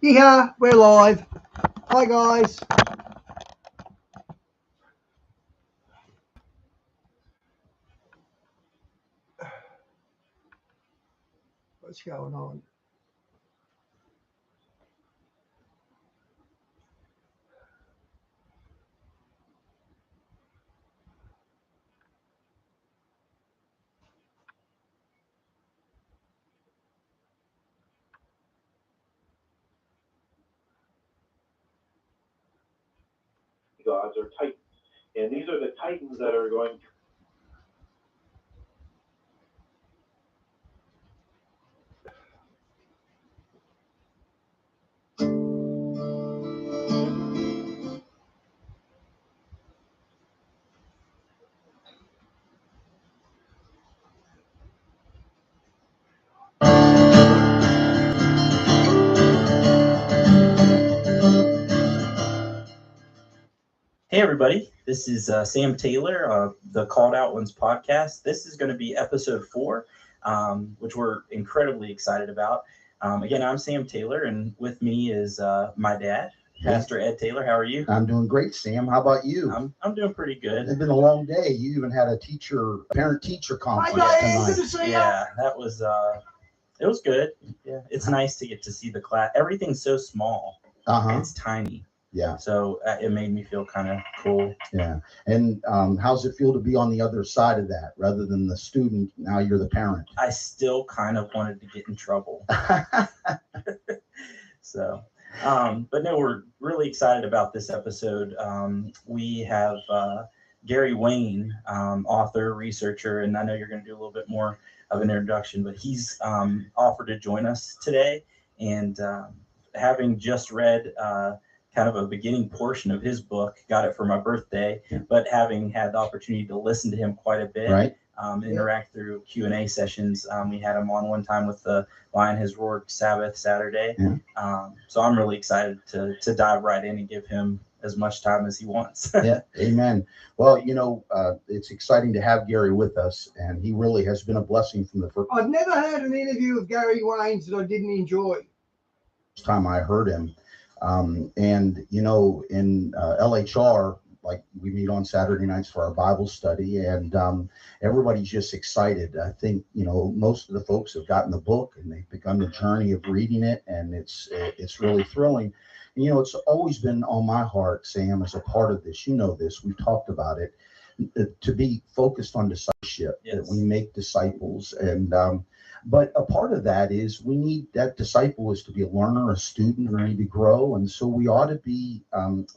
Yeah, we're live. Hi guys. What's going on? Gods are titans, and these are the titans that are going to. Hey, everybody. This is Sam Taylor of the Called Out Ones podcast. This is going to be episode 4, which we're incredibly excited about. Again, I'm Sam Taylor, and with me is my dad, Pastor Ed Taylor. How are you? I'm doing great, Sam. How about you? I'm doing pretty good. It's been a long day. You even had a parent-teacher conference Hi, tonight. good to see you. Yeah, that was it was good. Yeah, it's nice to get to see the class. Everything's so small. Uh-huh. It's tiny. Yeah. So it made me feel kind of cool. Yeah. And how's it feel to be on the other side of that rather than the student? Now you're the parent. I still kind of wanted to get in trouble. So, but no, we're really excited about this episode. We have Gary Wayne, author, researcher, and I know you're going to do a little bit more of an introduction, but he's offered to join us today. And having just read kind of a beginning portion of his book, got it for my birthday, but having had the opportunity to listen to him quite a bit. Right. Interact through Q&A sessions. We had him on one time with the Lion Has Roared Sabbath Saturday. Yeah. So I'm really excited to dive right in and give him as much time as he wants. Yeah, amen. Well, it's exciting to have Gary with us, and he really has been a blessing from the first I've never heard an interview of Gary Wayne's that I didn't enjoy. time I heard him. In LHR, like we meet on Saturday nights for our Bible study, and everybody's just excited. I think most of the folks have gotten the book and they've begun the journey of reading it, and it's really thrilling. And, it's always been on my heart, Sam, as a part of this. This, we've talked about it, to be focused on discipleship. Yes. That we make disciples, and but a part of that is we need that disciple is to be a learner, a student, we need to grow. And so we ought to be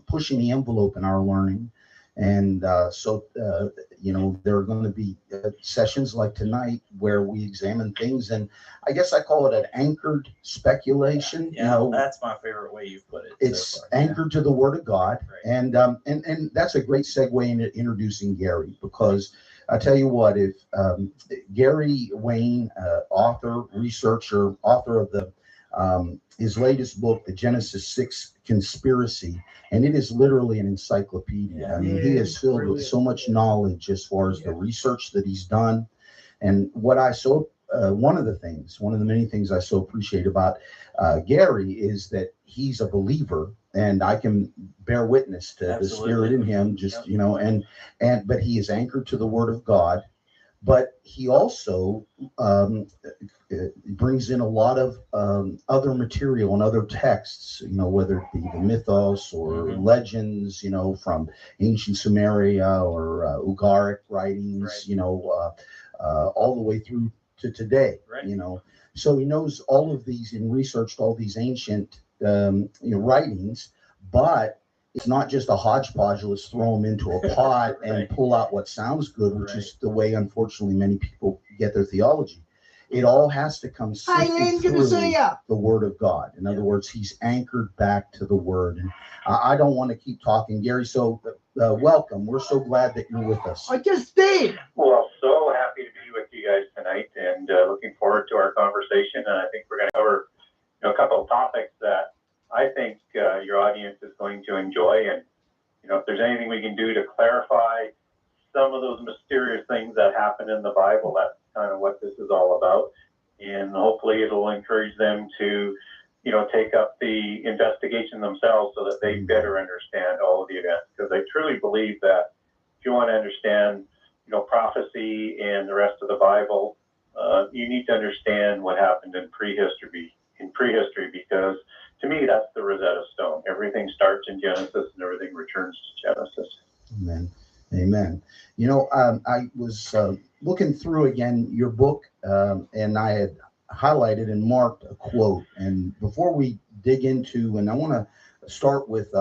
pushing the envelope in our learning. And there are going to be sessions like tonight where we examine things. And I guess I call it an anchored speculation. Yeah, that's my favorite way you've put it. It's so far. anchored to the Word of God. Right. And that's a great segue into introducing Gary, because I tell you what, if Gary Wayne, author, researcher, author of his latest book, The Genesis 6 Conspiracy, and it is literally an encyclopedia. Yeah. I mean, he is filled with so much knowledge as far as the research that he's done. And one of the many things I so appreciate about Gary is that he's a believer, and I can bear witness to the Spirit in him. But he is anchored to the Word of God. But he also brings in a lot of other material and other texts, whether it be the mythos or legends, from ancient Sumeria or Ugaritic writings, all the way through to today. Right. So he knows all of these and researched all these ancient writings, but it's not just a hodgepodge. Let's throw them into a pot and pull out what sounds good, which is the way, unfortunately, many people get their theology. It all has to come sifted through the Word of God. In other words, he's anchored back to the Word. And I don't want to keep talking, Gary. So welcome. We're so glad that you're with us. I just did. Well, so happy to be with you guys tonight, and looking forward to our conversation. And I think we're going to cover a couple of topics that I think your audience is going to enjoy. And if there's anything we can do to clarify some of those mysterious things that happen in the Bible, that's kind of what this is all about. And hopefully it'll encourage them to take up the investigation themselves so that they better understand all of the events. Because I truly believe that if you want to understand, prophecy and the rest of the Bible, you need to understand what happened in prehistory. Because to me, that's the Rosetta Stone. Everything starts in Genesis and everything returns to Genesis. Amen. Amen. I was looking through again your book, and I had highlighted and marked a quote. And before we dig into, and I want to start with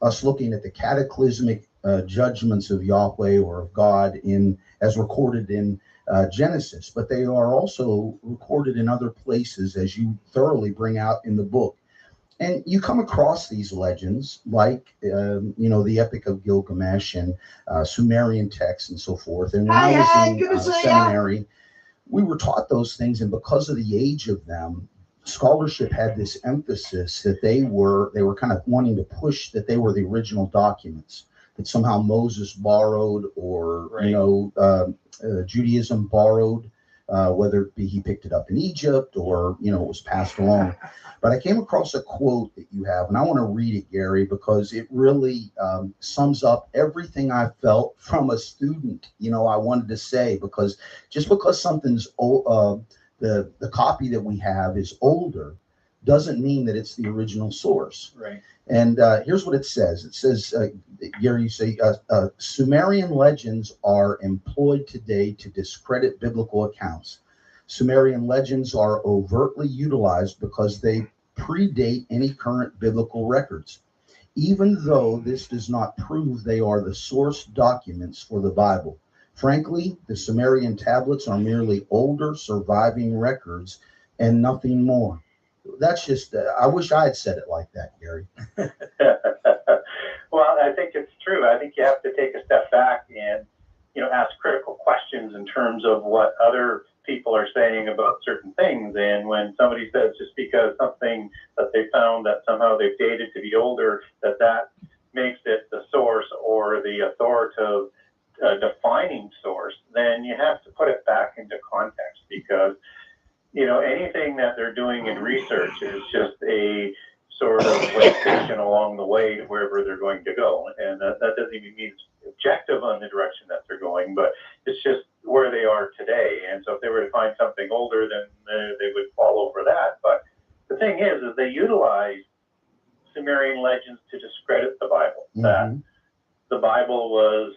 us looking at the cataclysmic judgments of Yahweh or of God as recorded in Genesis, but they are also recorded in other places, as you thoroughly bring out in the book. And you come across these legends like, the Epic of Gilgamesh and Sumerian texts and so forth. And when I was in seminary, we were taught those things, and because of the age of them, scholarship had this emphasis that they were kind of wanting to push that they were the original documents, that somehow Moses borrowed or Judaism borrowed, whether it be he picked it up in Egypt or it was passed along. But I came across a quote that you have, and I want to read it, Gary, because it really sums up everything I felt from a student. I wanted to say, because just because something's old, the copy that we have is older, doesn't mean that it's the original source. Right. And here's what it says. It says, Gary, you say, Sumerian legends are employed today to discredit biblical accounts. Sumerian legends are overtly utilized because they predate any current biblical records, even though this does not prove they are the source documents for the Bible. Frankly, the Sumerian tablets are merely older surviving records and nothing more. That's just, I wish I had said it like that, Gary. Well, I think it's true. I think you have to take a step back and, ask critical questions in terms of what other people are saying about certain things. And when somebody says just because something that they found that somehow they've dated to be older, that makes it the source or the authoritative defining source, then you have to put it back into context, because anything that they're doing in research is just a sort of way station along the way to wherever they're going to go. And that doesn't even mean it's objective on the direction that they're going, but it's just where they are today. And so if they were to find something older, then they would fall over that. But the thing is they utilize Sumerian legends to discredit the Bible. Mm-hmm. That the Bible was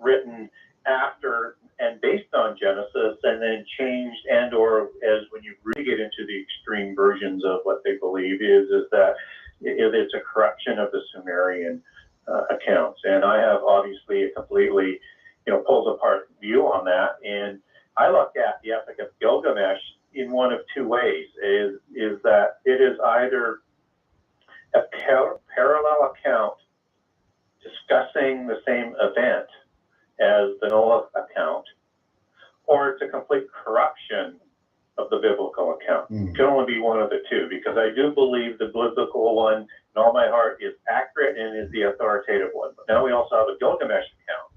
written after and based on Genesis, and then changed, and or as when you really get into the extreme versions of what they believe is that it's a corruption of the Sumerian accounts. And I have obviously a completely pulls apart view on that. And I look at the Epic of Gilgamesh in one of two ways: is that it is either a parallel account discussing the same event as the Noah account, or it's a complete corruption of the biblical account. It can only be one of the two, because I do believe the biblical one in all my heart is accurate and is the authoritative one. But now we also have a Gilgamesh account.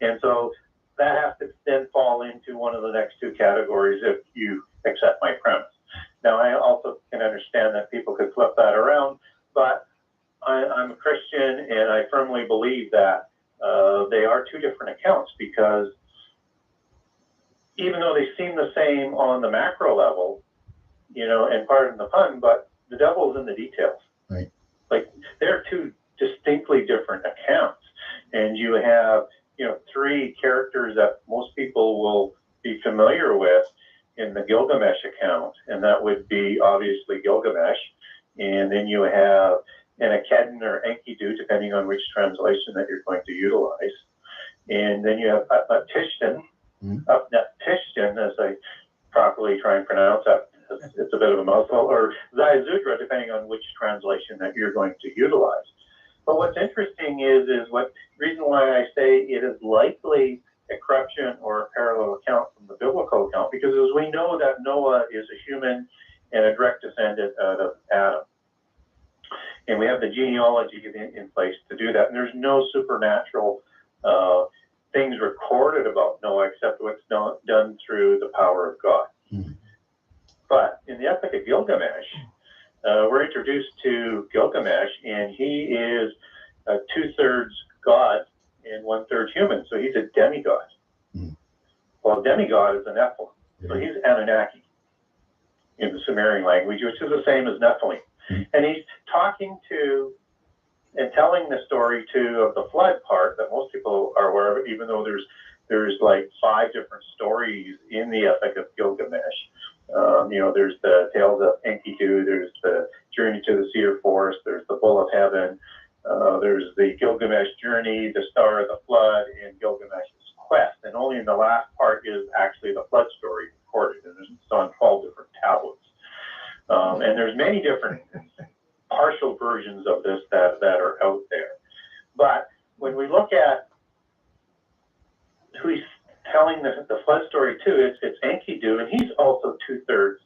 And so that has to then fall into one of the next two categories if you accept my premise. Now, I also can understand that people could flip that around, but I'm a Christian, and I firmly believe that they are two different accounts, because even though they seem the same on the macro level, and pardon the pun, but the devil's in the details. Right. Like, they're two distinctly different accounts. And you have, three characters that most people will be familiar with in the Gilgamesh account, and that would be obviously Gilgamesh. And then you have Enkidu or Enkidu, depending on which translation that you're going to utilize. And then you have Tishtan, as I properly try and pronounce that, it's a bit of a mouthful, or Ziusudra, depending on which translation that you're going to utilize. But what's interesting is what reason why I say it is likely a corruption or a parallel account from the biblical account, because as we know that Noah is a human and a direct descendant out of Adam. And we have the genealogy in place to do that. And there's no supernatural things recorded about Noah except what's done through the power of God. But in the Epic of Gilgamesh, we're introduced to Gilgamesh, and he is a 2/3 god and 1/3 human, so he's a demigod. Mm. Well, a demigod is a Nephilim, so he's Anunnaki in the Sumerian language, which is the same as Nephilim. Mm. And he's talking to and telling the story too of the flood part that most people are aware of, even though there's like 5 different stories in the Epic of Gilgamesh. There's the Tales of Enkidu, there's the Journey to the Cedar Forest, there's the Bull of Heaven, there's the Gilgamesh Journey, the Star of the Flood, and Gilgamesh's Quest. And only in the last part is actually the flood story recorded, and it's on 12 different tablets. And there's many different partial versions of this that are out there. But when we look at who he's telling the flood story to, it's Enkidu, and he's also 2/3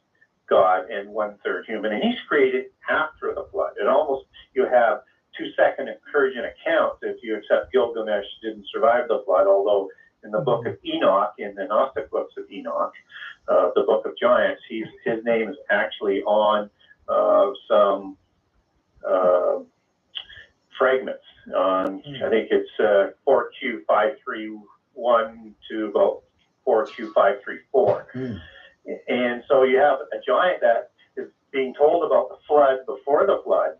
god and 1/3 human, and he's created after the flood. And almost you have 2-second encouraging accounts if you accept Gilgamesh didn't survive the flood, although in the book of Enoch, in the Gnostic books of Enoch, the book of giants, his name is actually on some fragments. I think it's 4Q531 to about 4Q534. And so you have a giant that is being told about the flood before the flood,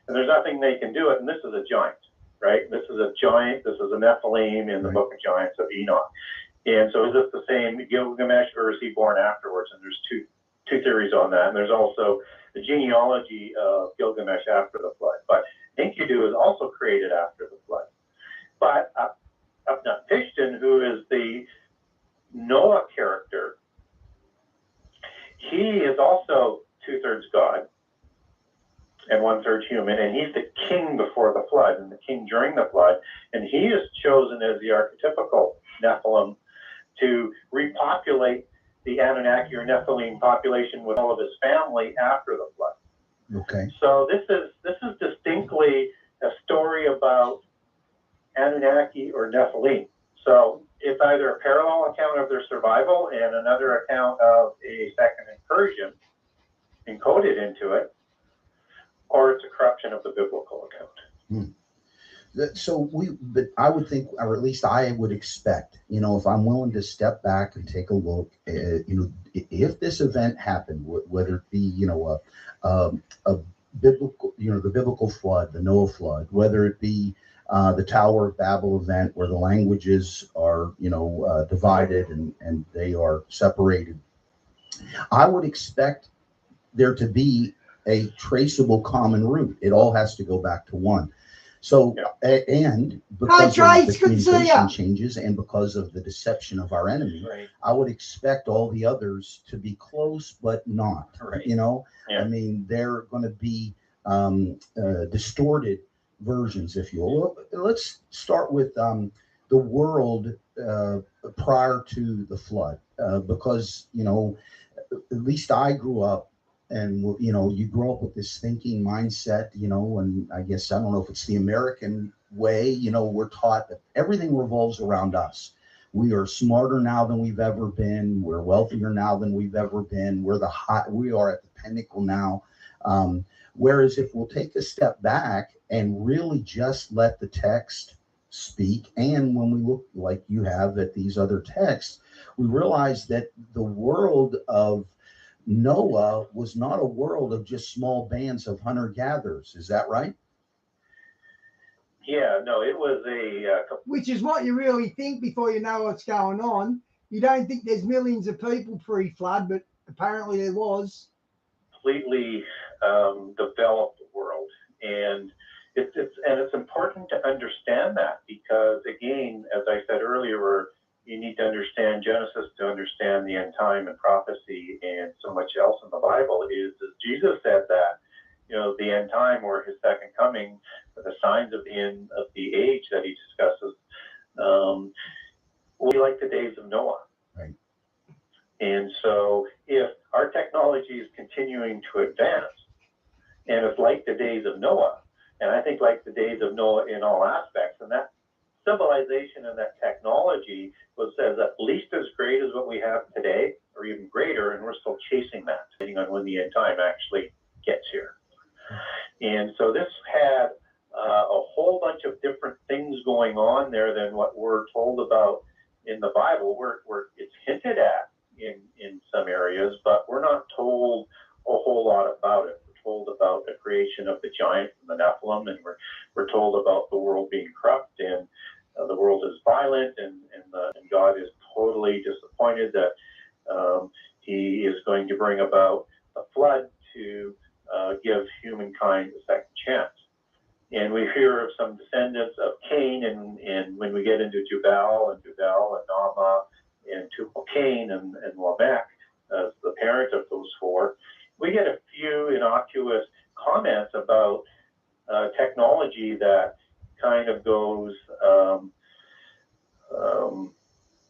and there's nothing they can do it, and this is a giant, right? This is a giant, this is a Nephilim in the book of giants of Enoch. And so is this the same Gilgamesh, or is he born afterwards? And there's two theories on that. And there's also the genealogy of Gilgamesh after the flood. But Enkidu is also created after the flood. But Upnapishtim, who is the Noah character, he is also 2/3 god and 1/3 human, and he's the king before the flood and the king during the flood. And he is chosen as the archetypical Nephilim to repopulate the Anunnaki or Nephilim population with all of his family after the flood. Okay. So this is distinctly a story about Anunnaki or Nephilim. So it's either a parallel account of their survival and another account of a second incursion encoded into it, or it's a corruption of the biblical account. So but I would think, or at least I would expect, if I'm willing to step back and take a look, if this event happened, whether it be, a biblical, the biblical flood, the Noah flood, whether it be the Tower of Babel event where the languages are, divided and they are separated, I would expect there to be a traceable common root. It all has to go back to one. So, and because of the communication changes and because of the deception of our enemy, I would expect all the others to be close, but not, I mean, they're going to be distorted versions, if you will. Let's start with the world prior to the flood, because, at least I grew up, and, you grow up with this thinking mindset, and I guess, I don't know if it's the American way, we're taught that everything revolves around us. We are smarter now than we've ever been. We're wealthier now than we've ever been. We are at the pinnacle now. Whereas if we'll take a step back and really just let the text speak, and when we look like you have at these other texts, we realize that the world of Noah was not a world of just small bands of hunter-gatherers. Is that right? Yeah, no, it was which is what you really think before you know what's going on. You don't think there's millions of people pre-flood, but apparently there was. Completely developed world, and it's important to understand that, because again, as I said earlier, you need to understand Genesis to understand the end time and prophecy, and so much else in the Bible is Jesus said that, the end time or his second coming, the signs of the end of the age that he discusses, will be like the days of Noah. Right. And so if our technology is continuing to advance, and it's like the days of Noah, and I think like the days of Noah in all aspects, and that civilization and that technology was as at least as great as what we have today, or even greater, and we're still chasing that, depending on when the end time actually gets here. And so this had a whole bunch of different things going on there than what we're told about in the Bible. It's hinted at in some areas, but we're not told a whole lot about it. We're told about the creation of the giants and the Nephilim, and we're told about the world being corrupt, and the world is violent, and God is totally disappointed that he is going to bring about a flood to give humankind a second chance. And we hear of some descendants of Cain, and when we get into Jubal and Nama and Tubal-Cain and Lamech as the parent of those four, we get a few innocuous comments about technology that kind of goes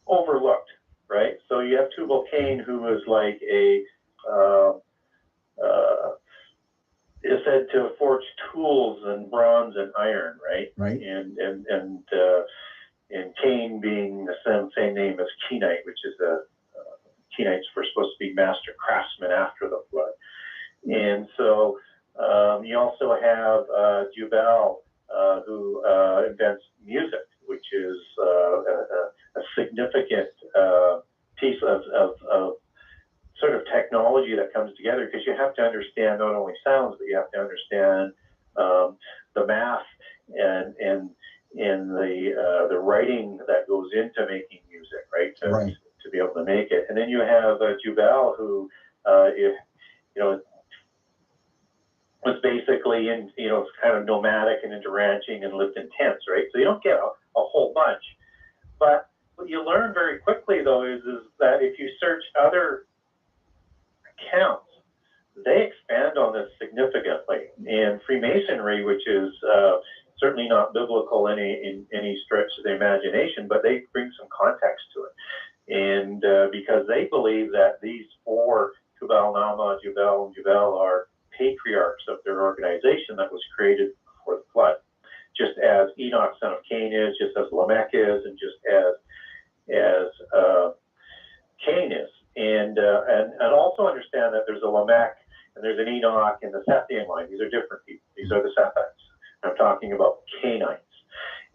overlooked, right? So you have Tubal-Cain, who is like is said to have forged tools and bronze and iron, right? Right. And Cain being the same name as Kenite, which is Kenites were supposed to be master craftsmen after the flood. And so you also have Jubal, who invents music, which is a significant piece of sort of technology that comes together, because you have to understand not only sounds, but you have to understand the math and the writing that goes into making music, right? To be able to make it. And then you have Jubal, who was basically kind of nomadic and into ranching and lived in tents, right? So you don't get a whole bunch. But what you learn very quickly, though, is that if you search other accounts, they expand on this significantly. And Freemasonry, which is certainly not biblical in any stretch of the imagination, but they bring some context to it. And because they believe that these four, Tubal, Nama, Jubal, and Jubal, are patriarchs of their organization that was created before the flood, just as Enoch, son of Cain, is, just as Lamech is, and just as Cain is. And also understand that there's a Lamech and there's an Enoch in the Sethian line. These are different people. These are the Sethites. I'm talking about Cainites.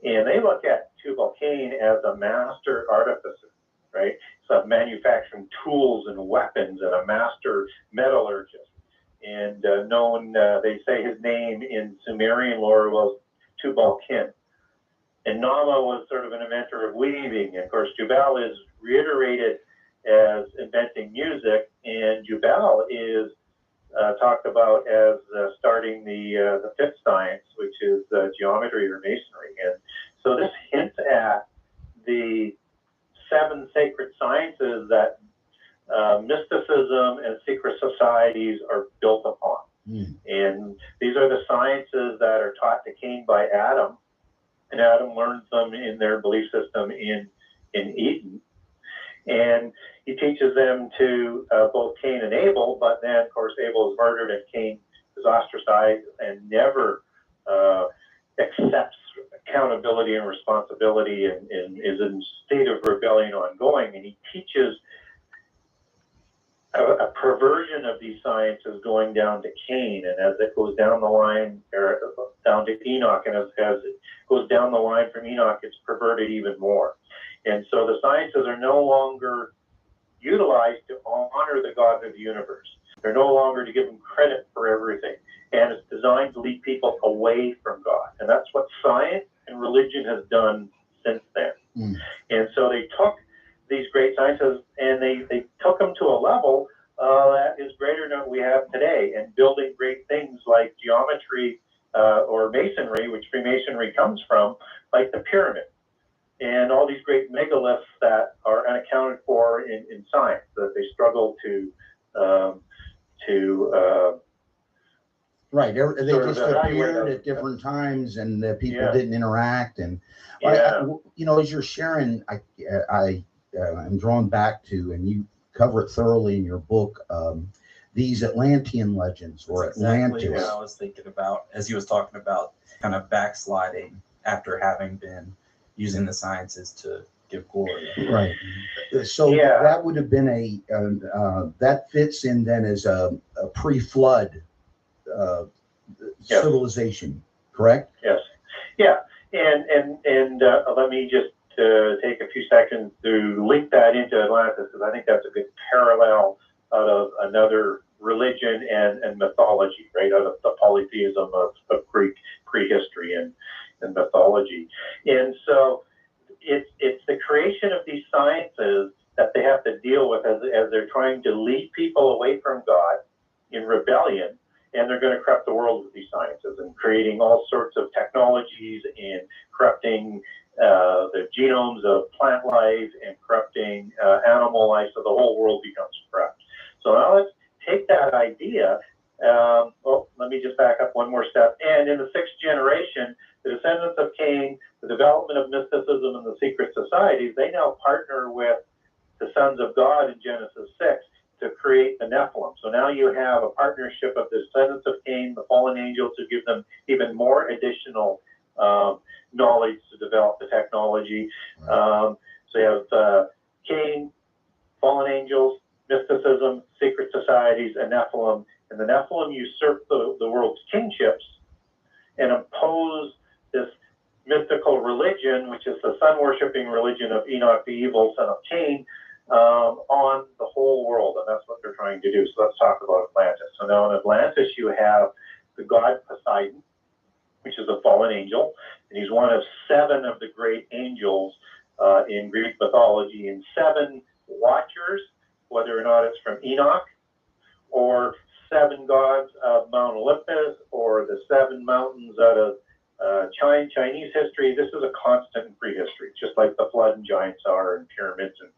And they look at Tubal-Cain as a master artificer, right? So manufacturing tools and weapons, and a master metallurgist. And they say his name in Sumerian lore was Tubal-Cain. And Nama was sort of an inventor of weaving. And of course, Jubal is reiterated as inventing music, and Jubal is talked about as starting the fifth science, which is geometry or masonry. And so this hints at the seven sacred sciences that mysticism and secret societies are built upon. And these are the sciences that are taught to Cain by Adam, and Adam learns them in their belief system in Eden. And he teaches them to both Cain and Abel, but then, of course, Abel is murdered and Cain is ostracized and never accepts accountability and responsibility, and is in a state of rebellion ongoing. And he teaches a perversion of these sciences going down to Cain, and as it goes down the line, or down to Enoch, and as it goes down the line from Enoch, it's perverted even more. And so the sciences are no longer utilized to honor the God of the universe. They're no longer to give him credit for everything. And it's designed to lead people away from God. And that's what science and religion has done since then. And so they took these great sciences and they took them to a level that is greater than what we have today, and building great things like geometry or masonry, which Freemasonry comes from, like the pyramid, and all these great megaliths that are unaccounted for in science, that they struggle to right. They just appeared at different times, and the people didn't interact. And as you're sharing, I'm drawn back to, and you cover it thoroughly in your book, these Atlantean legends, or Atlantis. Exactly what I was thinking about as he was talking about kind of backsliding after having been, using the sciences to give glory. Right. So Yeah. that would have been that fits in then as a pre-flood Yes. civilization, correct? Yes. Yeah. And let me just take a few seconds to link that into Atlantis, because I think that's a good parallel out of another religion and mythology, right? Out of the polytheism of Greek prehistory and mythology. And so it's the creation of these sciences that they have to deal with as they're trying to lead people away from God in rebellion. And they're going to corrupt the world with these sciences and creating all sorts of technologies and corrupting the genomes of plant life and corrupting animal life, so the whole world becomes corrupt. So now let's take that idea. Let me just back up one more step. And in the 6th generation, the descendants of Cain, the development of mysticism and the secret societies, they now partner with the sons of God in Genesis 6 to create the Nephilim. So now you have a partnership of the descendants of Cain, the fallen angels, to give them even more additional knowledge to develop the technology. So you have Cain, fallen angels, mysticism, secret societies, and Nephilim. And the Nephilim usurp the world's kingships and impose this mystical religion, which is the sun-worshipping religion of Enoch the evil son of Cain, on the whole world, and that's what they're trying to do. So let's talk about Atlantis. So now in Atlantis, you have the god Poseidon, which is a fallen angel, and he's one of 7 of the great angels in Greek mythology, and 7 watchers, whether or not it's from Enoch, or 7 gods of Mount Olympus, or the 7 mountains out of Chinese history. This is a constant in prehistory, just like the flood and giants are, and pyramids, and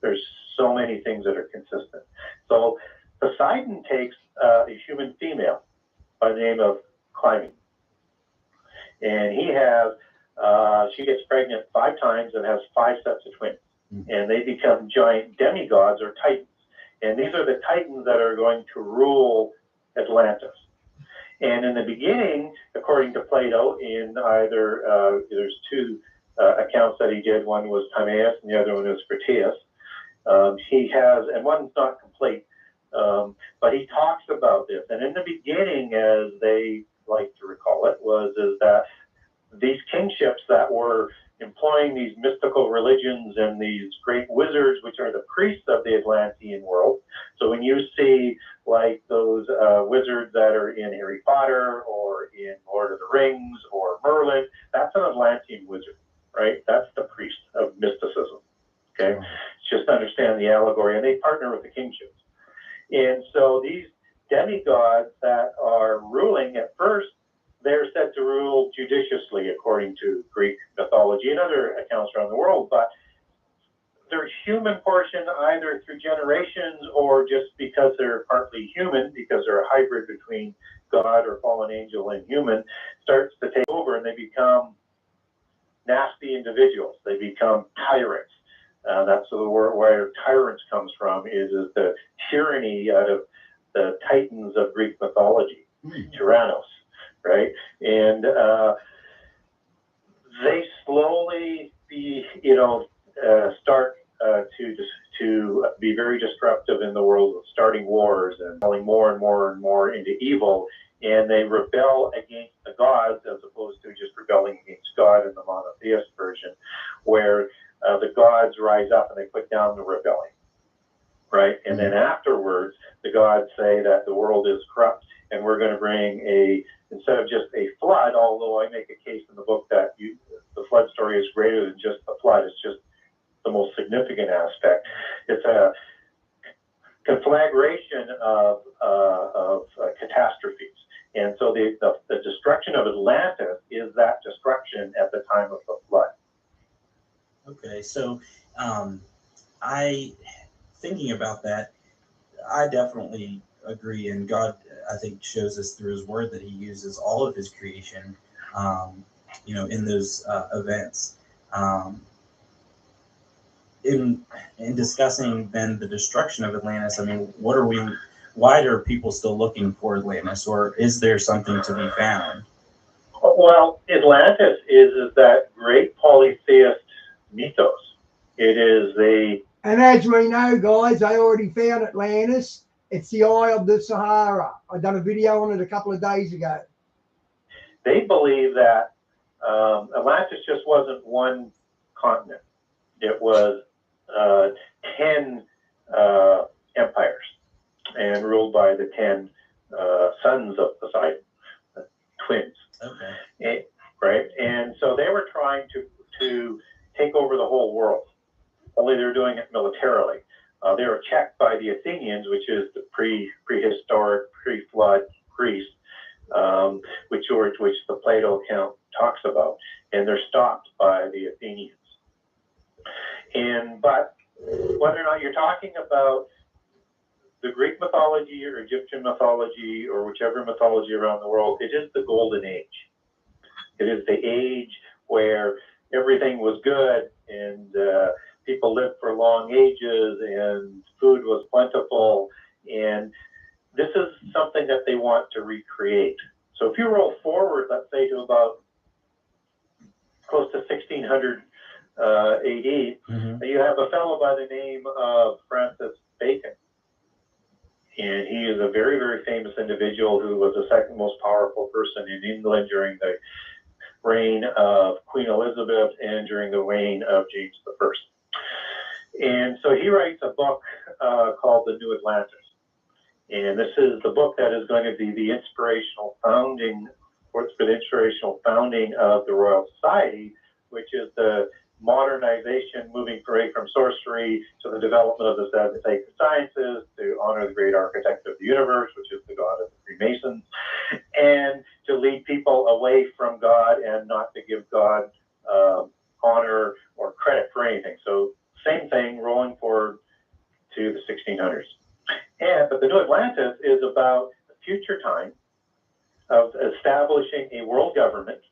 there's so many things that are consistent. So Poseidon takes a human female by the name of Clymene, and she gets pregnant 5 times and has 5 sets of twins, and they become giant demigods or titans. And these are the titans that are going to rule Atlantis. And in the beginning, according to Plato, in either there's 2 accounts that he did. One was Timaeus, and the other one was Critias. He has, and one's not complete, but he talks about this. And in the beginning, as they like to recall it, is that these kingships that were employing these mystical religions and these great wizards, which are the priests of the Atlantean world. So when you see like those wizards that are in Harry Potter or in Lord of the Rings or Merlin, that's an Atlantean wizard, right? That's the priest of mysticism. Okay, just understand the allegory, and they partner with the kingships. And so these demigods that are ruling, at first, they're said to rule judiciously according to Greek mythology and other accounts around the world, but their human portion, either through generations or just because they're partly human, because they're a hybrid between God or fallen angel and human, starts to take over, and they become nasty individuals. They become tyrants. That's the word where tyrants comes from, is the tyranny out of the titans of Greek mythology, Tyrannos, right? And they slowly start to be very destructive in the world of starting wars and falling more and more and more into evil. And they rebel against the gods as opposed to just rebelling against God in the monotheist version, where the gods rise up and they put down the rebellion, right? And then afterwards, the gods say that the world is corrupt and we're going to bring instead of just a flood, although I make a case in the book that the flood story is greater than just the flood, it's just the most significant aspect. It's a conflagration of catastrophes. And so the destruction of Atlantis is that destruction at the time of the flood. Okay, so thinking about that, I definitely agree, and God, I think, shows us through His Word that He uses all of His creation, in those events. In discussing then the destruction of Atlantis, I mean, why are people still looking for Atlantis, or is there something to be found? Well, Atlantis is that great polytheist mythos. It is And as we know, guys, they already found Atlantis. It's the Eye of the Sahara. I done a video on it a couple of days ago. they believe that Atlantis just wasn't one continent. It was 10 empires, and ruled by the 10 sons of Poseidon, the twins. Okay. Right? And so they were trying to take over the whole world, only they were doing it militarily. They were checked by the Athenians, which is the prehistoric, pre-flood Greece, which the Plato account talks about, and they're stopped by the Athenians. But whether or not you're talking about the Greek mythology or Egyptian mythology or whichever mythology around the world, it is the golden age. It is the age where everything was good and people lived for long ages and food was plentiful. And this is something that they want to recreate. So if you roll forward, let's say to about close to 1600 AD, you have a fellow by the name of Francis Bacon. And he is a very, very famous individual who was the second most powerful person in England during the reign of Queen Elizabeth and during the reign of James I. And so he writes a book called The New Atlantis. And this is the book that is going to be the inspirational founding of the Royal Society, which is the modernization, moving away from sorcery to the development of the seven sacred sciences, to honor the great architect of the universe, which is the God of the Freemasons, and to lead people away from God and not to give God honor or credit for anything. So same thing, rolling forward to the 1600s. But the New Atlantis is about the future time of establishing a world government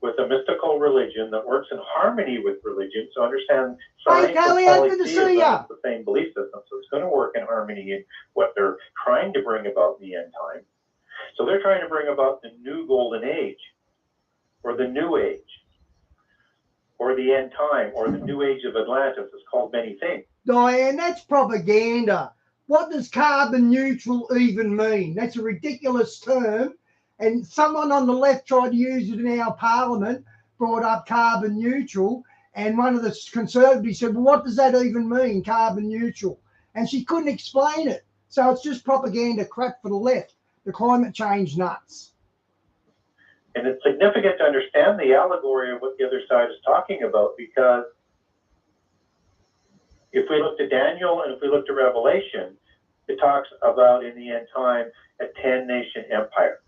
with a mystical religion that works in harmony with religion. So understand science and polytheism is the same belief system. So it's going to work in harmony in what they're trying to bring about in the end time. So they're trying to bring about the new golden age, or the new age, or the end time, or the new age of Atlantis. It's called many things. Diane, that's propaganda. What does carbon neutral even mean? That's a ridiculous term. And someone on the left tried to use it in our parliament, brought up carbon neutral. And one of the conservatives said, well, what does that even mean, carbon neutral? And she couldn't explain it. So it's just propaganda crap for the left, the climate change nuts. And it's significant to understand the allegory of what the other side is talking about, because if we look to Daniel and if we look to Revelation, it talks about in the end time a 10-nation empire.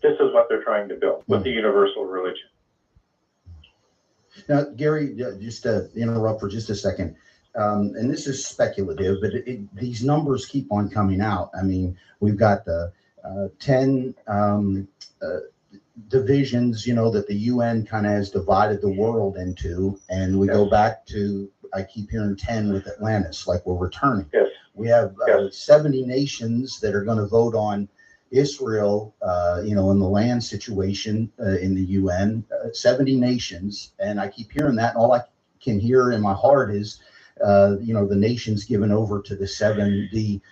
This is what they're trying to build with the universal religion. Now, Gary, just to interrupt for just a second, and this is speculative, but these numbers keep on coming out. I mean, we've got the 10 divisions, that the UN kind of has divided the world into, and we go back to, I keep hearing 10 with Atlantis, like we're returning. Yes. We have 70 nations that are going to vote on Israel, in the land situation in the UN, 70 nations. And I keep hearing that, and all I can hear in my heart is, the nations given over to the 70,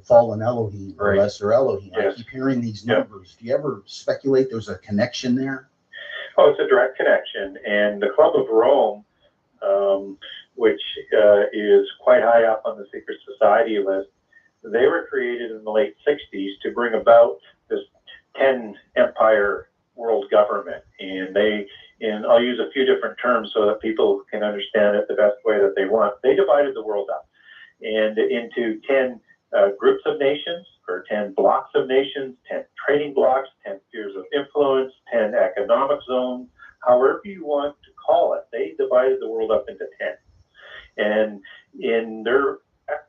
fallen Elohim, or lesser Elohim. Yes. I keep hearing these numbers. Do you ever speculate there's a connection there? Oh, it's a direct connection. And the Club of Rome, which is quite high up on the secret society list, they were created in the late 60s to bring about this 10 empire world government. And I'll use a few different terms so that people can understand it the best way that they want. They divided the world up and into 10 groups of nations, or 10 blocks of nations, 10 trading blocks, 10 spheres of influence, 10 economic zones, however you want to call it. They divided the world up into 10. And they're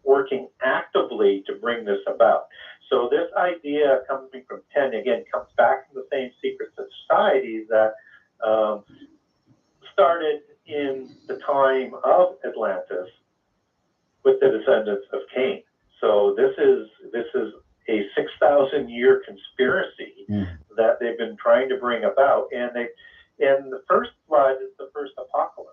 working actively to bring this about. So this idea coming from 10, again, comes back from the same secret societies that started in the time of Atlantis with the descendants of Cain. So this is a 6,000-year conspiracy that they've been trying to bring about. And the first flood is the first apocalypse,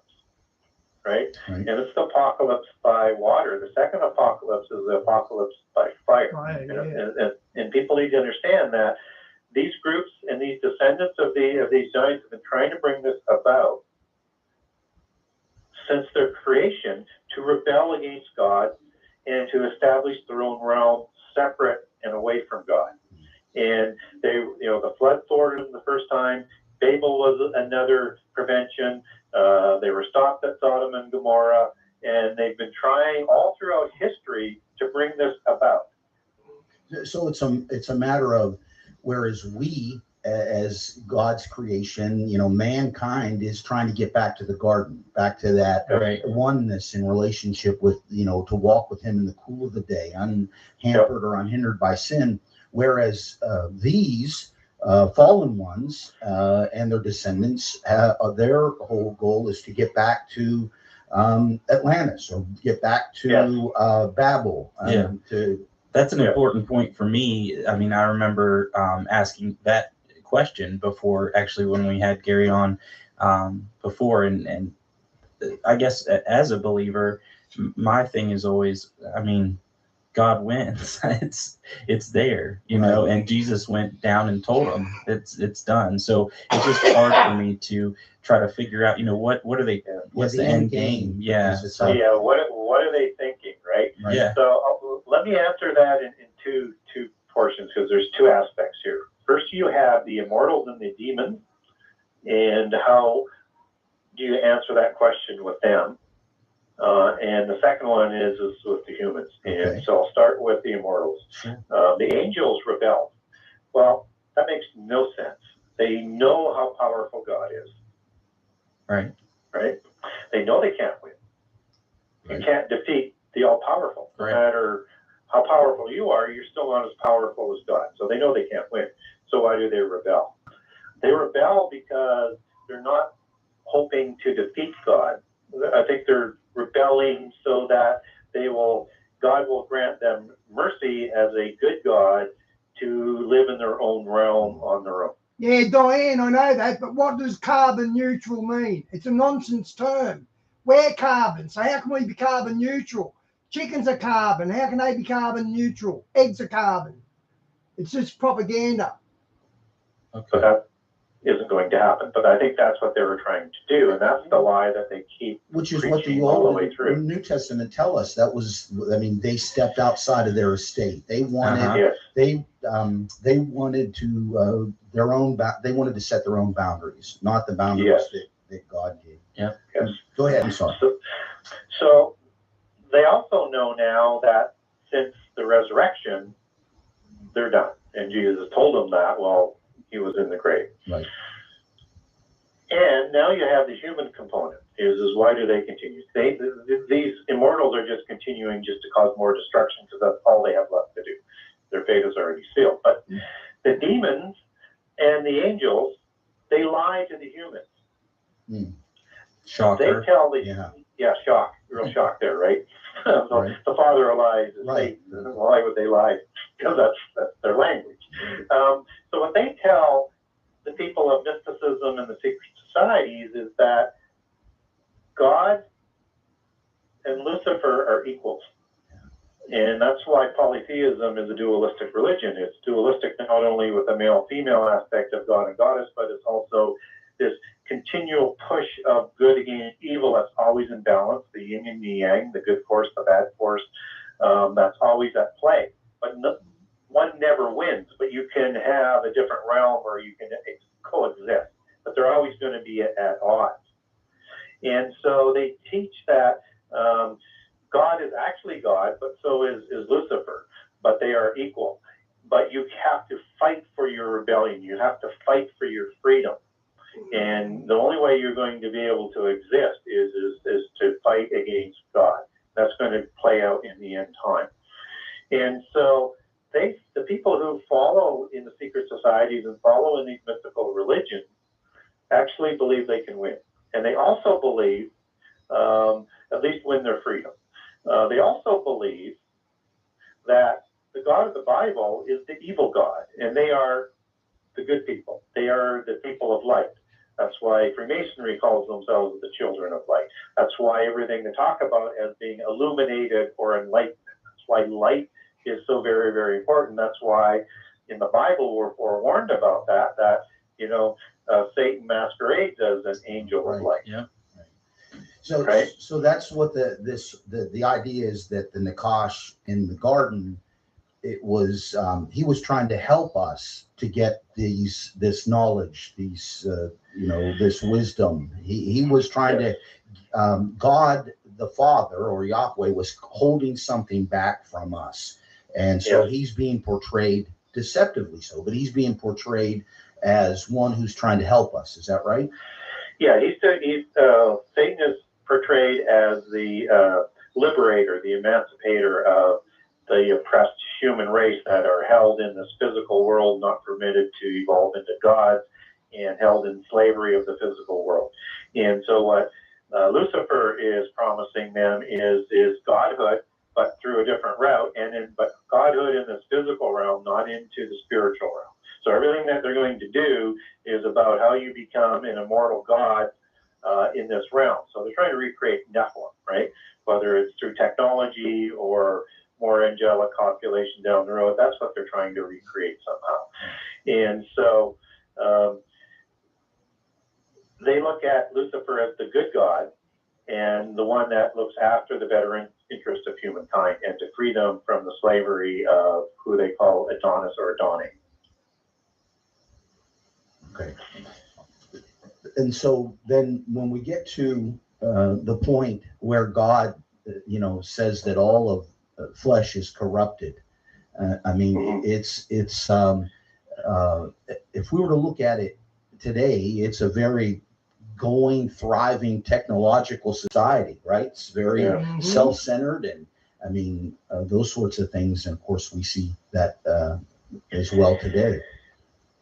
right? And it's the apocalypse by water. The second apocalypse is the apocalypse by fire. Right, And people need to understand that these groups and these descendants of these giants have been trying to bring this about since their creation, to rebel against God and to establish their own realm separate and away from God. And they, the flood thwarted them the first time. Babel was another prevention. They were stopped at Sodom and Gomorrah, and they've been trying all throughout history to bring this about. So it's a matter of, whereas we, as God's creation, mankind is trying to get back to the garden, back to that oneness in relationship with, to walk with him in the cool of the day, unhampered or unhindered by sin. Whereas these fallen ones and their descendants, their whole goal is to get back to Atlantis, or get back to Babel. That's an important point for me. I mean, I remember asking that question before, actually, when we had Gary on before, and I guess as a believer, my thing is always, I mean, God wins. it's there, and Jesus went down and told them it's done. So it's just hard for me to try to figure out, what are they, what's the end game? What are they thinking, right? Yeah. So let me answer that in two portions, because there's two aspects here. First, you have the immortals and the demons, and how do you answer that question with them? And the second one is with the humans. And so I'll start with the immortals. Sure. The angels rebelled. Well, that makes no sense. They know how powerful God is. Right. They know they can't win. You can't defeat the all-powerful. No matter how powerful you are, you're still not as powerful as God. So they know they can't win. So why do they rebel? They rebel because they're not hoping to defeat God. I think they're rebelling so that God will grant them mercy as a good God to live in their own realm on their own. Yeah, Diane, I know that, but what does carbon neutral mean? It's a nonsense term. We're carbon, so how can we be carbon neutral? Chickens are carbon. How can they be carbon neutral? Eggs are carbon. It's just propaganda. Okay. So that isn't going to happen. But I think that's what they were trying to do, and that's the lie that they keep Which is what the all the Old way through. New Testament tell us. That was, I mean, they stepped outside of their estate. They wanted, they wanted to their own. They wanted to set their own boundaries, not the boundaries that God gave. Yeah. Yes. Go ahead. I'm sorry. So they also know now that since the resurrection, they're done. And Jesus told them that while he was in the grave. Right. And now you have the human component. Is why do they continue? These immortals are just continuing just to cause more destruction, because that's all they have left to do. Their fate is already sealed. But the demons and the angels, they lie to the humans. Shocker. They tell the shock, real shock there, right? So the father of lies is Satan. Why would they lie? Because that's their language. So what they tell the people of mysticism and the secret societies is that God and Lucifer are equals. And that's why polytheism is a dualistic religion. It's dualistic not only with the male-female aspect of God and goddess, but it's also this continual push of good against evil that's always in balance, the yin and the yang, the good force, the bad force, that's always at play. But one never wins, but you can have a different realm where you can coexist, but they're always going to be at odds. And so they teach that God is actually God, but so is Lucifer, but they are equal. But you have to fight for your rebellion. You have to fight for your freedom. And the only way you're going to be able to exist is to fight against God. That's going to play out in the end time. And so the people who follow in the secret societies and follow in these mystical religions actually believe they can win. And they also believe, at least win their freedom. They also believe that the God of the Bible is the evil God, and they are the good people. They are the people of light. That's why Freemasonry calls themselves the children of light. That's why everything they talk about as being illuminated or enlightened. That's why light is so very, very important. That's why in the Bible we're forewarned about that Satan masquerades as an angel of light. Yeah. So, Right. so that's what the idea is, that the Nakash in the garden, it was he was trying to help us to get this knowledge, this wisdom. He was trying to God the Father, or Yahweh, was holding something back from us, and so he's being portrayed deceptively so, but he's being portrayed as one who's trying to help us. Is that right? Yeah, Satan is portrayed as the liberator, the emancipator of the oppressed human race that are held in this physical world, not permitted to evolve into gods, and held in slavery of the physical world. And so what Lucifer is promising them is godhood, but through a different route, but godhood in this physical realm, not into the spiritual realm. So everything that they're going to do is about how you become an immortal god in this realm. So they're trying to recreate Nephilim, right? Whether it's through technology or more angelic population down the road, that's what they're trying to recreate somehow. And so they look at Lucifer as the good god and the one that looks after the better interest of humankind and to free them from the slavery of who they call Adonis or Adonai. Okay. And so then when we get to the point where God, says that all of flesh is corrupted, it's if we were to look at it today, it's a very thriving technological society, right? It's very self-centered, and those sorts of things. And of course, we see that as well today.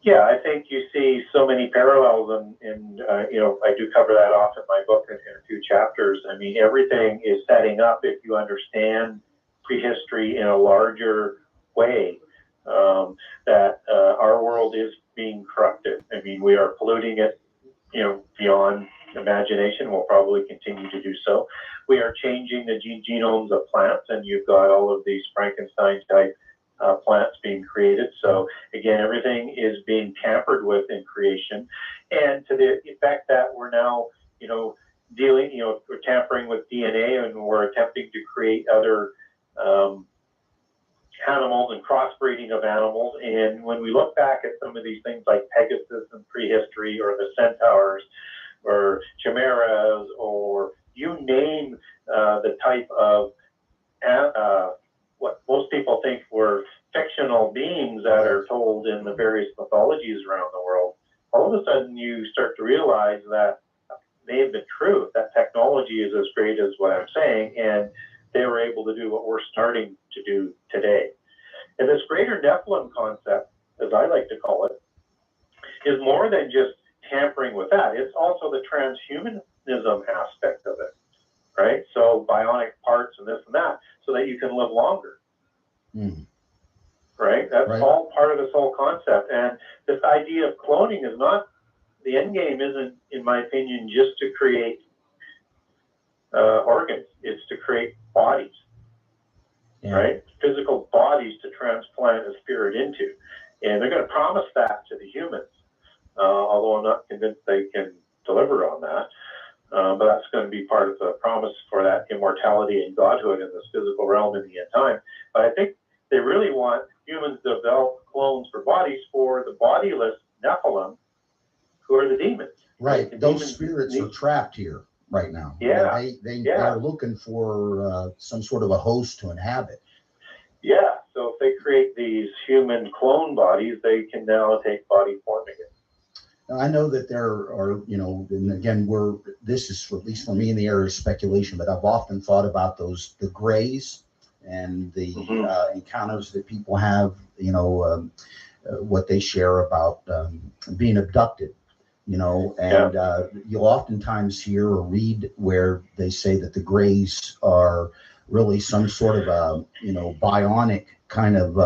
Yeah, I think you see so many parallels, and I do cover that off in my book in a few chapters. I mean, everything is setting up, if you understand prehistory in a larger way, that our world is being corrupted. I mean, we are polluting it, beyond imagination. We'll probably continue to do so. We are changing the genomes of plants, and you've got all of these Frankenstein type plants being created. So again, everything is being tampered with in creation, and to the effect that we're now, we're tampering with DNA, and we're attempting to create other animals and crossbreeding of animals. And when we look back at some of these things like Pegasus in prehistory, or the centaurs, or chimeras, or you name the type of what most people think were fictional beings that are told in the various mythologies around the world, all of a sudden you start to realize that they have been true, that technology is as great as what I'm saying, and they were able to do what we're starting to do today. And this greater Nephilim concept, as I like to call it, is more than just tampering with that. It's also the transhumanism aspect of it, right? So bionic parts and this and that, so that you can live longer. Right? That's all part of this whole concept. And this idea of cloning is not, the end game isn't, in my opinion, just to create organs. It's to create bodies, right? Physical bodies to transplant a spirit into. And they're going to promise that to the humans, although I'm not convinced they can deliver on that. But that's going to be part of the promise for that immortality and godhood in this physical realm in the end time. But I think they really want humans to develop clones for bodies for the bodiless Nephilim, who are the demons. Right. Those spirits are trapped here right now. Yeah. They're looking for some sort of a host to inhabit. Yeah. So if they create these human clone bodies, they can now take body form again. I know that there are, and again, this is, at least for me, in the area of speculation, but I've often thought about the grays and the encounters that people have, what they share about being abducted, and you'll oftentimes hear or read where they say that the grays are really some sort of a, bionic kind of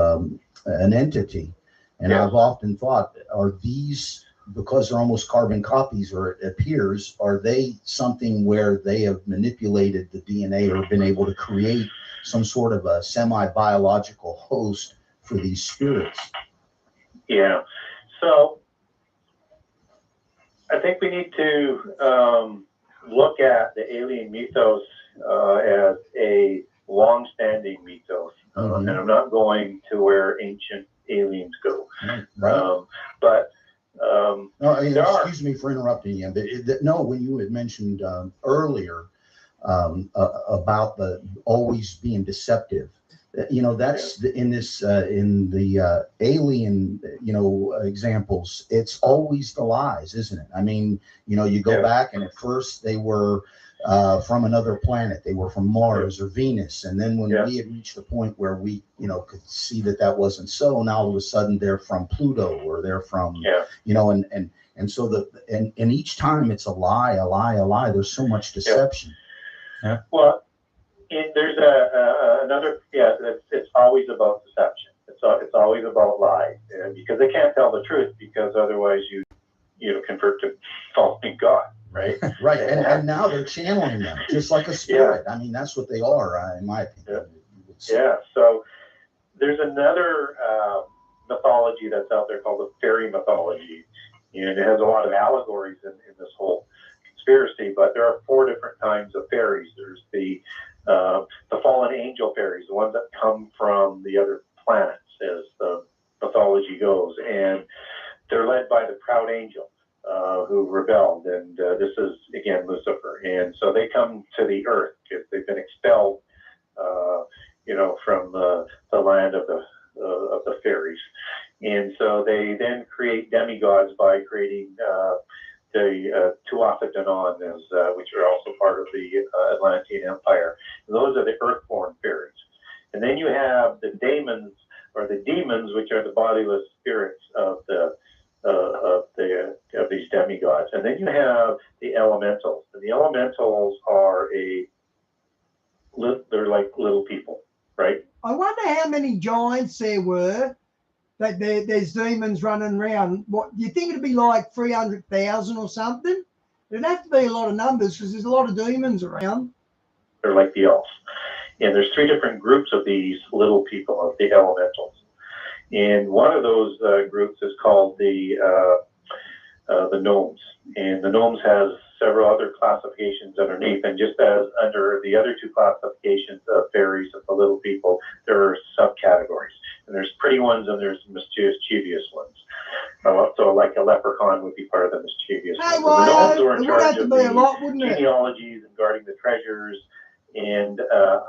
an entity. And Yeah. I've often thought, are these, because they're almost carbon copies, or it appears, are they something where they have manipulated the DNA or been able to create some sort of a semi-biological host for these spirits? Yeah. So I think we need to look at the alien mythos as a long-standing mythos, Mhm. and I'm not going to where ancient aliens go. Right. But No, there are. excuse me for interrupting you, but no, when you had mentioned earlier about the always being deceptive, that's in this in the alien examples. It's always the lies, isn't it? I mean, you go Yeah. back, and at first they were from another planet. They were from Mars or Venus, and then when Yeah. we had reached the point where we could see that wasn't so, now all of a sudden they're from Pluto, or they're from Yeah. and so and each time it's a lie, a lie, a lie. There's so much deception. Well, there's another. Yeah, it's always about deception. It's always about lies, because they can't tell the truth, because otherwise you convert to following God, right? Right, and now they're channeling them just like a spirit. I mean, that's what they are, in my opinion. Yeah. So there's another mythology that's out there called the fairy mythology, and it has a lot of allegories in this whole conspiracy. But there are 4 different kinds of fairies. There's the fallen angel fairies, the ones that come from the other planets, as the mythology goes, and they're led by the proud angel who rebelled, and this is again Lucifer. And so they come to the earth because they've been expelled, from the land of the fairies, and so they then create demigods by creating the Tuatha Danann, which are also part of the Atlantean Empire. And those are the earthborn fairies. And then you have the daemons, or the demons, which are the bodiless spirits of these demigods. And then you have the elementals, and the elementals are they're like little people, right? I wonder how many giants there were that there's demons running around. What do you think it'd be, like 300,000 or something? It'd have to be a lot of numbers, because there's a lot of demons around. They're like the elves. And there's 3 different groups of these little people, of the elementals. And one of those groups is called the gnomes. And the gnomes has several other classifications underneath. And just as under the other 2 classifications of fairies, of the little people, there are subcategories. And there's pretty ones, and there's mischievous ones. So like a leprechaun would be part of the mischievous Hey, ones. well, The gnomes were in it would have charge to of be a the lot, wouldn't it? genealogies and guarding the treasures. And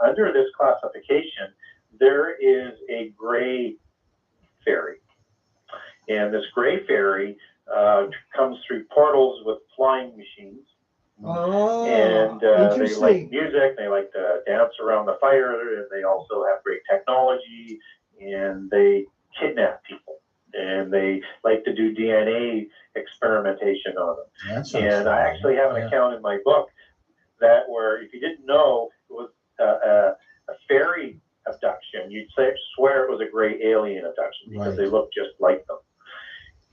under this classification, there is a gray fairy. And this gray fairy comes through portals with flying machines. Oh, And they like interesting. music, they like to dance around the fire, and they also have great technology, and they kidnap people. And they like to do DNA experimentation on them. That sounds And I fun. actually have an account in my book that where, if you didn't know, it was a fairy abduction, you'd swear it was a gray alien abduction, because Right. they look just like them.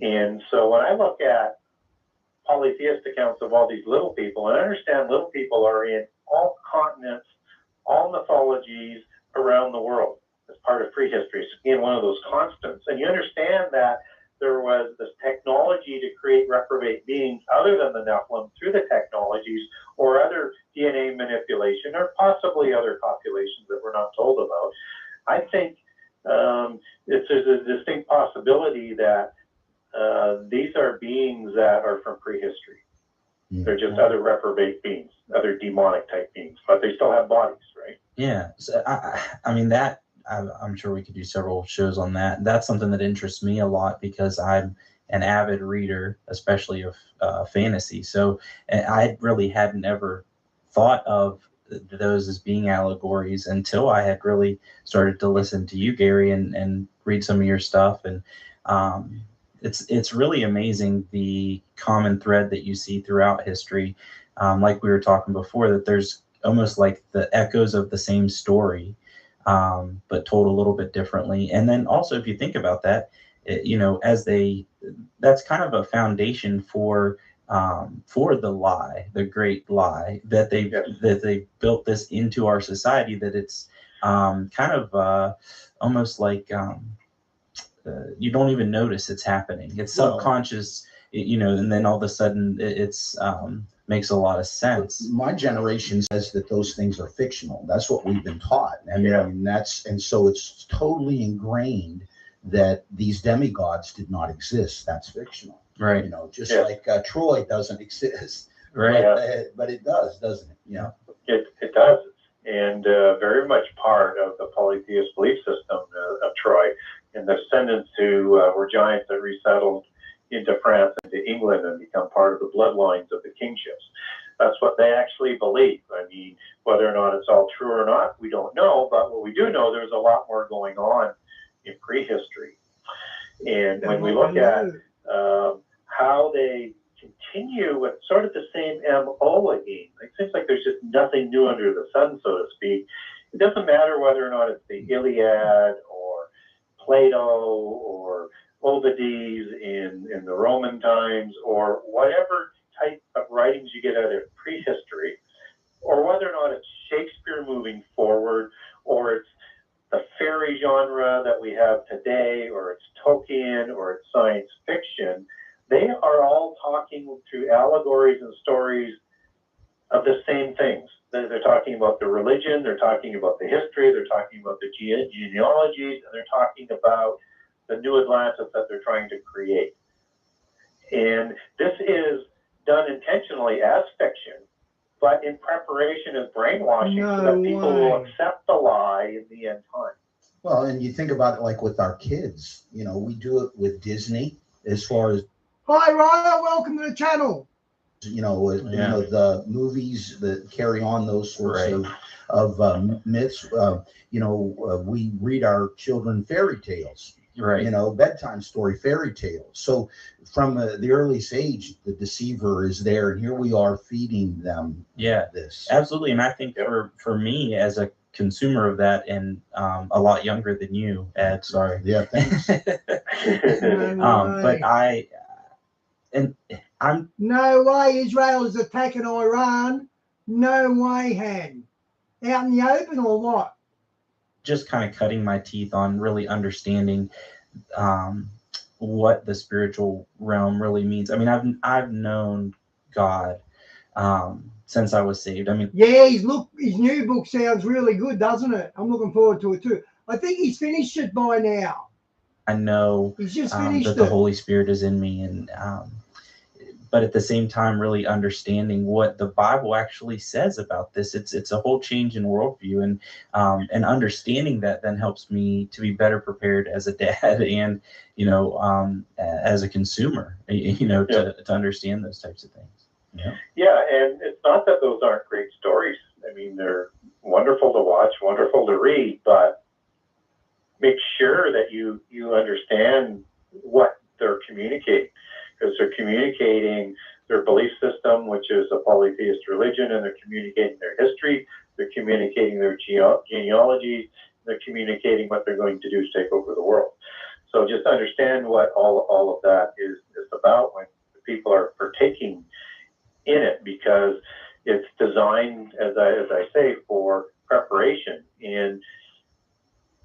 And so when I look at polytheist accounts of all these little people, and I understand little people are in all continents, all mythologies around the world as part of prehistory. It's again one of those constants. And you understand that there was this technology to create reprobate beings other than the Nephilim through the technologies, or other DNA manipulation, or possibly other populations that we're not told about. I think there's a distinct possibility that these are beings that are from prehistory. They're just other reprobate beings, other demonic type beings, but they still have bodies, right? Yeah. So I mean, that I'm sure we could do several shows on that. That's something that interests me a lot, because I'm an avid reader, especially of fantasy. So I really hadn't ever thought of those as being allegories until I had really started to listen to you, Gary, and read some of your stuff. And it's really amazing the common thread that you see throughout history. Like we were talking before, that there's almost like the echoes of the same story, but told a little bit differently. And then also, if you think about that, as that's kind of a foundation for the lie, the great lie that they built this into our society, that it's kind of almost like you don't even notice it's happening. It's subconscious, and then all of a sudden it's makes a lot of sense. My generation says that those things are fictional. That's what we've been taught. And so it's totally ingrained that these demigods did not exist. That's fictional. Right. Just like Troy doesn't exist. Right. But it does, doesn't it? Yeah. It does. And very much part of the polytheist belief system of Troy, and the descendants who were giants that resettled into France and to England and become part of the bloodlines of the kingships. That's what they actually believe. I mean, whether or not it's all true or not, we don't know. But what we do know, there's a lot more going on in prehistory. And when we look at how they continue with sort of the same MO again, it seems like there's just nothing new under the sun, so to speak. It doesn't matter whether or not it's the Iliad or Plato or Ovides in the Roman times, or whatever type of writings you get out of prehistory, or whether or not it's Shakespeare moving forward, or it's the fairy genre that we have today, or it's Tolkien, or it's science fiction. They are all talking through allegories and stories of the same things. They're talking about the religion, they're talking about the history, they're talking about the genealogies, and they're talking about the new Atlantis that they're trying to create. And this is done intentionally as fiction, but in preparation as brainwashing so that people will accept the lie in the end time. Well, and you think about it like with our kids, we do it with Disney as far as. Hi, Ryan, welcome to the channel. The movies that carry on those sorts of myths. We read our children fairy tales. Right. Bedtime story, fairy tales. So from the earliest age, the deceiver is there, and here we are feeding them. This absolutely. And I think for me as a consumer of that, and a lot younger than you, Ed. Sorry. Yeah. Thanks. But I'm no way Israel is attacking Iran. No way, Han. Out in the open or what? Just kind of cutting my teeth on really understanding what the spiritual realm really means. I mean, I've known God since I was saved. I mean, yeah, his new book sounds really good, doesn't it? I'm looking forward to it too. I think he's finished it by now. I know he's just finished that the Holy Spirit is in me, and but at the same time, really understanding what the Bible actually says about this. It's a whole change in worldview, and understanding that then helps me to be better prepared as a dad and as a consumer, to understand those types of things. Yeah, and it's not that those aren't great stories. I mean, they're wonderful to watch, wonderful to read, but make sure that you understand what they're communicating. Because they're communicating their belief system, which is a polytheist religion, and they're communicating their history, they're communicating their genealogy, they're communicating what they're going to do to take over the world. So just understand what all of that is about when people are partaking in it, because it's designed, as I say, for preparation. And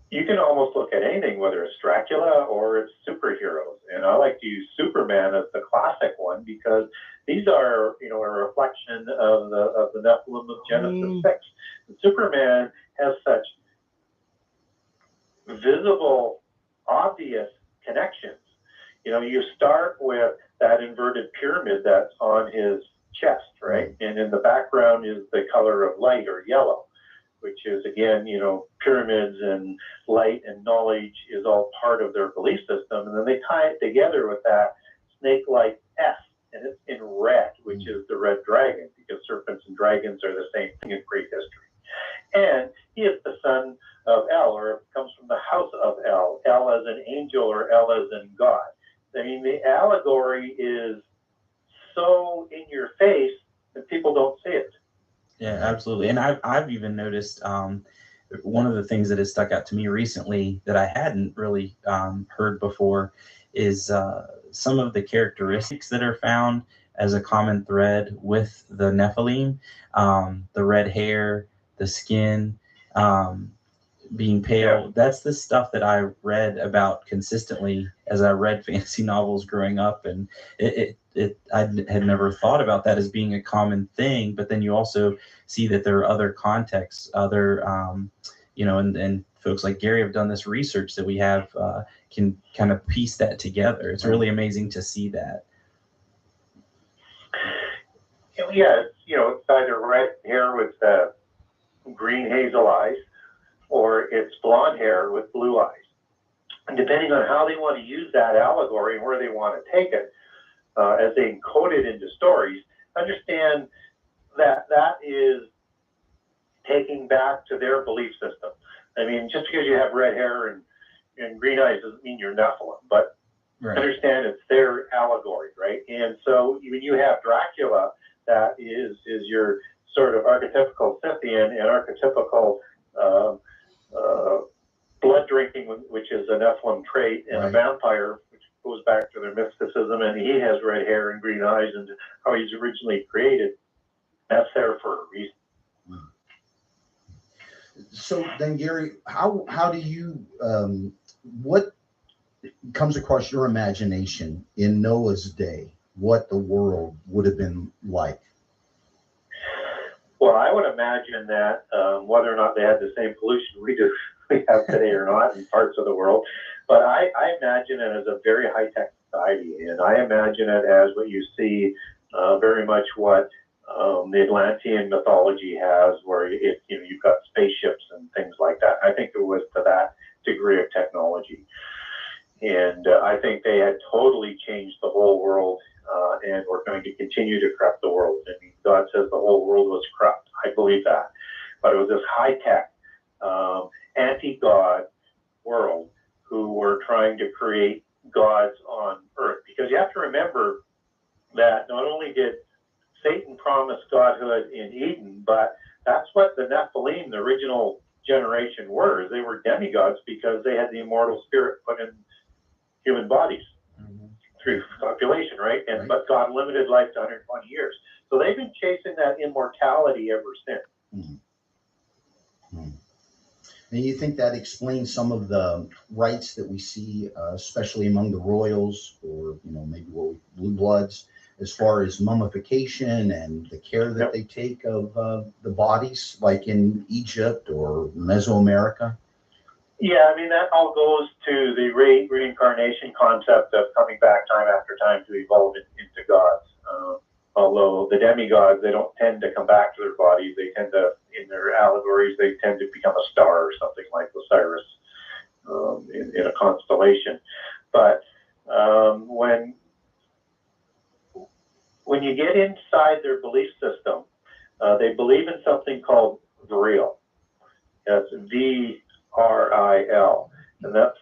you can almost look at anything, whether it's Dracula or it's superheroes. And I like to use Superman as the classic one, because these are, a reflection of the Nephilim of Genesis 6. And Superman has such visible, obvious connections. You start with that inverted pyramid that's on his chest, right? And in the background is the color of light, or yellow, which is, again, pyramids and light and knowledge is all part of their belief system. And then they tie it together with that snake-like S, and it's in red, which is the red dragon, because serpents and dragons are the same thing in Greek history. And he is the son of El, or comes from the house of El as an angel, or El as in God. I mean, the allegory is so in your face that people don't see it. Yeah, absolutely. And I've even noticed one of the things that has stuck out to me recently that I hadn't really heard before is some of the characteristics that are found as a common thread with the Nephilim, the red hair, the skin, being pale. Yeah. That's the stuff that I read about consistently as I read fantasy novels growing up, and I had never thought about that as being a common thing. But then you also see that there are other contexts, other and folks like Gary have done this research that we have can kind of piece that together. It's really amazing to see that. Yeah, it's either red hair with green hazel eyes, or it's blonde hair with blue eyes. And depending on how they want to use that allegory and where they want to take it, as they encode it into stories, understand that that is taking back to their belief system. I mean, just because you have red hair and green eyes doesn't mean you're Nephilim, but understand it's their allegory, right? And so when you have Dracula, that is your sort of archetypical Scythian and archetypical blood drinking, which is a Nephilim trait, and a vampire, which goes back to their mysticism, and he has red hair and green eyes, and how he's originally created. That's there for a reason. So then, Gary, how do you what comes across your imagination in Noah's day? What the world would have been like? Well, I would imagine that whether or not they had the same pollution we have today or not in parts of the world, but I imagine it as a very high-tech society, and I imagine it as what you see very much what the Atlantean mythology has, where you've got spaceships and things like that. I think it was to that degree of technology, and I think they had totally changed the whole world, and we're going to continue to corrupt the world. I mean, God says the whole world was corrupt. I believe that, but it was this high-tech, anti-God world who were trying to create gods on earth. Because you have to remember that not only did Satan promise godhood in Eden, but that's what the Nephilim, the original generation, were. They were demigods because they had the immortal spirit put in human bodies through population, right? But God limited life to 120 years. So they've been chasing that immortality ever since. And you think that explains some of the rites that we see, especially among the royals, or maybe blue bloods, as far as mummification and the care that they take of the bodies, like in Egypt or Mesoamerica? Yeah, I mean, that all goes to the reincarnation concept of coming back time after time to evolve into gods. Although the demigods, they don't tend to come back to their bodies. They tend to, in their allegories, they tend to become a star or something like Osiris in a constellation. But when you get inside their belief system, they believe in something called Vril. That's V-R-I-L. And that's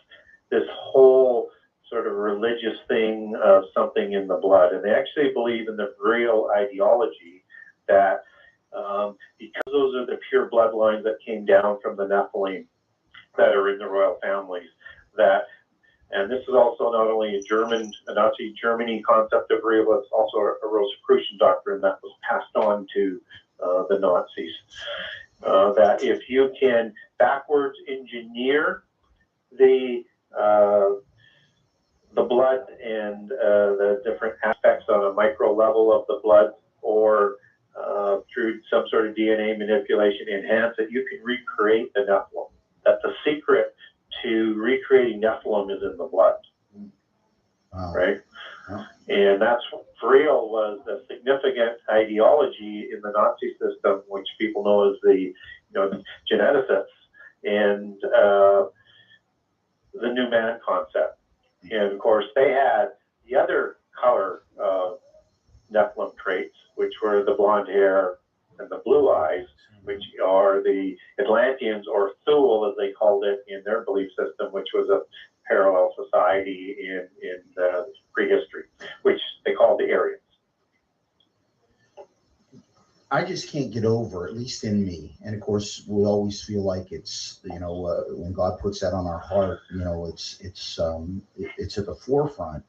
this whole sort of religious thing of something in the blood. And they actually believe in the Vril ideology that because those are the pure bloodlines that came down from the Nephilim that are in the royal families, and this is also not only a Nazi Germany concept of Vril, it's also a Rosicrucian doctrine that was passed on to the Nazis. That if you can backwards engineer the blood and the different aspects on a micro level of the blood, or through some sort of DNA manipulation, enhance it, you can recreate the Nephilim. That the secret to recreating Nephilim is in the blood. Right? Wow. And that's Vril was a significant ideology in the Nazi system, which people know as the geneticists and the new man concept. And of course, they had the other color Nephilim traits, which were the blonde hair and the blue eyes, which are the Atlanteans, or Thule, as they called it in their belief system, which was a parallel society in prehistory, which they called the Aryans. I just can't get over, at least in me. And of course, we always feel like it's, when God puts that on our heart, it's at the forefront.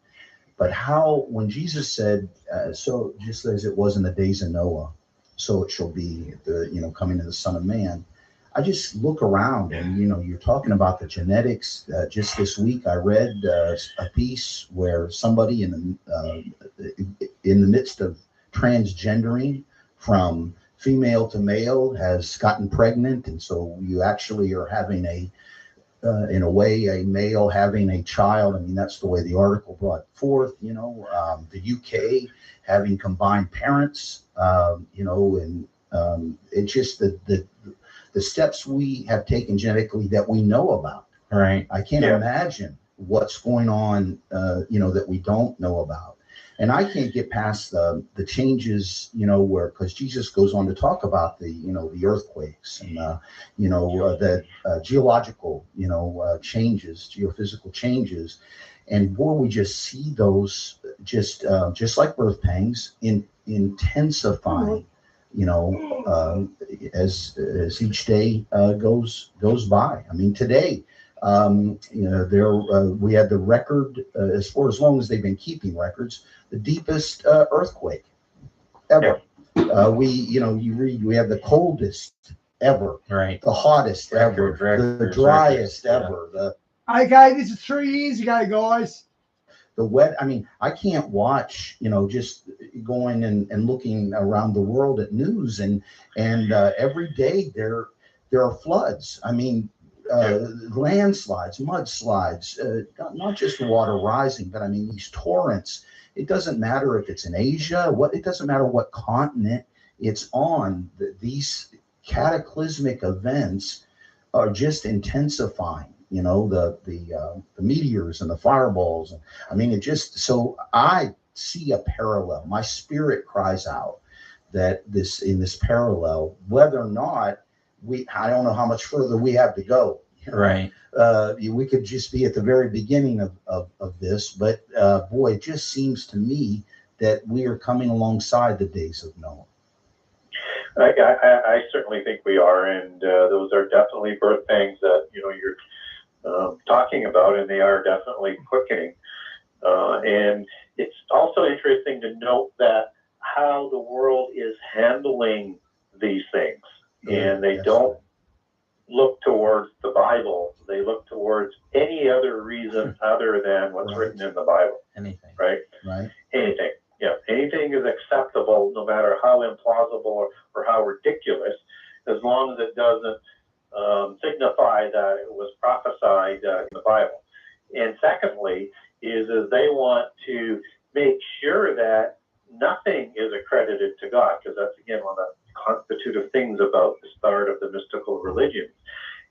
But how, when Jesus said, so just as it was in the days of Noah, so it shall be at the, coming of the Son of Man. I just look around and, you're talking about the genetics. Just this week, I read a piece where somebody in the midst of transgendering from female to male has gotten pregnant. And so you actually are having in a way, a male having a child. I mean, that's the way the article brought forth, the UK having combined parents, and it's just the steps we have taken genetically that we know about. Right. I can't imagine what's going on, that we don't know about. And I can't get past the changes, because Jesus goes on to talk about the earthquakes and, the geological, changes, geophysical changes. And boy, we just see those just like birth pangs intensifying, as each day goes by. I mean, today, we had the record as long as they've been keeping records, the deepest earthquake ever. You read, we have the coldest ever, right? The hottest ever, the driest ever. Okay, this is 3 years ago, guys. The wet. I mean, I can't watch, just going and looking around the world at news and every day there are floods. I mean, landslides, mudslides, not just the water rising, but I mean, these torrents. It doesn't matter if it's in Asia, it doesn't matter what continent it's on. These cataclysmic events are just intensifying. The meteors and the fireballs. I mean, so I see a parallel. My spirit cries out that in this parallel, whether or not I don't know how much further we have to go. Right. We could just be at the very beginning of this, but boy, it just seems to me that we are coming alongside the days of Noah. I certainly think we are, and those are definitely birth pangs that you're talking about, and they are definitely quickening. And it's also interesting to note that how the world is handling these things, and they don't look towards the Bible. They look towards any other reason other than what's written in the Bible. Anything. Right? Right. Anything. Yeah. Anything is acceptable, no matter how implausible or how ridiculous, as long as it doesn't signify that it was prophesied in the Bible. And secondly, is they want to make sure that nothing is accredited to God, because that's again one of the constitutive things about the start of the mystical religions.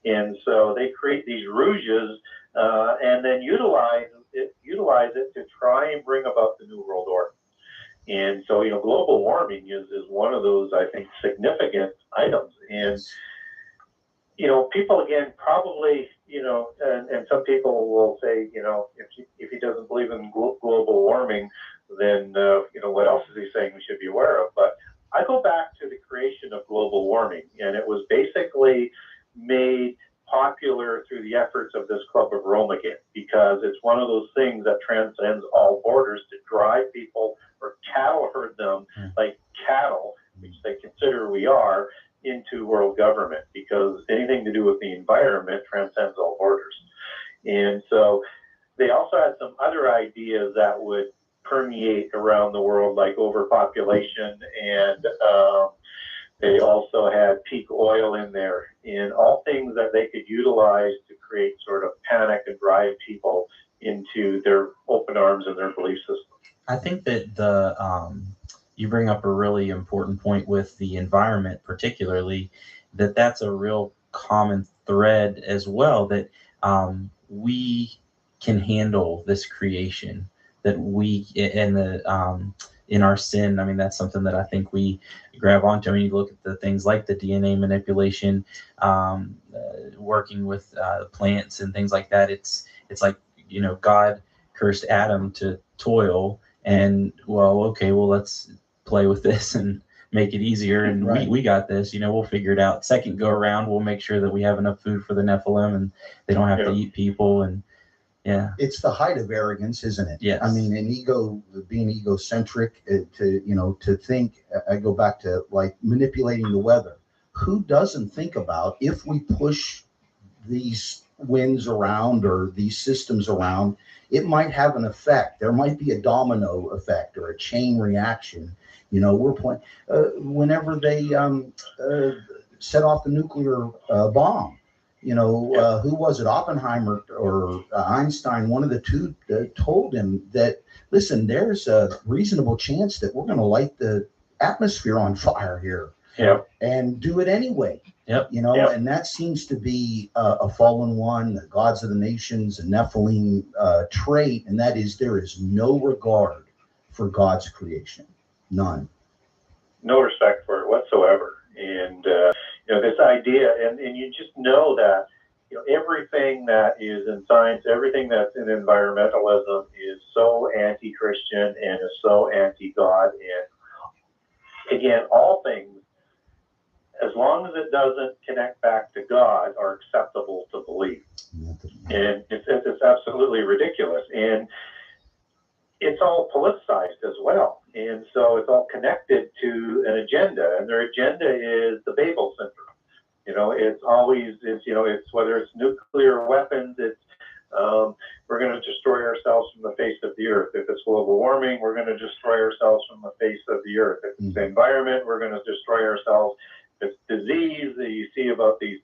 And so they create these rouges and then utilize it to try and bring about the New World Order. And so, global warming is one of those, I think, significant items. And people again probably, and some people will say, if he doesn't believe in global warming, then what else is he saying we should be aware of? But I go back to the creation of global warming, and it was basically made popular through the efforts of this Club of Rome again, because it's one of those things that transcends all borders to drive people or cattle herd them like cattle, which they consider we are, into world government, because anything to do with the environment transcends all borders. And so they also had some other ideas that would permeate around the world, like overpopulation, and they also had peak oil in there, and all things that they could utilize to create sort of panic and drive people into their open arms and their belief system. I think that you bring up a really important point with the environment, particularly, that's a real common thread as well, that we can handle this creation, that we in our sin. I mean, that's something that I think we grab onto. I mean, you look at the things like the DNA manipulation, working with plants and things like that. It's like, God cursed Adam to toil, and let's play with this and make it easier. And Right. we got this, we'll figure it out. Second go around, we'll make sure that we have enough food for the Nephilim and they don't have to eat people. And yeah. It's the height of arrogance, isn't it? Yes. I mean, being egocentric, to think, I go back to like manipulating the weather. Who doesn't think about if we push these winds around or these systems around, it might have an effect. There might be a domino effect or a chain reaction. Whenever they set off the nuclear bomb, who was it? Oppenheimer or Einstein, one of the two, told him that, listen, there's a reasonable chance that we're going to light the atmosphere on fire here. Yep. And do it anyway. Yep. And that seems to be a fallen one, the gods of the nations, a Nephilim trait, and that is there is no regard for God's creation. None. No respect for it whatsoever. And, this idea, and you just know that, everything that is in science, everything that's in environmentalism is so anti-Christian and is so anti-God. And again, all things, as long as it doesn't connect back to God, are acceptable to believe. And it's absolutely ridiculous. And it's all politicized as well. And so it's all connected to an agenda. And their agenda is the Babel syndrome. It's always, it's whether it's nuclear weapons, it's we're going to destroy ourselves from the face of the earth. If it's global warming, we're going to destroy ourselves from the face of the earth. If it's the environment, we're going to destroy ourselves. If it's disease, you see about these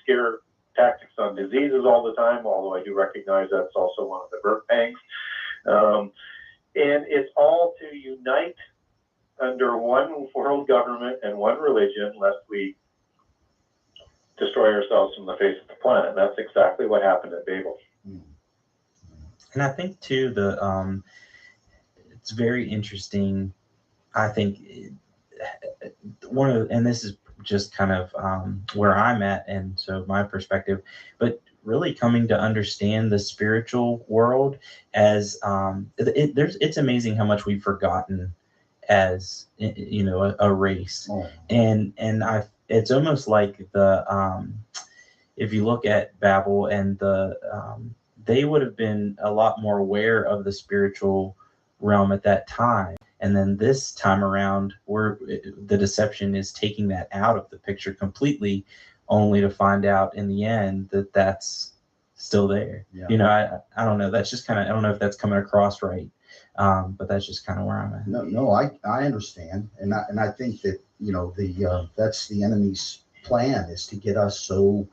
scare tactics on diseases all the time, although I do recognize that's also one of the birth pangs. And it's all to unite under one world government and one religion, lest we destroy ourselves from the face of the planet. And that's exactly what happened at Babel. And I think too, it's very interesting. I think and this is just kind of where I'm at, and so my perspective, but really coming to understand the spiritual world as it's amazing how much we've forgotten as a race. And it's almost like if you look at Babel and they would have been a lot more aware of the spiritual realm at that time. And then this time around, the deception is taking that out of the picture completely, only to find out in the end that that's still there. Yeah. I don't know. That's just kind of, I don't know if that's coming across right. But that's just kind of where I'm at. No, I understand. And I think that, that's the enemy's plan, is to get us so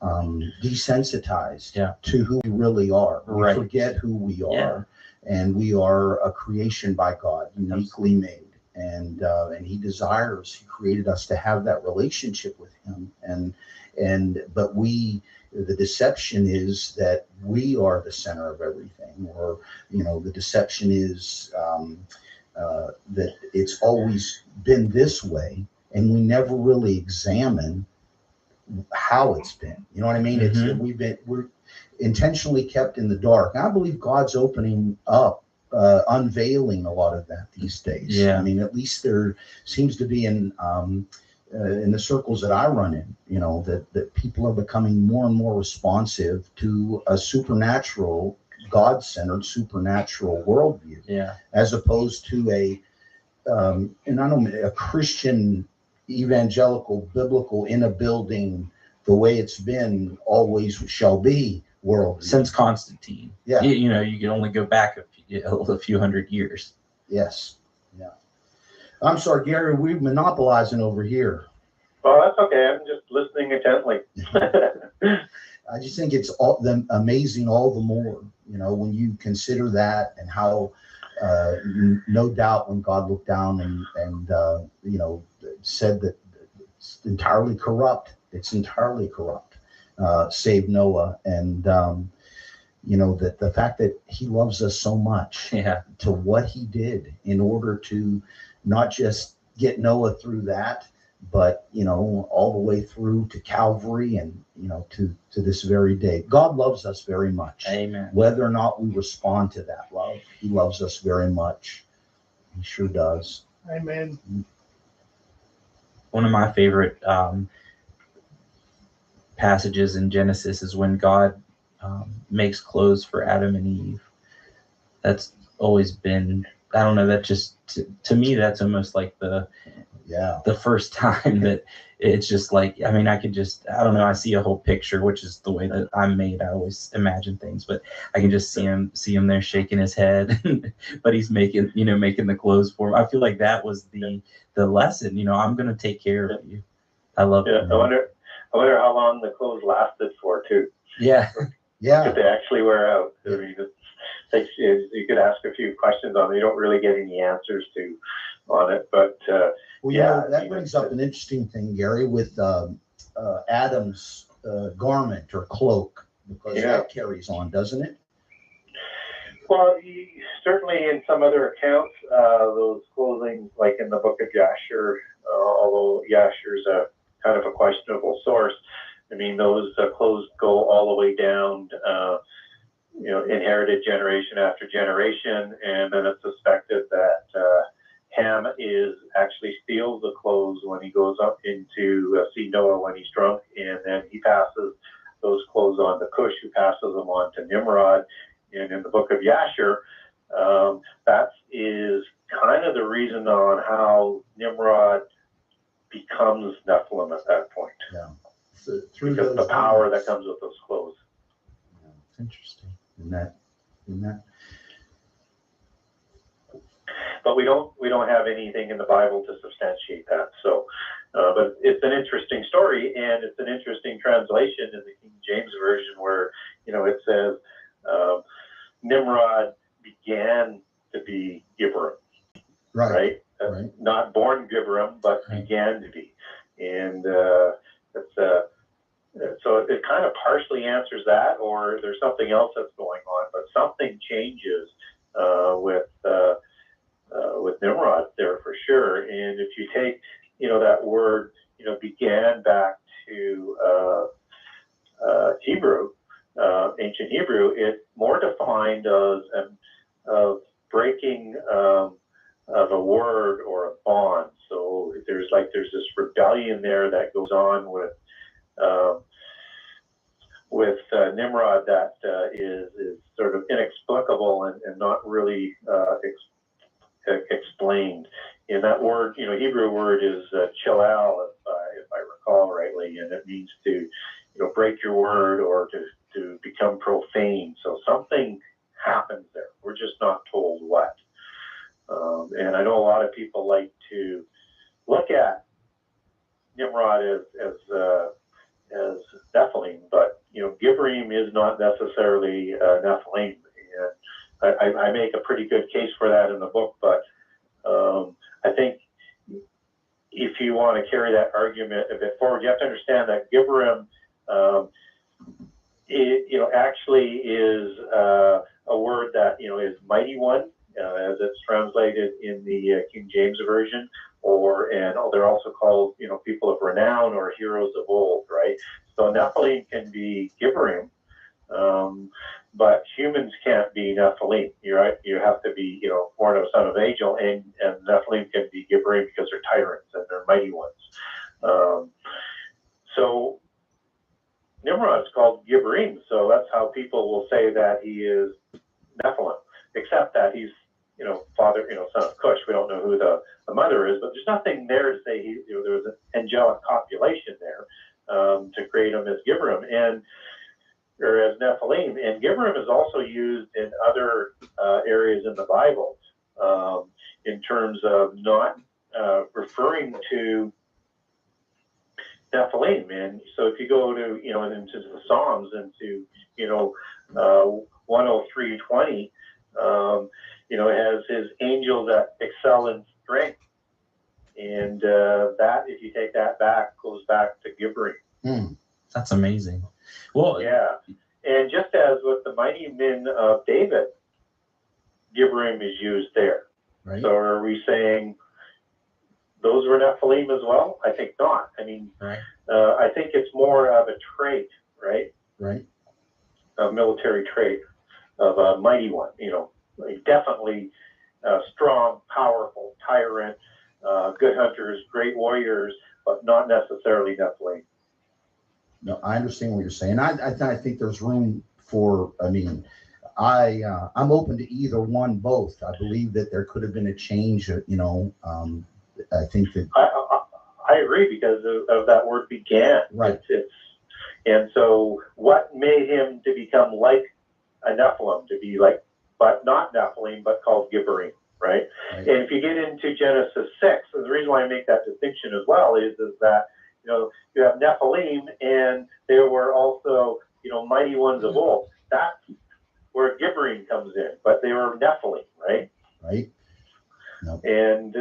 desensitized to who we really are. We forget who we are. And we are a creation by God, uniquely made. And he created us to have that relationship with him. But the deception is that we are the center of everything, or, the deception is that it's always been this way, and we never really examine how it's been. You know what I mean? We're intentionally kept in the dark. And I believe God's opening up, unveiling a lot of that these days. Yeah. I mean, at least there seems to be in the circles that I run in, that people are becoming more and more responsive to a supernatural, God-centered supernatural worldview, as opposed to a Christian evangelical biblical in a building the way it's been always shall be world since Constantine. Yeah, you can only go back a few hundred years. Yes. Yeah. I'm sorry, Gary, we're monopolizing over here. Well, that's okay. I'm just listening intently. I just think it's amazing all the more, when you consider that, and how no doubt when God looked down and said that it's entirely corrupt, save Noah, and that the fact that he loves us so much, to what he did in order to not just get Noah through that, but all the way through to Calvary, and to this very day. God loves us very much. Amen. Whether or not we respond to that love, he loves us very much. He sure does. Amen. one of my favorite passages in Genesis is when God makes clothes for Adam and Eve. That's always been, I don't know, that just to me that's almost like the first time that it's just like, I mean, I don't know, I see a whole picture, which is the way that I'm made. I always imagine things, but I can just see him there shaking his head, but he's making the clothes for him. I feel like that was the lesson, I'm going to take care of you. I love it. I wonder how long the clothes lasted for too. Yeah. Did they actually wear out? I mean, you could ask a few questions on it. You don't really get any answers on it, but that brings up an interesting thing, Gary, with Adam's garment or cloak, because that carries on, doesn't it? Well, certainly in some other accounts, those clothing, like in the Book of Yashar, although Yashar's a kind of a questionable source, I mean, those clothes go all the way down, inherited generation after generation, and then it's suspected that Ham actually steals the clothes when he goes up into see Noah when he's drunk, and then he passes those clothes on to Cush, who passes them on to Nimrod. And in the Book of Yashar, that is kind of the reason on how Nimrod becomes Nephilim at that point. Yeah. Because the power that comes with those clothes. Yeah, it's interesting. Isn't that? But we don't have anything in the Bible to substantiate that. So, but it's an interesting story, and it's an interesting translation in the King James Version where it says Nimrod began to be Gibberim, right? Not born Gibberim, but began to be, and so it kind of partially answers that, or there's something else that's going on, but something changes with Nimrod there for sure. And if you take, that word, began back to Hebrew, ancient Hebrew, it's more defined as breaking of a word or a bond. So there's this rebellion there that goes on with Nimrod that is sort of inexplicable and not really explained. And that word, Hebrew word is chilal, if I recall rightly, and it means to, break your word or to become profane. So something happens there. We're just not told what. And I know a lot of people like to look at Nimrod as Nephilim, but Gibberim is not necessarily Nephilim, and I make a pretty good case for that in the book. But I think if you want to carry that argument a bit forward, you have to understand that Gibberim, actually is a word that is mighty one, as it's translated in the King James Version, and they're also called people of renown or heroes of old, right? So Nephilim can be Gibberim, but humans can't be Nephilim. You're right. You have to be born of a son of angel, and Nephilim can be Gibberim because they're tyrants and they're mighty ones. So Nimrod's called Gibberim, so that's how people will say that he is Nephilim, except that he's father, son of Cush. We don't know who the mother is, but there's nothing there to say there was an angelic copulation there to create him as Gibberim or as Nephilim. And Gibberim is also used in other areas in the Bible in terms of not referring to Nephilim. And so if you go to into the Psalms, into 103:20, it has his angels that excel in strength, and that, if you take that back, goes back to Gibberim. That's amazing. Well, yeah, and just as with the mighty men of David, Gibberim is used there. Right. So are we saying those were Nephilim as well? I think not. I mean, I think it's more of a trait, right? Right. A military trait of a mighty one. Definitely strong, powerful, tyrant, good hunters, great warriors, but not necessarily Nephilim. No, I understand what you're saying. I think there's room for, I mean, I'm open to either one, both. I believe that there could have been a change, I think that. I agree because of that word began. Right. And so what made him to become like a Nephilim, to be like, but not Nephilim, but called Gibberim, right? Right. And if you get into Genesis 6, and the reason why I make that distinction as well is that, you have Nephilim and there were also, mighty ones of old. That's where Gibberim comes in, but they were Nephilim, right? Right. Nope. And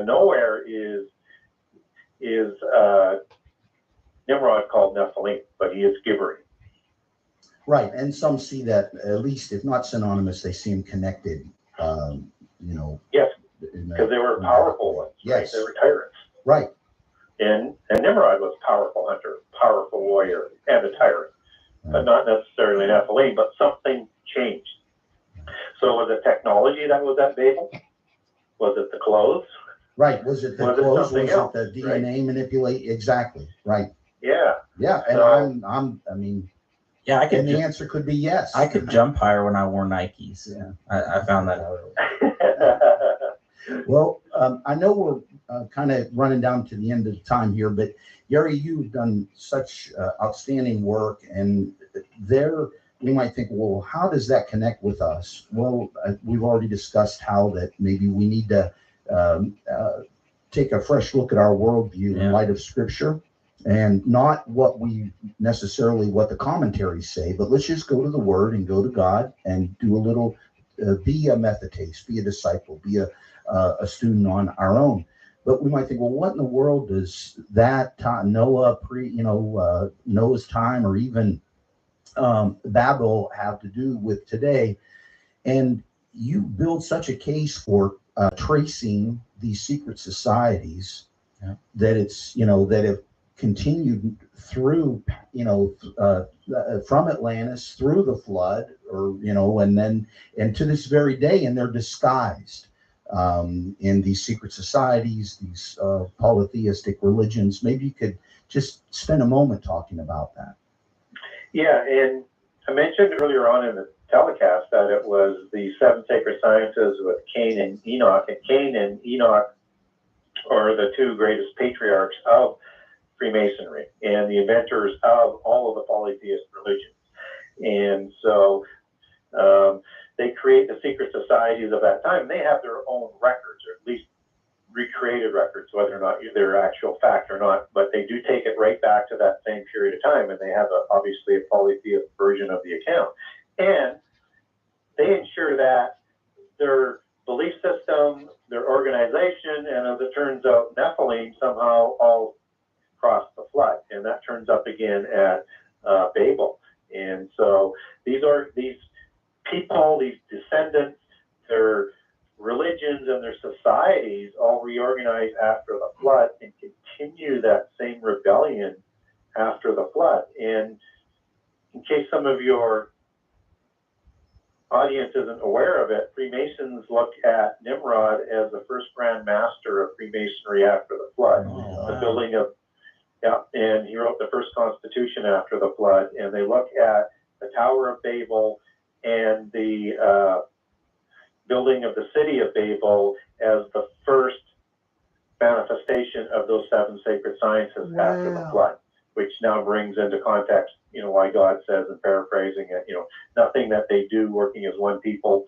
nowhere is Nimrod called Nephilim, but he is Gibberim. Right, and some see that, at least if not synonymous, they seem connected. Yes, because they were powerful ones. Yes, right? They were tyrants. Right. And Nimrod was a powerful hunter, powerful warrior, and a tyrant, but not necessarily Nephilim. But something changed. So was it technology that was at Babel? Was it the clothes? Right. Was it the Was it clothes? something Was else, it the DNA manipulate? Exactly. Right. Yeah. Yeah, and So- I mean, Yeah, I could. and the answer could be yes. I could jump higher when I wore Nikes. Yeah. I found that out. Well, I know we're kind of running down to the end of the time here, but Gary, you've done such outstanding work, and there we might think, well, how does that connect with us? Well, we've already discussed how that maybe we need to take a fresh look at our worldview in light of Scripture, and not what the commentaries say, but let's just go to the Word and go to God and do a little, be a methotaste, be a disciple, be a student on our own. But we might think, well, what in the world does that time, Noah, Noah's time, or even Babel have to do with today? And you build such a case for tracing these secret societies that it's, that have continued through, from Atlantis through the flood, or, and to this very day, and they're disguised in these secret societies, these polytheistic religions. Maybe you could just spend a moment talking about that. Yeah, and I mentioned earlier on in the telecast that it was the seven sacred sciences with Cain and Enoch, and Cain and Enoch are the two greatest patriarchs of Freemasonry and the inventors of all of the polytheist religions. And so they create the secret societies of that time. They have their own records, or at least recreated records, whether or not they're actual fact or not, but they do take it right back to that same period of time, and they have obviously a polytheist version of the account. And they ensure that their belief system, their organization, and as it turns out, Nephilim somehow all crossed the flood, and that turns up again at Babel. And so these people, these descendants, their religions and their societies all reorganize after the flood and continue that same rebellion after the flood. And in case some of your audience isn't aware of it, Freemasons look at Nimrod as the first grand master of Freemasonry after the flood. The building of, and he wrote the first constitution after the flood, and they look at the Tower of Babel and the building of the city of Babel as the first manifestation of those seven sacred sciences after the flood, which now brings into context, why God says, and paraphrasing it, nothing that they do working as one people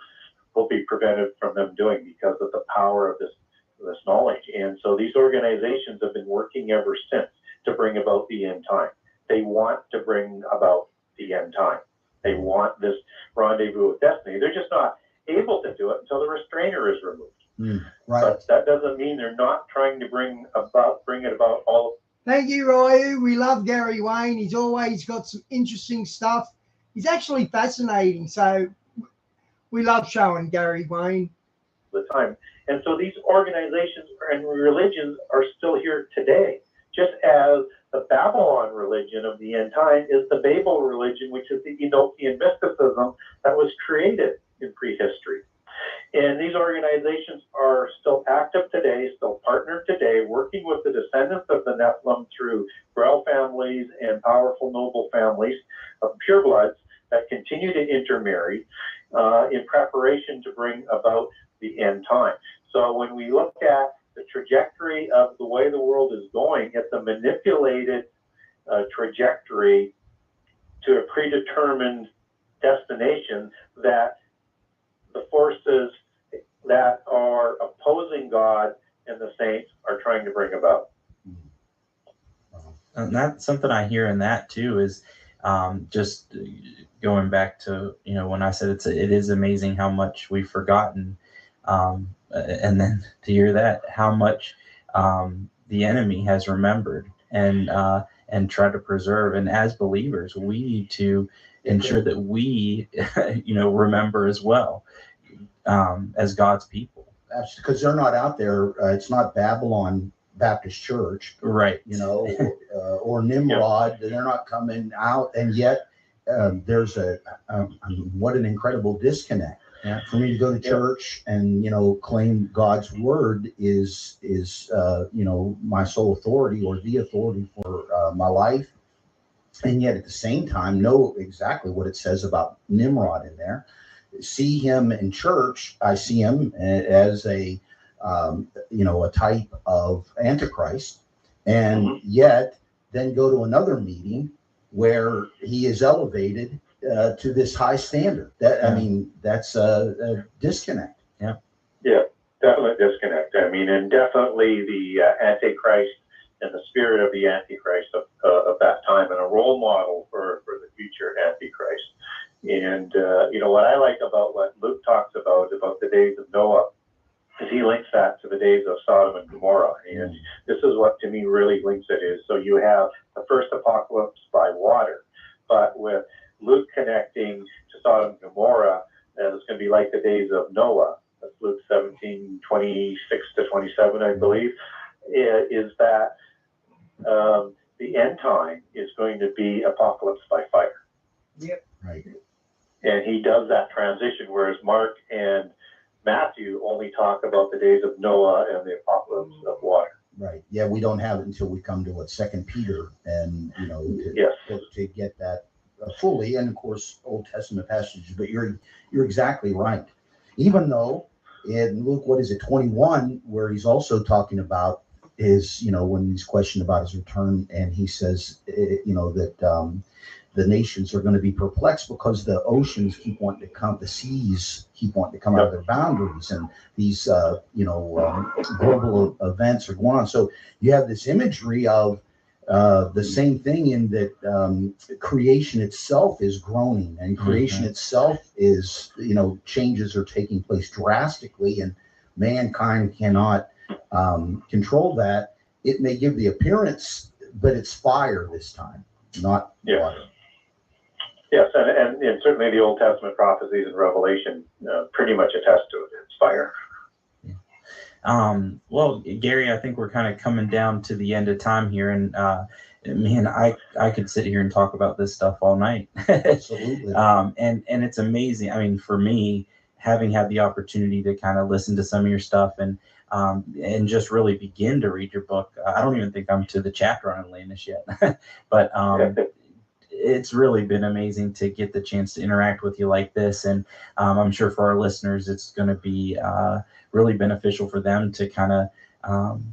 will be prevented from them doing because of the power of this knowledge. And so these organizations have been working ever since to bring about the end time. They want to bring about the end time. They want this rendezvous with destiny. They're just not able to do it until the restrainer is removed. Right. But that doesn't mean they're not trying to bring it about all. Thank you, Ryu. We love Gary Wayne. He's always got some interesting stuff. He's actually fascinating. So we love showing Gary Wayne The time. And so these organizations and religions are still here today, just as the Babylon religion of the end time is the Babel religion, which is the Enochian mysticism that was created in prehistory. And these organizations are still active today, still partnered today, working with the descendants of the Nephilim through royal families and powerful noble families of purebloods that continue to intermarry in preparation to bring about the end time. So when we look at the trajectory of the way the world is going, it's a manipulated trajectory to a predetermined destination that the forces that are opposing God and the saints are trying to bring about. And that's something I hear in that too, is just going back to, when I said it is amazing how much we've forgotten. And then to hear that, how much the enemy has remembered and try to preserve. And as believers, we need to ensure that we, remember as well, as God's people. That's because they're not out there. It's not Babylon Baptist Church, Right? Or Nimrod. They're not coming out, and yet there's what an incredible disconnect. Yeah. For me to go to church and claim God's word is my sole authority or the authority for my life, and yet at the same time know exactly what it says about Nimrod in there. See him in church, I see him as a type of Antichrist, and yet then go to another meeting where he is elevated to this high standard. That's a disconnect. Yeah, definite disconnect. And definitely the Antichrist and the spirit of the Antichrist of that time, and a role model for the future Antichrist. And what I like about what Luke talks about the days of Noah, is he links that to the days of Sodom and Gomorrah. And this is what to me really links it is. So you have the first apocalypse by water, but with Luke connecting to Sodom and Gomorrah, it's going to be like the days of Noah. That's Luke 17:26-27, I believe, is that the end time is going to be apocalypse by fire. Yep. Right. And he does that transition, whereas Mark and Matthew only talk about the days of Noah and the apocalypse of water. Right. Yeah, we don't have it until we come to Second Peter, and to get that fully, and of course Old Testament passages. But you're exactly right. Even though in Luke, 21, where he's also talking about is when he's questioned about his return, and he says that the nations are going to be perplexed because the oceans keep wanting to come, the seas keep wanting to come out of their boundaries, and these global events are going on. So you have this imagery of the same thing in that creation itself is groaning, and creation itself is changes are taking place drastically, and mankind cannot control that. It may give the appearance, but it's fire this time, not water. Yes, and certainly the Old Testament prophecies and Revelation pretty much attest to it. It's fire. Well, Gary, I think we're kind of coming down to the end of time here, and man, I could sit here and talk about this stuff all night. Absolutely. And it's amazing. I mean, for me, having had the opportunity to kind of listen to some of your stuff and just really begin to read your book, I don't even think I'm to the chapter on Atlantis yet, but it's really been amazing to get the chance to interact with you like this. And I'm sure for our listeners, it's going to be really beneficial for them to kind of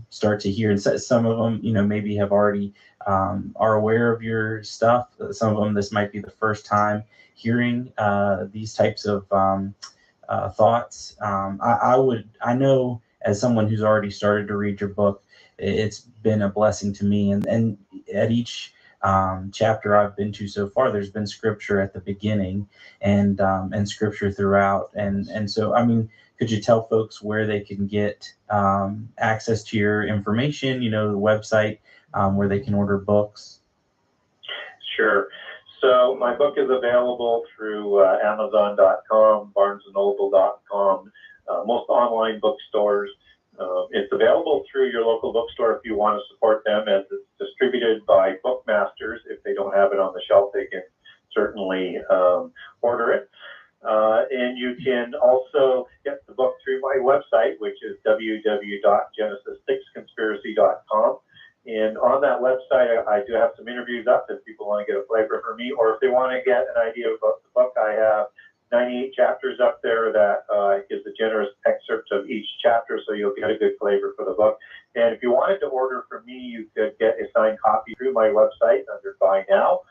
start to hear. And some of them, maybe have already are aware of your stuff. Some of them, this might be the first time hearing these types of thoughts. I know as someone who's already started to read your book, it's been a blessing to me. And at each chapter I've been to so far, there's been scripture at the beginning and scripture throughout. And so, I mean, could you tell folks where they can get access to your information, the website where they can order books? Sure. So my book is available through Amazon.com, BarnesandNoble.com, most online bookstores. It's available through your local bookstore if you want to support them, as it's distributed by Bookmasters. If they don't have it on the shelf, they can certainly order it. And you can also get the book through my website, which is www.genesis6conspiracy.com. And on that website, I do have some interviews up if people want to get a flavor for me, or if they want to get an idea about the book, I have 98 chapters up there that gives a generous excerpt of each chapter, so you'll get a good flavor for the book. And if you wanted to order from me, you could get a signed copy through my website under Buy Now,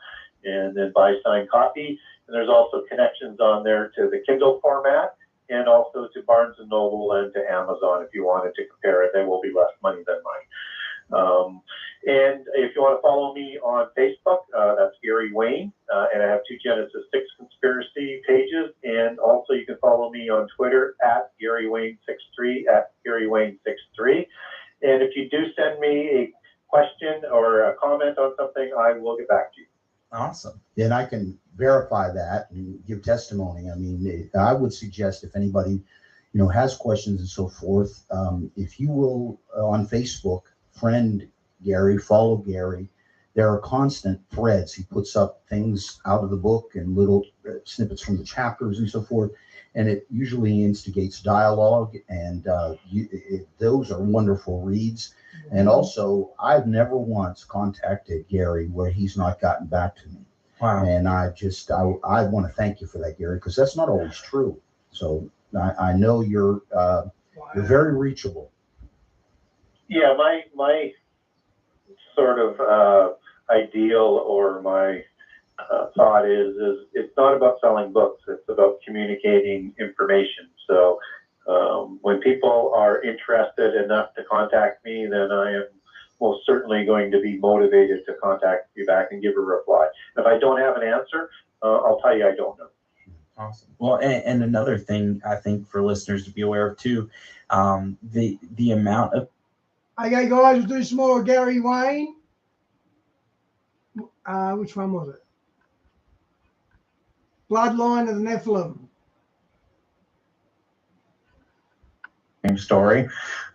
and then buy signed copy. And there's also connections on there to the Kindle format, and also to Barnes & Noble and to Amazon if you wanted to compare it. They will be less money than mine. And if you want to follow me on Facebook, that's Gary Wayne, and I have 2 Genesis 6 conspiracy pages. And also you can follow me on Twitter at GaryWayne63, at GaryWayne63. And if you do send me a question or a comment on something, I will get back to you. Awesome. Then I can verify that and give testimony. I mean, I would suggest if anybody, has questions and so forth, if you will, on Facebook, friend Gary, follow Gary. There are constant threads. He puts up things out of the book and little snippets from the chapters and so forth. And it usually instigates dialogue, and those are wonderful reads. And also, I've never once contacted Gary where he's not gotten back to me. Wow. And I want to thank you for that, Gary, because that's not always true. So I know you're very reachable. Yeah, my sort of ideal or my thought is it's not about selling books. It's about communicating information. So when people are interested enough to contact me, then I am most certainly going to be motivated to contact you back and give a reply. If I don't have an answer, I'll tell you I don't know. Awesome. Well, and another thing I think for listeners to be aware of too, the amount of. Okay, guys, we'll do some more Gary Wayne. Which one was it? Bloodline of the Nephilim. Story,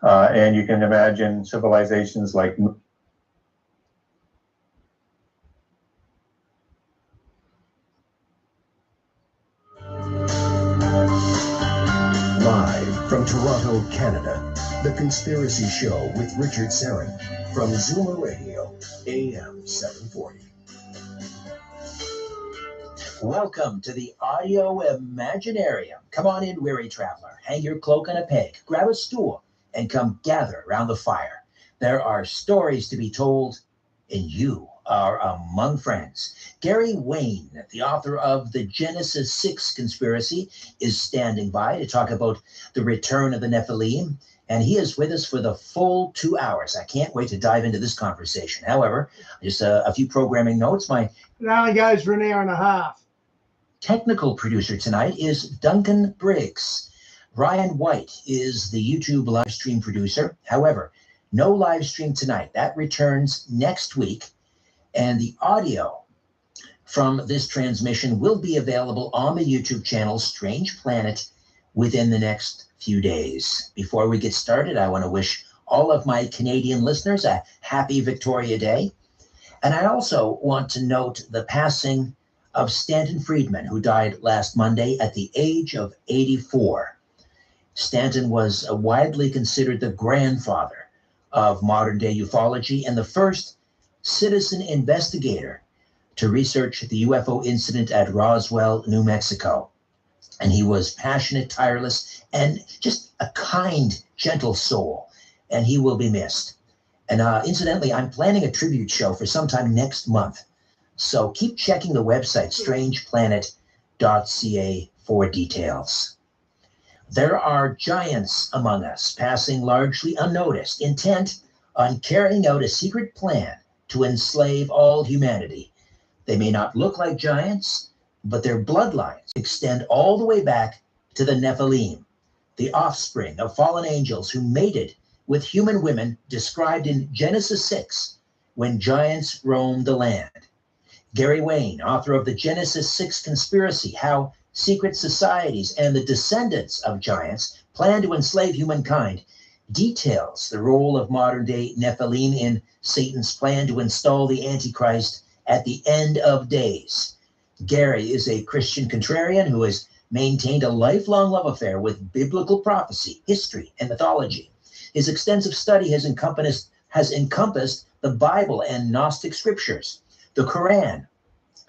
and you can imagine civilizations like live from Toronto, Canada, The Conspiracy Show with Richard Serrin from Zuma Radio, AM 740. Welcome to the Audio Imaginarium. Come on in, weary traveler. Hang your cloak on a peg, grab a stool, and come gather around the fire. There are stories to be told, and you are among friends. Gary Wayne, the author of The Genesis 6 Conspiracy, is standing by to talk about the return of the Nephilim, and he is with us for the full 2 hours. I can't wait to dive into this conversation. However, just a few programming notes. My It only goes for an hour and a half. technical producer tonight is Duncan Briggs. Ryan White is the YouTube live stream producer. However, no live stream tonight. That returns next week. And the audio from this transmission will be available on the YouTube channel Strange Planet within the next few days. Before we get started, I want to wish all of my Canadian listeners a happy Victoria Day. And I also want to note the passing of Stanton Friedman, who died last Monday at the age of 84. Stanton was widely considered the grandfather of modern-day ufology and the first citizen investigator to research the UFO incident at Roswell, New Mexico. And he was passionate, tireless, and just a kind, gentle soul. And he will be missed. And incidentally, I'm planning a tribute show for sometime next month. So keep checking the website, strangeplanet.ca, for details. There are giants among us, passing largely unnoticed, intent on carrying out a secret plan to enslave all humanity. They may not look like giants, but their bloodlines extend all the way back to the Nephilim, the offspring of fallen angels who mated with human women described in Genesis 6 when giants roamed the land. Gary Wayne, author of The Genesis 6 Conspiracy, How Secret Societies and the Descendants of Giants Plan to Enslave Humankind, details the role of modern-day Nephilim in Satan's plan to install the Antichrist at the end of days. Gary is a Christian contrarian who has maintained a lifelong love affair with biblical prophecy, history, and mythology. His extensive study has encompassed the Bible and Gnostic scriptures, the Quran,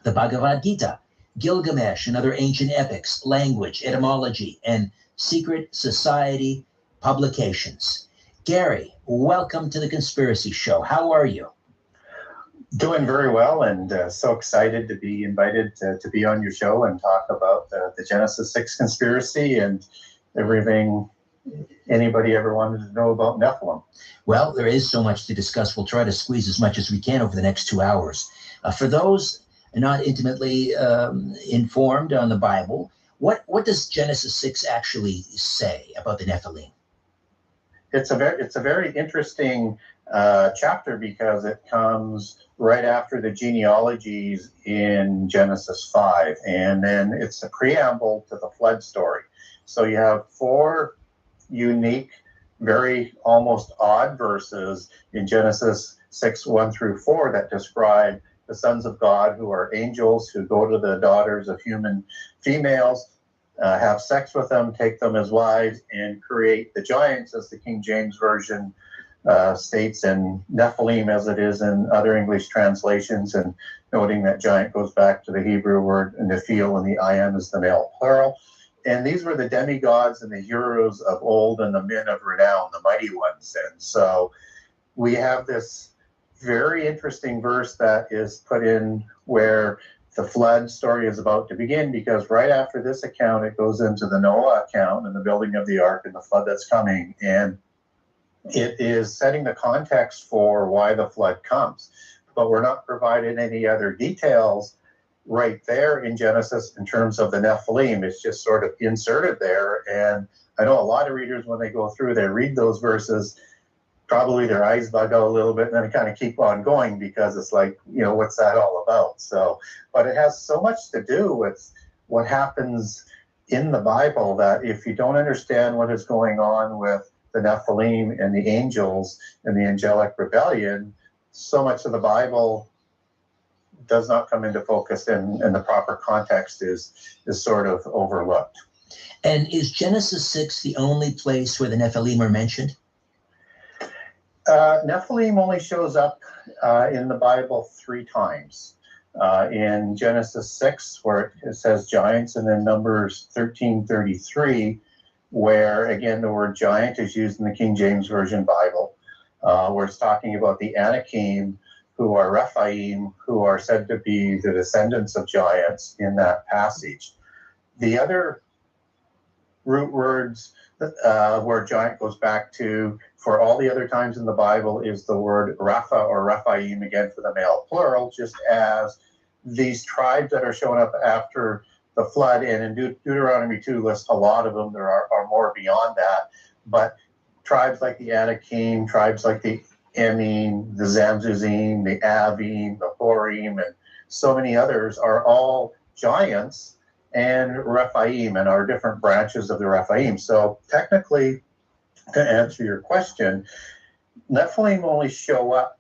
the Bhagavad Gita, Gilgamesh and other ancient epics, language, etymology, and secret society publications. Gary, welcome to the Conspiracy Show. How are you? Doing very well, and so excited to be invited to be on your show and talk about the Genesis 6 conspiracy and everything anybody ever wanted to know about Nephilim. Well, there is so much to discuss. We'll try to squeeze as much as we can over the next 2 hours. For those not intimately informed on the Bible, what does Genesis 6 actually say about the Nephilim? It's a very interesting chapter because it comes right after the genealogies in Genesis 5, and then it's a preamble to the flood story. So you have 4 unique, very almost odd verses in Genesis 6, 1 through 4 that describe the sons of God, who are angels, who go to the daughters of human females, have sex with them, take them as wives, and create the giants, as the King James Version states, and Nephilim as it is in other English translations, and noting that giant goes back to the Hebrew word Nephil, and the ayin is the male plural. And these were the demigods and the heroes of old and the men of renown, the mighty ones. And so we have this very interesting verse that is put in where the flood story is about to begin, because right after this account, it goes into the Noah account and the building of the ark and the flood that's coming. And it is setting the context for why the flood comes. But we're not provided any other details right there in Genesis in terms of the Nephilim. It's just sort of inserted there. And I know a lot of readers, when they go through, they read those verses, probably their eyes bug out a little bit, and then kind of keep on going because it's like, what's that all about? So, but it has so much to do with what happens in the Bible that if you don't understand what is going on with the Nephilim and the angels and the angelic rebellion, so much of the Bible does not come into focus, and the proper context is sort of overlooked. And is Genesis 6 the only place where the Nephilim are mentioned? Nephilim only shows up in the Bible 3 times. In Genesis 6, where it says giants, and then Numbers 13:33, where again the word giant is used in the King James Version Bible, where it's talking about the Anakim, who are Rephaim, who are said to be the descendants of giants in that passage. The other root words where giant goes back to for all the other times in the Bible is the word Rapha or Rephaim, again for the male plural, just as these tribes that are showing up after the flood, and in Deuteronomy 2 lists a lot of them. There are more beyond that, but tribes like the Anakim, tribes like the Emim, the Zamzuzzim, the Avim, the Horim, and so many others are all giants and Rephaim, and are different branches of the Rephaim. So technically, to answer your question, Nephilim only show up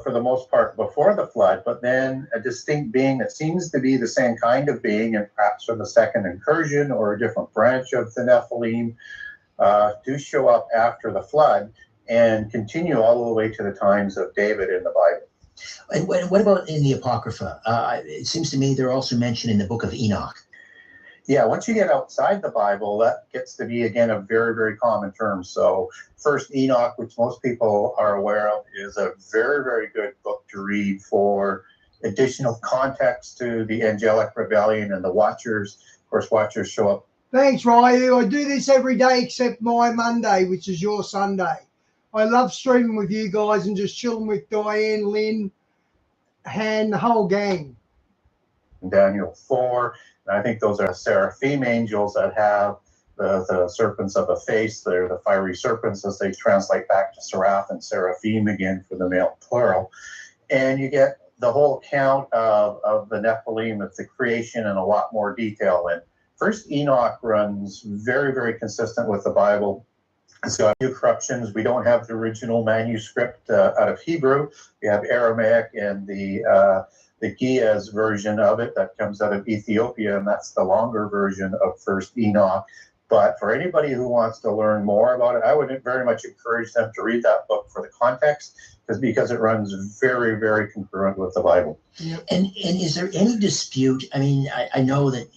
for the most part before the flood, but then a distinct being that seems to be the same kind of being, and perhaps from the second incursion or a different branch of the Nephilim, do show up after the flood and continue all the way to the times of David in the Bible. And what about in the Apocrypha? It seems to me they're also mentioned in the book of Enoch. Yeah, once you get outside the Bible, that gets to be, again, a very, very common term. So First Enoch, which most people are aware of, is a very, very good book to read for additional context to the angelic rebellion and the Watchers. Of course, Watchers show up. Thanks, Ryu. I do this every day except my Monday, which is your Sunday. I love streaming with you guys and just chilling with Diane, Lynn, Han, the whole gang. Daniel 4. And I think those are seraphim angels that have the serpents of a face. They're the fiery serpents, as they translate back to seraph and seraphim again for the male plural. And you get the whole account of the Nephilim, of the creation, in a lot more detail. And First Enoch runs very, very consistent with the Bible. So a few corruptions. We don't have the original manuscript out of Hebrew. We have Aramaic and the Giaz version of it that comes out of Ethiopia, and that's the longer version of First Enoch. But for anybody who wants to learn more about it, I would very much encourage them to read that book for the context, because it runs very, very concurrent with the Bible. And is there any dispute? I mean, I know that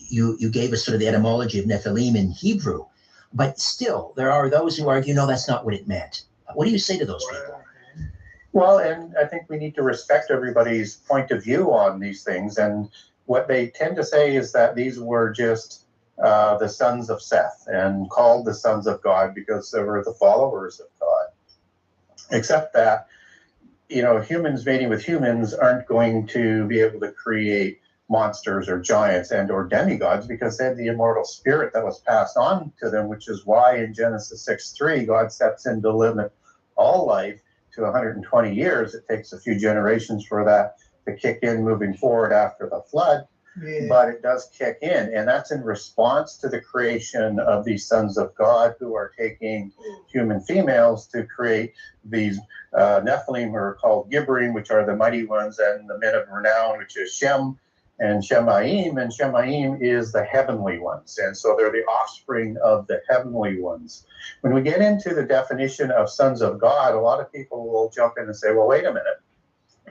you gave us sort of the etymology of Nephilim in Hebrew, but still there are those who argue, no, that's not what it meant. What do you say to those people? Well, and I think we need to respect everybody's point of view on these things. And what they tend to say is that these were just the sons of Seth, and called the sons of God because they were the followers of God. Except that, humans mating with humans aren't going to be able to create monsters or giants and or demigods, because they had the immortal spirit that was passed on to them, which is why in Genesis 6:3, God steps in to limit all life to 120 years. It takes a few generations for that to kick in moving forward after the flood. Yeah. But it does kick in, and that's in response to the creation of these sons of God who are taking human females to create these Nephilim, who are called Gibrim, which are the mighty ones, and the men of renown, which is Shem and Shemaim, and Shemaim is the heavenly ones, and so they're the offspring of the heavenly ones. When we get into the definition of sons of God, a lot of people will jump in and say, well, wait a minute.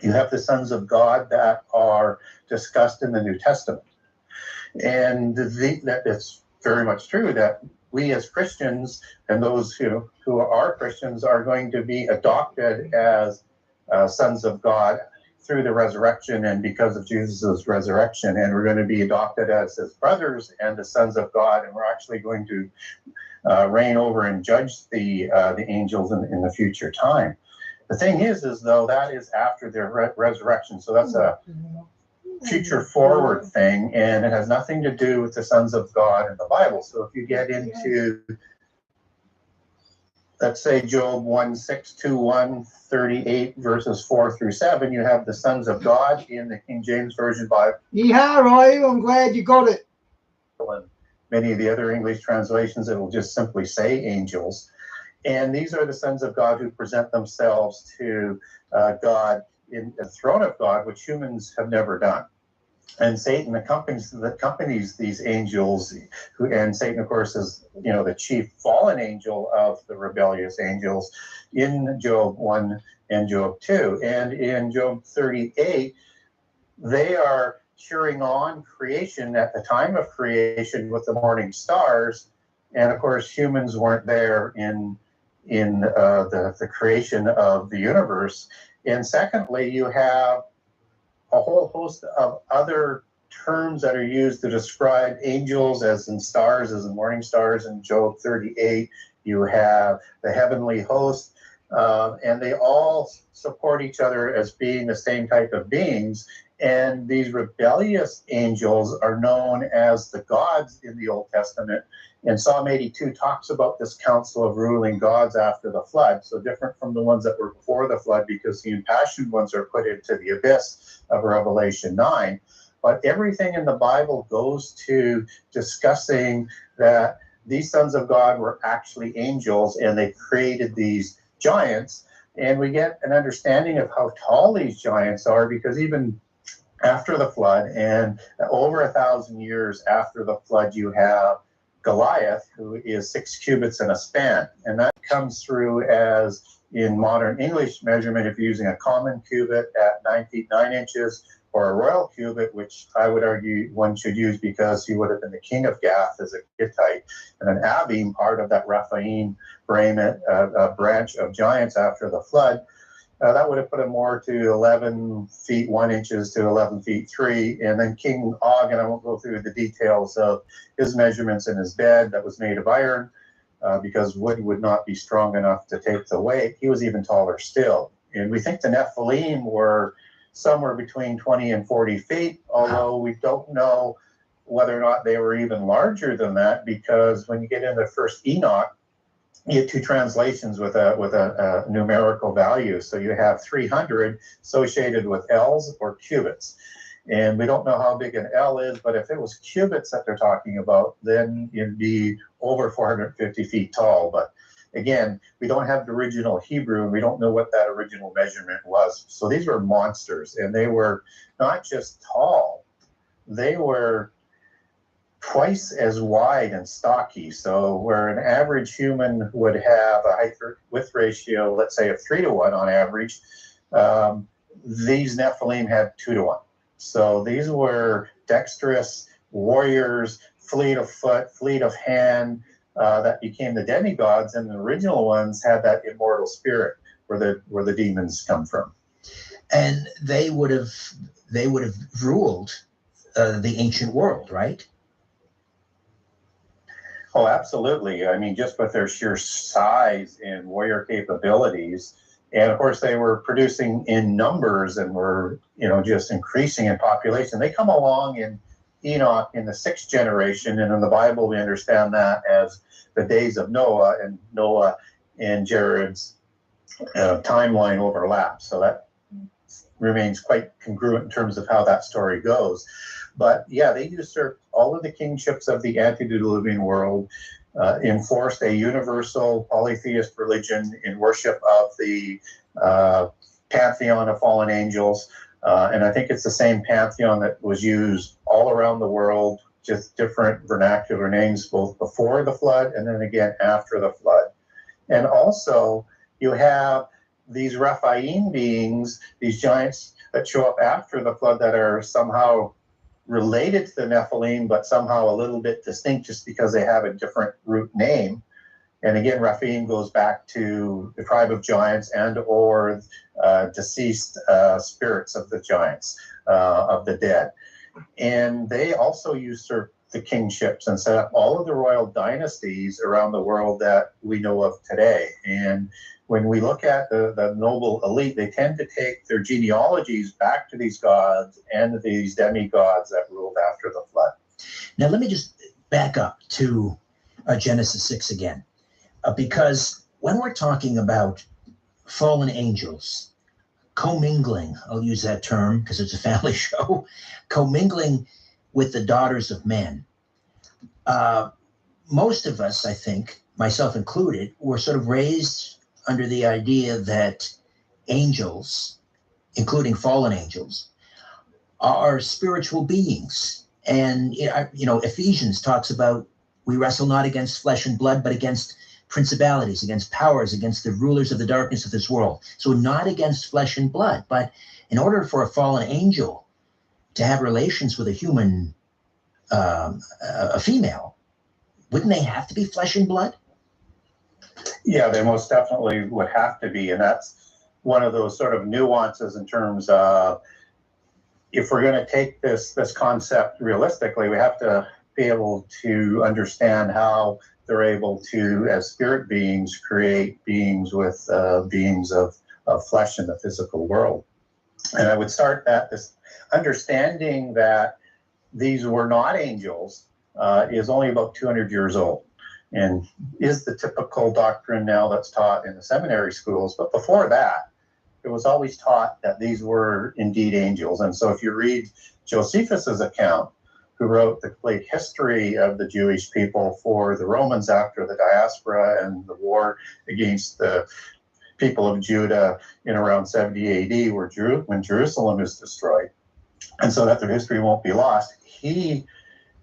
You have the sons of God that are discussed in the New Testament. And that it's very much true that we as Christians, and those who are Christians, are going to be adopted as sons of God through the resurrection and because of Jesus' resurrection. And we're going to be adopted as his brothers and the sons of God. And we're actually going to reign over and judge the angels in the future time. The thing is though, that is after their resurrection. So that's a future forward thing, and it has nothing to do with the sons of God in the Bible. So if you get into, let's say, Job 1:6-1:38, verses 4-7, you have the sons of God in the King James Version Bible. Yeah, right. I'm glad you got it. And many of the other English translations, it will just simply say angels. And these are the sons of God who present themselves to God in the throne of God, which humans have never done. And Satan accompanies these angels, and Satan, of course, is the chief fallen angel of the rebellious angels in Job 1 and Job 2. And in Job 38, they are cheering on creation at the time of creation with the morning stars. And of course, humans weren't there in the creation of the universe. And secondly, you have a whole host of other terms that are used to describe angels, as in stars, as in morning stars in Job 38. You have the heavenly host, and they all support each other as being the same type of beings. And these rebellious angels are known as the gods in the Old Testament. And Psalm 82 talks about this council of ruling gods after the flood, so different from the ones that were before the flood, because the impassioned ones are put into the abyss of Revelation 9. But everything in the Bible goes to discussing that these sons of God were actually angels, and they created these giants. And we get an understanding of how tall these giants are, because even after the flood, and over 1,000 years after the flood, you have Goliath, who is 6 cubits and a span. And that comes through as, in modern English measurement, if you're using a common cubit at 9 feet 9 inches, or a royal cubit, which I would argue one should use because he would have been the king of Gath as a Gittite, and an Abim, part of that Rephaim branch of giants after the flood. That would have put him more to 11 feet 1 inches to 11 feet 3. And then King Og, and I won't go through the details of his measurements in his bed that was made of iron, because wood would not be strong enough to take the weight. He was even taller still. And we think the Nephilim were somewhere between 20 and 40 feet, although we don't know whether or not they were even larger than that, because when you get into First Enoch, you get two translations with a numerical value. So you have 300 associated with ells or cubits. And we don't know how big an L is, but if it was cubits that they're talking about, then it'd be over 450 feet tall. But again, we don't have the original Hebrew, and we don't know what that original measurement was. So these were monsters, and they were not just tall, they were twice as wide and stocky. So where an average human would have a height-width ratio, let's say of 3-to-1 on average, these Nephilim had 2-to-1. So these were dexterous warriors, fleet of foot, fleet of hand, that became the demigods, and the original ones had that immortal spirit where the demons come from. And they would have ruled the ancient world, right? Oh, absolutely. I mean, just with their sheer size and warrior capabilities, and of course they were producing in numbers and were, just increasing in population. They come along in Enoch in the 6th generation, and in the Bible we understand that as the days of Noah, and Noah and Jared's timeline overlap. So that remains quite congruent in terms of how that story goes. But yeah, they usurped all of the kingships of the antediluvian world, enforced a universal polytheist religion in worship of the pantheon of fallen angels. And I think it's the same pantheon that was used all around the world, just different vernacular names, both before the flood and then again after the flood. And also, you have these Rephaim beings, these giants that show up after the flood that are somehow related to the Nephilim, but somehow a little bit distinct just because they have a different root name. And again, Rephaim goes back to the tribe of giants and or deceased spirits of the giants, of the dead. And they also usurped the kingships and set up all of the royal dynasties around the world that we know of today. And when we look at the noble elite, they tend to take their genealogies back to these gods and these demigods that ruled after the flood. Now, let me just back up to Genesis 6 again, because when we're talking about fallen angels commingling, I'll use that term because it's a family show, commingling with the daughters of men, most of us, I think, myself included, were sort of raised under the idea that angels, including fallen angels, are spiritual beings. And, Ephesians talks about we wrestle not against flesh and blood, but against principalities, against powers, against the rulers of the darkness of this world. So not against flesh and blood, but in order for a fallen angel to have relations with a human, a female, wouldn't they have to be flesh and blood? Yeah, they most definitely would have to be. And that's one of those sort of nuances in terms of, if we're going to take this concept realistically, we have to be able to understand how they're able to, as spirit beings, create beings with beings of flesh in the physical world. And I would start at this understanding that these were not angels is only about 200 years old, and is the typical doctrine now that's taught in the seminary schools. But before that, it was always taught that these were indeed angels. And so if you read Josephus's account, who wrote the complete history of the Jewish people for the Romans after the diaspora and the war against the people of Judah in around 70 AD, when Jerusalem is destroyed, and so that their history won't be lost, he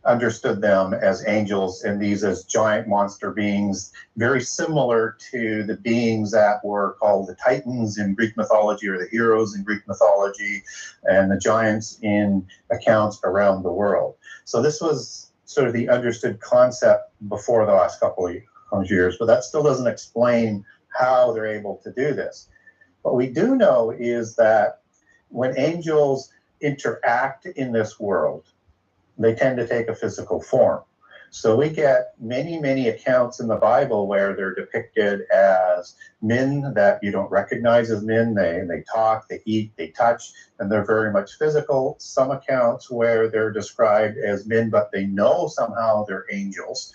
understood them as angels and these as giant monster beings, very similar to the beings that were called the Titans in Greek mythology, or the heroes in Greek mythology, and the giants in accounts around the world. So this was sort of the understood concept before the last couple of years, but that still doesn't explain how they're able to do this. What we do know is that when angels interact in this world, they tend to take a physical form. So we get many, many accounts in the Bible where they're depicted as men that you don't recognize as men. They talk, they eat, they touch, and they're very much physical. Some accounts where they're described as men, but they know somehow they're angels.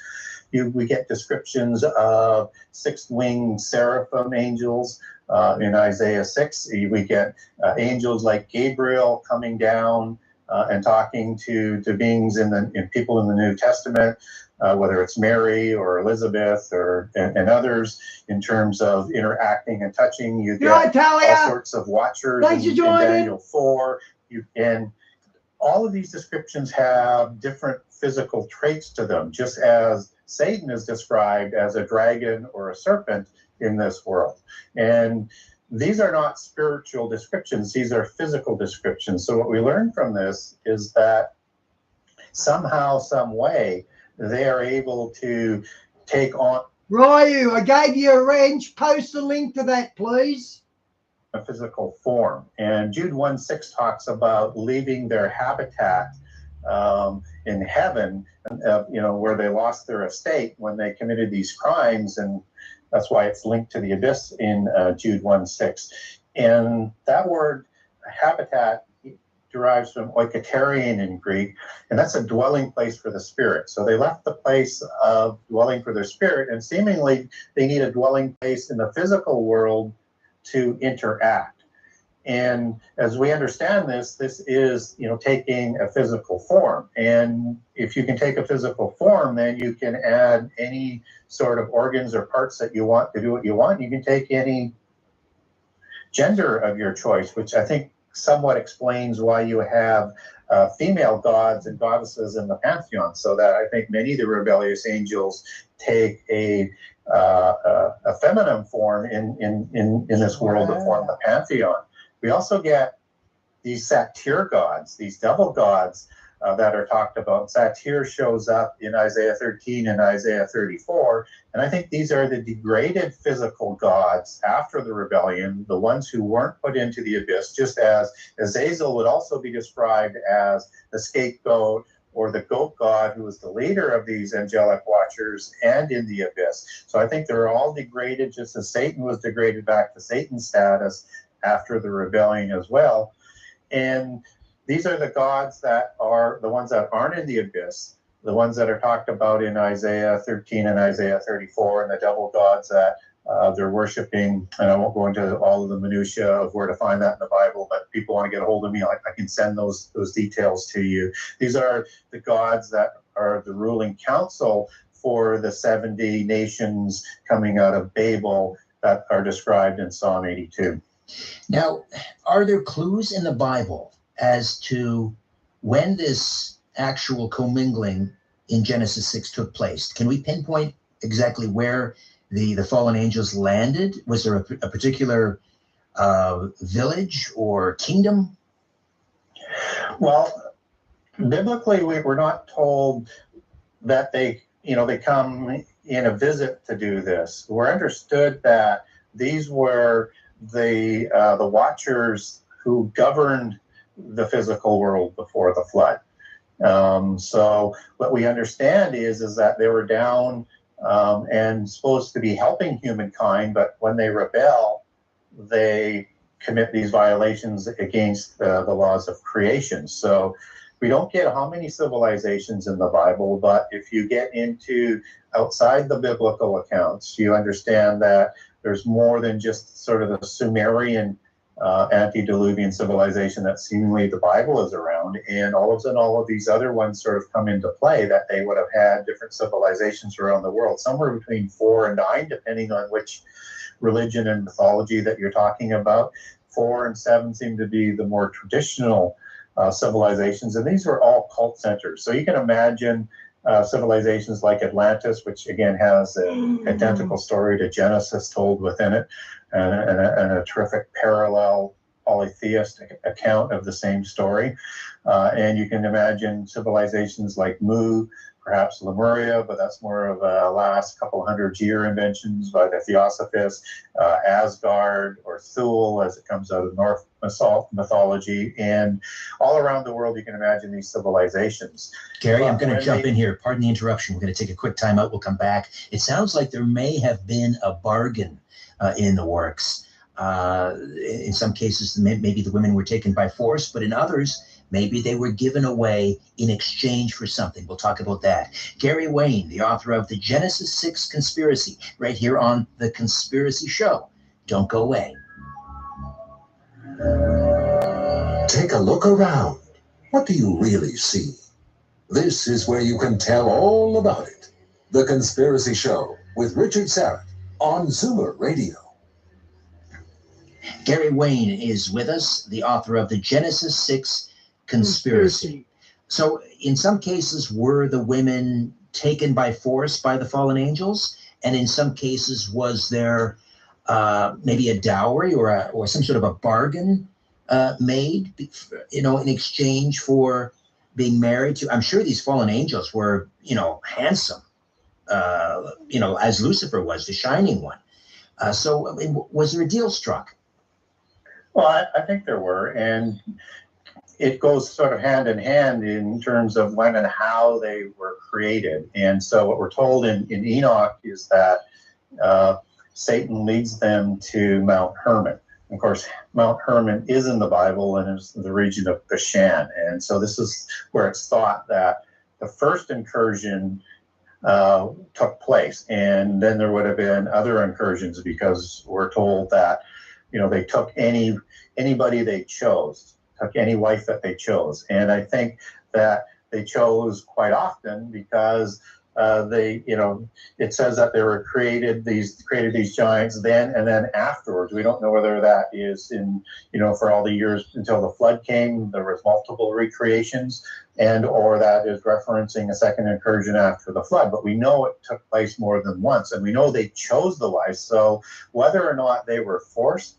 We get descriptions of six-winged seraphim angels. In Isaiah 6, we get angels like Gabriel coming down and talking to beings in people in the New Testament. whether it's Mary or Elizabeth and others, in terms of interacting and touching. You Good night, get all Talia. sorts of watchers Thanks for in joining. Daniel 4. And all of these descriptions have different physical traits to them, just as Satan is described as a dragon or a serpent in this world. And these are not spiritual descriptions, these are physical descriptions. So what we learn from this is that somehow, some way, they are able to take on Ryu, I gave you a wrench. Post a link to that, please. a physical form. And Jude 1:6 talks about leaving their habitat in heaven, where they lost their estate when they committed these crimes. And that's why it's linked to the abyss in Jude 1:6. And that word habitat derives from oikoterion in Greek, and that's a dwelling place for the spirit. So they left the place of dwelling for their spirit, and seemingly they need a dwelling place in the physical world to interact. And as we understand this is, taking a physical form. And if you can take a physical form, then you can add any sort of organs or parts that you want to do what you want. You can take any gender of your choice, which I think somewhat explains why you have female gods and goddesses in the pantheon, so that I think many of the rebellious angels take a feminine form in this world to form the pantheon. We also get these satyr gods, these devil gods that are talked about. Satyr shows up in Isaiah 13 and Isaiah 34, and I think these are the degraded physical gods after the rebellion, the ones who weren't put into the abyss, just as Azazel would also be described as the scapegoat or the goat god who was the leader of these angelic watchers and in the abyss. So I think they're all degraded, just as Satan was degraded back to Satan's status after the rebellion as well. And these are the gods that are the ones that aren't in the abyss, the ones that are talked about in Isaiah 13 and Isaiah 34, and the devil gods that they're worshiping. And I won't go into all of the minutiae of where to find that in the Bible, but people want to get a hold of me, I can send those details to you. These are the gods that are the ruling council for the 70 nations coming out of Babel that are described in Psalm 82. Now, are there clues in the Bible as to when this actual commingling in Genesis 6 took place? Can we pinpoint exactly where the fallen angels landed? Was there a particular village or kingdom? Well, biblically, we're not told that they come in a visit to do this. We're understood that these were the watchers who governed the physical world before the flood. So what we understand is that they were down and supposed to be helping humankind, but when they rebel, they commit these violations against the laws of creation. So we don't get how many civilizations in the Bible, but if you get into outside the biblical accounts, you understand that there's more than just sort of the Sumerian antediluvian civilization that seemingly the Bible is around, and all of a sudden all of these other ones sort of come into play, that they would have had different civilizations around the world, somewhere between 4 and 9, depending on which religion and mythology that you're talking about. 4 and 7 seem to be the more traditional civilizations, and these were all cult centers. So you can imagine civilizations like Atlantis, which again has an identical story to Genesis told within it, and a terrific parallel polytheistic account of the same story. And you can imagine civilizations like Mu, perhaps Lemuria, but that's more of a last couple hundred year inventions by the Theosophists, Asgard or Thule as it comes out of Norse mythology. And all around the world, you can imagine these civilizations. Gary, I'm going to jump in here. Pardon the interruption. We're going to take a quick time out. We'll come back. It sounds like there may have been a bargain in the works. In some cases, maybe the women were taken by force, but in others, maybe they were given away in exchange for something. We'll talk about that. Gary Wayne, the author of The Genesis 6 Conspiracy, right here on The Conspiracy Show. Don't go away. Take a look around. What do you really see? This is where you can tell all about it The Conspiracy Show with Richard Syrett on Zoomer Radio. Gary Wayne is with us, the author of the Genesis 6 Conspiracy. So in some cases, were the women taken by force by the fallen angels? And in some cases, was there maybe a dowry or some sort of a bargain made, in exchange for being married to? I'm sure these fallen angels were, handsome, as Lucifer was, the shining one. So was there a deal struck? Well, I think there were, and it goes sort of hand in hand in terms of when and how they were created. And so what we're told in Enoch is that Satan leads them to Mount Hermon. Of course, Mount Hermon is in the Bible and is the region of Bashan. And so this is where it's thought that the first incursion took place. And then there would have been other incursions, because we're told that, they took anybody they chose, took any wife that they chose. And I think that they chose quite often because it says that they were created these giants then and then afterwards. We don't know whether that is for all the years until the flood came, there was multiple recreations, or that is referencing a second incursion after the flood. But we know it took place more than once, and we know they chose the wives. So whether or not they were forced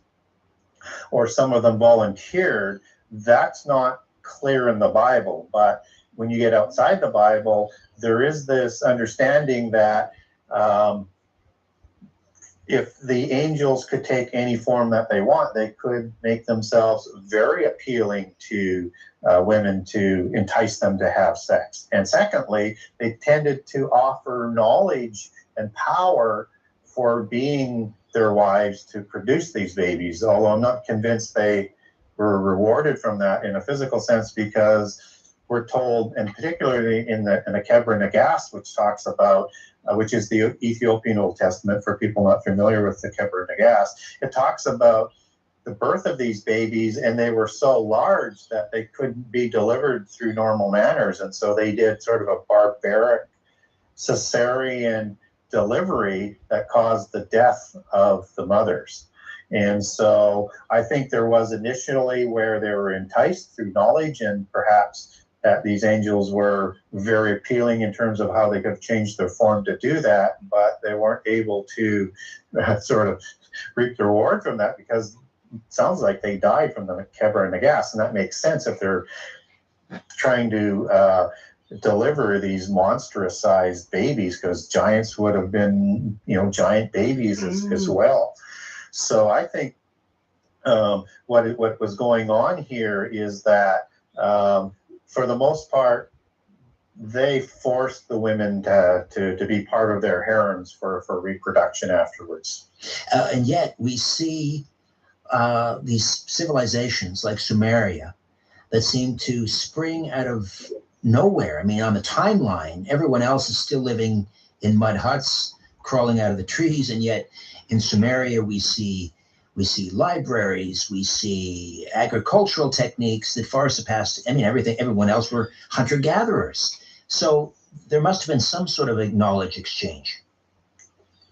or some of them volunteered, that's not clear in the Bible. But when you get outside the Bible, there is this understanding that if the angels could take any form that they want, they could make themselves very appealing to women to entice them to have sex. And secondly, they tended to offer knowledge and power for being their wives to produce these babies, although I'm not convinced they were rewarded from that in a physical sense, because we're told, and particularly in the Kebra Nagast, which talks about, which is the Ethiopian Old Testament for people not familiar with the Kebra Nagast, it talks about the birth of these babies, and they were so large that they couldn't be delivered through normal manners, and so they did sort of a barbaric cesarean delivery that caused the death of the mothers. And so I think there was initially where they were enticed through knowledge, and perhaps that these angels were very appealing in terms of how they could have changed their form to do that, but they weren't able to sort of reap the reward from that, because it sounds like they died from the Kebra Nagast, and that makes sense if they're trying to deliver these monstrous sized babies, because giants would have been, giant babies as well. So I think what was going on here is that for the most part, they forced the women to be part of their harems for reproduction afterwards. And yet we see these civilizations like Sumeria that seem to spring out of nowhere. I mean, on the timeline, everyone else is still living in mud huts, crawling out of the trees, and yet in Sumeria we see libraries, we see agricultural techniques that far surpassed, everyone else were hunter-gatherers. So there must have been some sort of a knowledge exchange.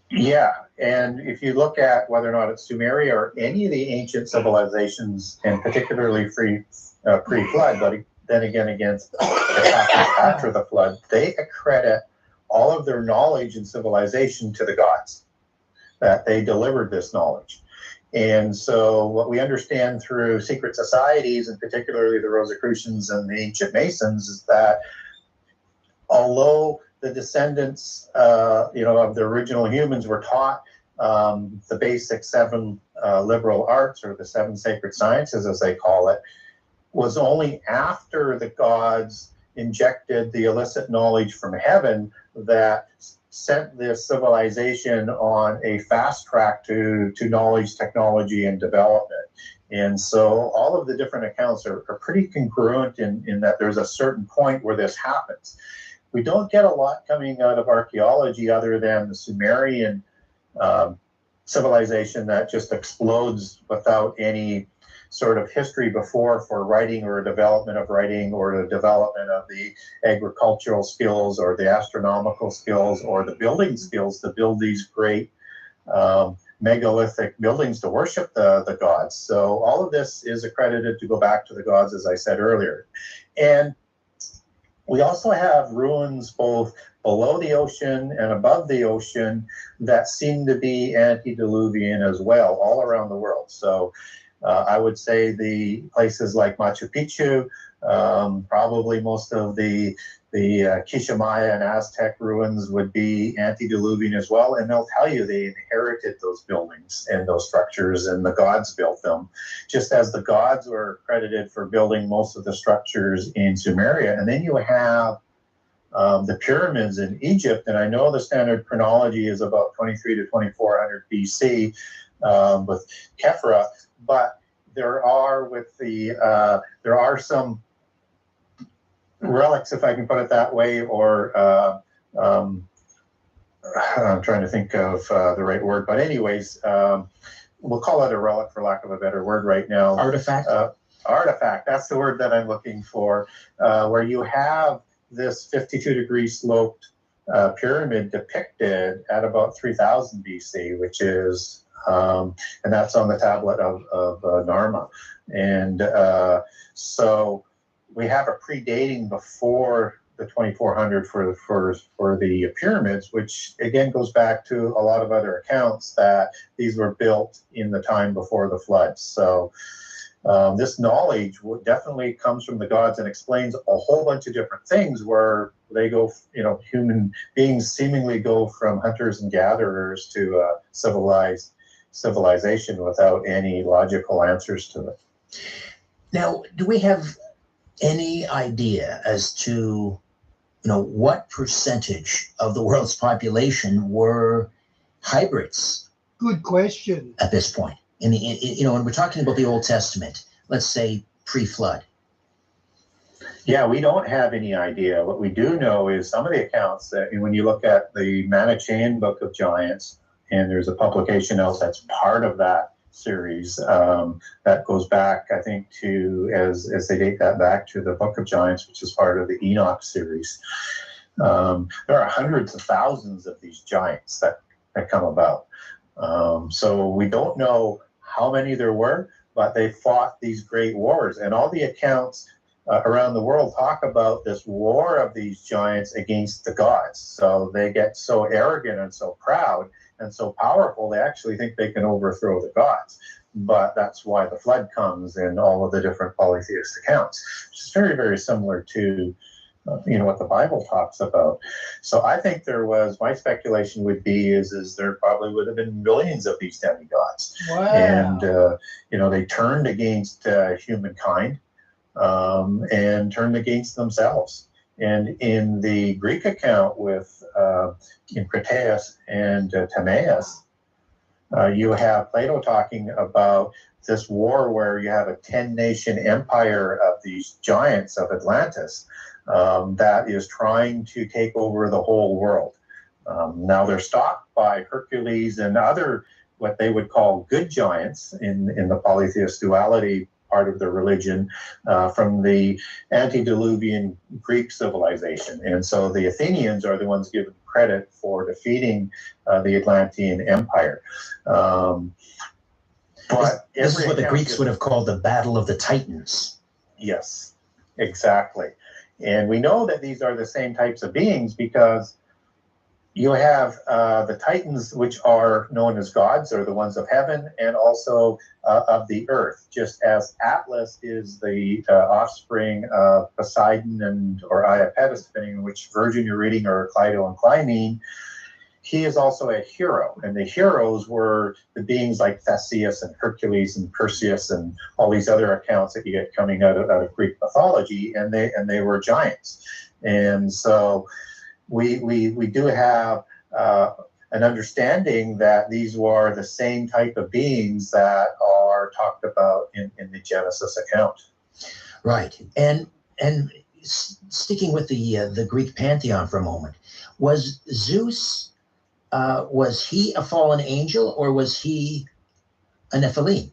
Yeah, and if you look at whether or not it's Sumeria or any of the ancient civilizations, and particularly pre-flood, but then again against after the flood, they accredit all of their knowledge and civilization to the gods, that they delivered this knowledge. And so what we understand through secret societies, and particularly the Rosicrucians and the ancient Masons, is that although the descendants of the original humans were taught the basic 7 liberal arts, or the 7 sacred sciences as they call it, was only after the gods injected the illicit knowledge from heaven that sent this civilization on a fast track to knowledge, technology, and development. And so all of the different accounts are pretty congruent in that there's a certain point where this happens. We don't get a lot coming out of archaeology other than the Sumerian civilization that just explodes without any sort of history before for writing or development of writing or the development of the agricultural skills or the astronomical skills or the building skills to build these great megalithic buildings to worship the gods. So all of this is accredited to go back to the gods, as I said earlier. And we also have ruins both below the ocean and above the ocean that seem to be antediluvian as well, all around the world. So I would say the places like Machu Picchu, probably most of the Quiché Maya and Aztec ruins would be antediluvian as well, and they'll tell you they inherited those buildings and those structures, and the gods built them, just as the gods were credited for building most of the structures in Sumeria. And then you have the pyramids in Egypt, and I know the standard chronology is about 23 to 2400 BC with Khafra, but there are some relics, if I can put it that way, or I'm trying to think of the right word, but anyways, we'll call it a relic for lack of a better word right now. Artifact? Artifact, that's the word that I'm looking for, where you have this 52-degree sloped pyramid depicted at about 3000 BC, which is, and that's on the tablet of Narma. And so we have a predating before the 2400 for the pyramids, which again goes back to a lot of other accounts that these were built in the time before the floods. So this knowledge definitely comes from the gods and explains a whole bunch of different things where they go, human beings seemingly go from hunters and gatherers to civilization without any logical answers to it. Now, do we have any idea as to, what percentage of the world's population were hybrids? Good question. At this point? When we're talking about the Old Testament, let's say pre-flood. Yeah, we don't have any idea. What we do know is some of the accounts that when you look at the Manichaean Book of Giants, and there's a publication out that's part of that series that goes back, I think, to as they date that back to the Book of Giants, which is part of the Enoch series. There are hundreds of thousands of these giants that come about. So we don't know how many there were, but they fought these great wars, and all the accounts around the world talk about this war of these giants against the gods. So they get so arrogant and so proud and so powerful, they actually think they can overthrow the gods. But that's why the flood comes in all of the different polytheist accounts, which is very, very similar to what the Bible talks about. So I think my speculation would be is there probably would have been millions of these demigods. Wow. And, they turned against humankind and turned against themselves. And in the Greek account with in Critias and Timaeus, you have Plato talking about this war where you have a 10-nation empire of these giants of Atlantis that is trying to take over the whole world. Now they're stopped by Hercules and other what they would call good giants in the polytheist duality part of the religion from the antediluvian Greek civilization. And so the Athenians are the ones given credit for defeating the Atlantean Empire. But this is what the Greeks would have called the Battle of the Titans. Yes, exactly. And we know that these are the same types of beings because you have the Titans, which are known as gods, or the ones of heaven, and also of the earth, just as Atlas is the offspring of Poseidon or Iapetus, depending on which version you're reading, or Cleito and Clymene. He is also a hero, and the heroes were the beings like Theseus and Hercules and Perseus and all these other accounts that you get coming out of Greek mythology, and they were giants. And so we do have an understanding that these were the same type of beings that are talked about in the Genesis account. Right, and sticking with the Greek pantheon for a moment, was Zeus? Was he a fallen angel, or was he a Nephilim?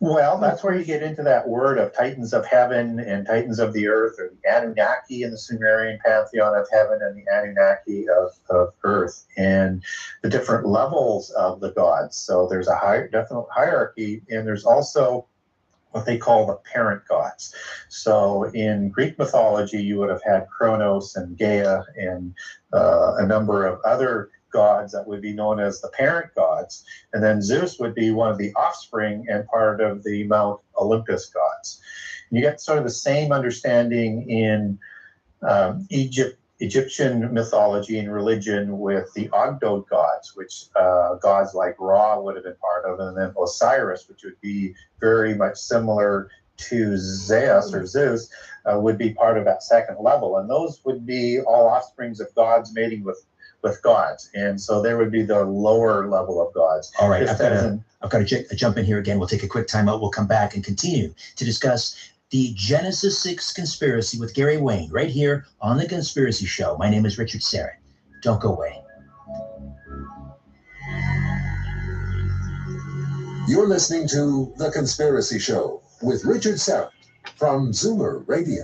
Well, that's where you get into that word of titans of heaven and titans of the earth, or the Anunnaki in the Sumerian pantheon of heaven and the Anunnaki of earth, and the different levels of the gods. So there's a definite hierarchy, and there's also what they call the parent gods. So in Greek mythology, you would have had Kronos and Gaia and a number of other gods that would be known as the parent gods. And then Zeus would be one of the offspring and part of the Mount Olympus gods. And you get sort of the same understanding in Egyptian mythology and religion with the Ogdoad gods, which gods like Ra would have been part of, and then Osiris, which would be very much similar to Zeus or Zeus, would be part of that second level. And those would be all offsprings of gods mating with gods. And so there would be the lower level of gods. All right, I've got to jump in here again. We'll take a quick time out. We'll come back and continue to discuss the Genesis 6 conspiracy with Gary Wayne right here on The Conspiracy Show. My name is Richard Serra. Don't go away. You're listening to The Conspiracy Show with Richard Serra from Zoomer Radio.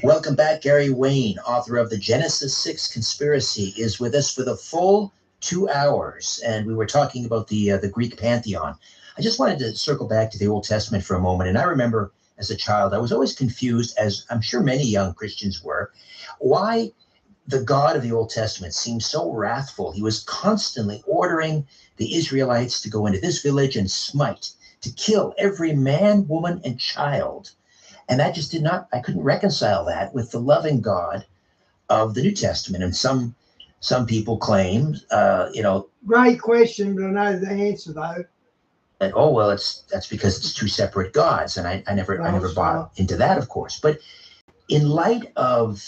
Welcome back. Gary Wayne, author of The Genesis 6 Conspiracy, is with us for the full 2 hours. And we were talking about the Greek pantheon. I just wanted to circle back to the Old Testament for a moment. And I remember as a child, I was always confused, as I'm sure many young Christians were, why the God of the Old Testament seemed so wrathful. He was constantly ordering the Israelites to go into this village and smite, to kill every man, woman, and child. And that just I couldn't reconcile that with the loving God of the New Testament. And some people claim, Great question, but I know the answer though. that, oh, well, that's because it's two separate gods. And I never bought into that, of course. But in light of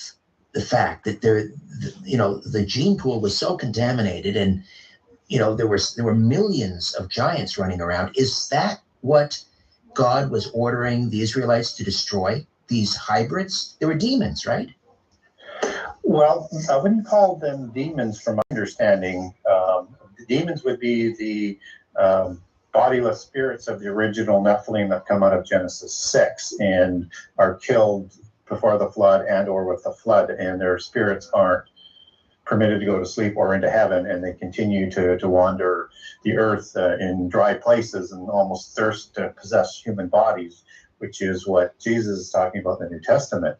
the fact that the gene pool was so contaminated, and there were millions of giants running around, is that what God was ordering the Israelites to destroy, these hybrids? They were demons, right? Well, I wouldn't call them demons from my understanding. The demons would be the bodiless spirits of the original Nephilim that come out of Genesis 6 and are killed before the flood and or with the flood, and their spirits aren't permitted to go to sleep or into heaven, and they continue to wander the earth in dry places and almost thirst to possess human bodies, which is what Jesus is talking about in the New Testament.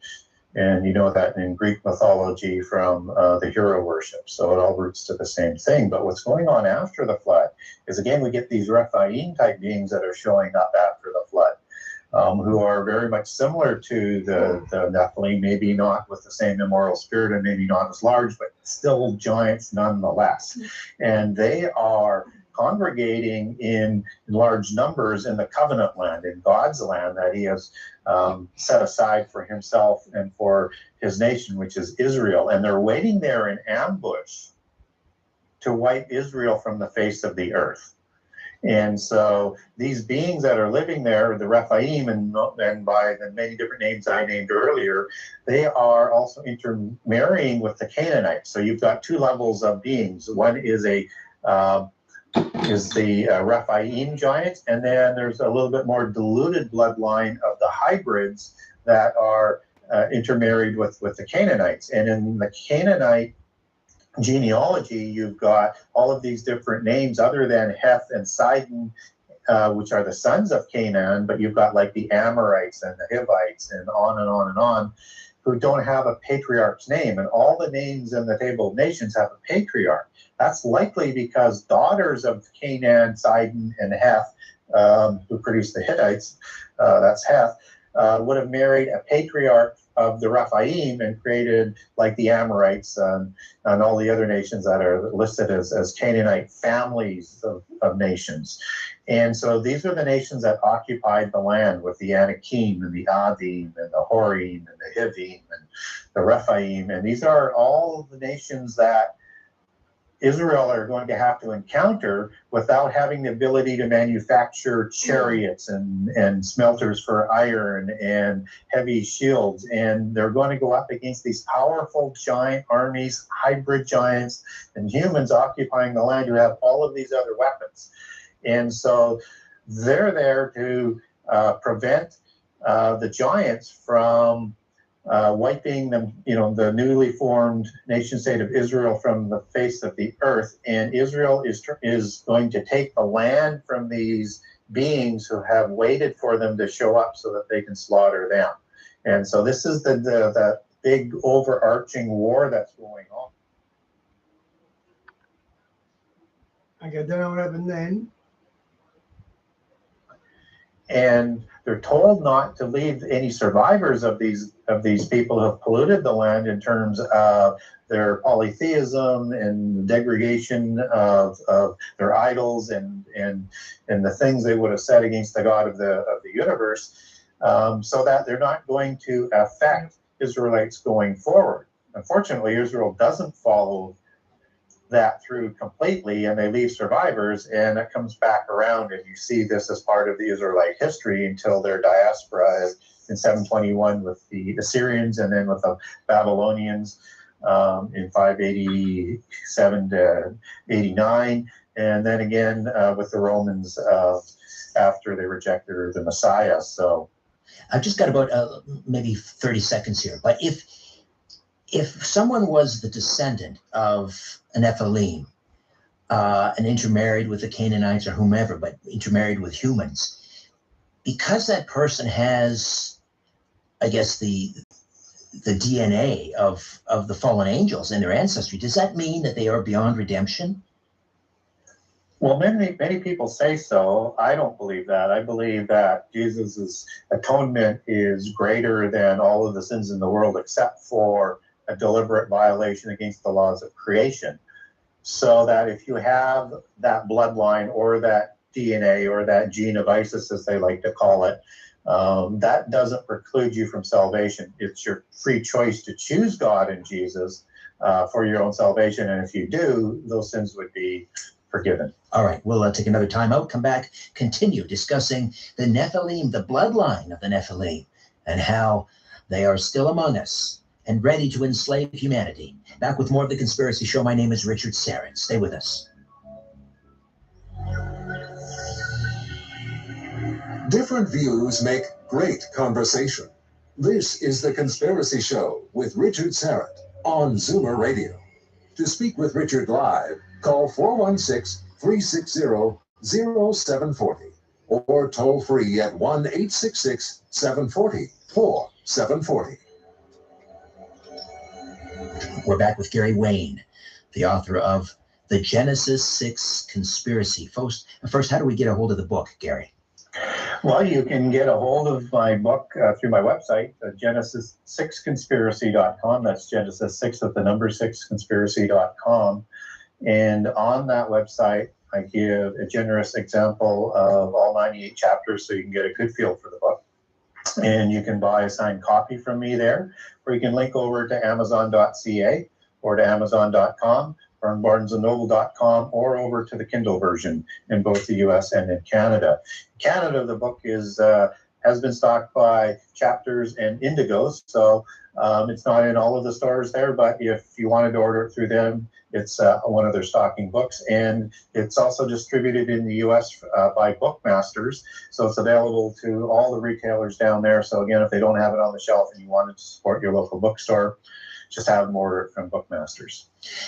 And you know that in Greek mythology from the hero worship. So it all roots to the same thing. But what's going on after the flood is, again, we get these Rephaim type beings that are showing up after the flood, who are very much similar to the Nephilim, maybe not with the same immoral spirit and maybe not as large, but still giants nonetheless. And they are congregating in large numbers in the covenant land, in God's land that he has set aside for himself and for his nation, which is Israel. And they're waiting there in ambush to wipe Israel from the face of the earth. And so these beings that are living there, the Rephaim, and by the many different names I named earlier, they are also intermarrying with the Canaanites. So you've got two levels of beings. One is the Rephaim giants, and then there's a little bit more diluted bloodline of the hybrids that are intermarried with the Canaanites. And in the Canaanite genealogy, you've got all of these different names other than Heth and Sidon, which are the sons of Canaan, but you've got like the Amorites and the Hivites and on and on and on, who don't have a patriarch's name. And all the names in the Table of Nations have a patriarch. That's likely because daughters of Canaan, Sidon, and Heth, who produced the Hittites, that's Heth, would have married a patriarch of the Rephaim and created like the Amorites and all the other nations that are listed as Canaanite families of nations. And so these are the nations that occupied the land, with the Anakim and the Adim and the Horim and the Hivim and the Rephaim. And these are all the nations that Israel are going to have to encounter without having the ability to manufacture chariots and smelters for iron and heavy shields. And they're going to go up against these powerful giant armies, hybrid giants, and humans occupying the land who have all of these other weapons. And so they're there to prevent the giants from wiping them, the newly formed nation state of Israel from the face of the earth. And Israel is going to take the land from these beings who have waited for them to show up so that they can slaughter them. And so this is the big overarching war that's going on. Okay, don't know what happened then. And they're told not to leave any survivors of these people who have polluted the land in terms of their polytheism and degradation of their idols and the things they would have said against the God of the universe, so that they're not going to affect Israelites going forward. Unfortunately, Israel doesn't follow that through completely, and they leave survivors, and it comes back around, and you see this as part of the Israelite history until their diaspora in 721 with the Assyrians, and then with the Babylonians in 587 to 89, and then again with the Romans after they rejected the Messiah. So I've just got about maybe 30 seconds here, but if someone was the descendant of an Nephilim, and intermarried with the Canaanites or whomever, but intermarried with humans, because that person has, I guess, the DNA of the fallen angels in their ancestry, does that mean that they are beyond redemption? Well, many people say so. I don't believe that. I believe that Jesus' atonement is greater than all of the sins in the world, except for a deliberate violation against the laws of creation. So that if you have that bloodline or that DNA or that gene of Isis, as they like to call it, that doesn't preclude you from salvation. It's your free choice to choose God and Jesus for your own salvation. And if you do, those sins would be forgiven. All right, we'll take another time out, come back, continue discussing the Nephilim, the bloodline of the Nephilim, and how they are still among us and ready to enslave humanity. Back with more of The Conspiracy Show. My name is Richard Sarin. Stay with us. Different views make great conversation. This is The Conspiracy Show with Richard Sarin on Zoomer Radio. To speak with Richard live, call 416-360-0740 or toll free at 1-866-740-4740. We're back with Gary Wayne, the author of The Genesis 6 Conspiracy. First, how do we get a hold of the book, Gary? Well, you can get a hold of my book through my website, Genesis6conspiracy.com. That's Genesis 6 with the number 6conspiracy.com. And on that website, I give a generous example of all 98 chapters so you can get a good feel for the book. And you can buy a signed copy from me there, or you can link over to Amazon.ca or to Amazon.com or on BarnesandNoble.com or over to the Kindle version in both the US and in Canada. In Canada, the book has been stocked by Chapters and Indigos, so it's not in all of the stores there, but if you wanted to order it through them, it's one of their stocking books, and it's also distributed in the US by Bookmasters, so it's available to all the retailers down there. So again, if they don't have it on the shelf and you wanted to support your local bookstore, just have them order it from Bookmasters.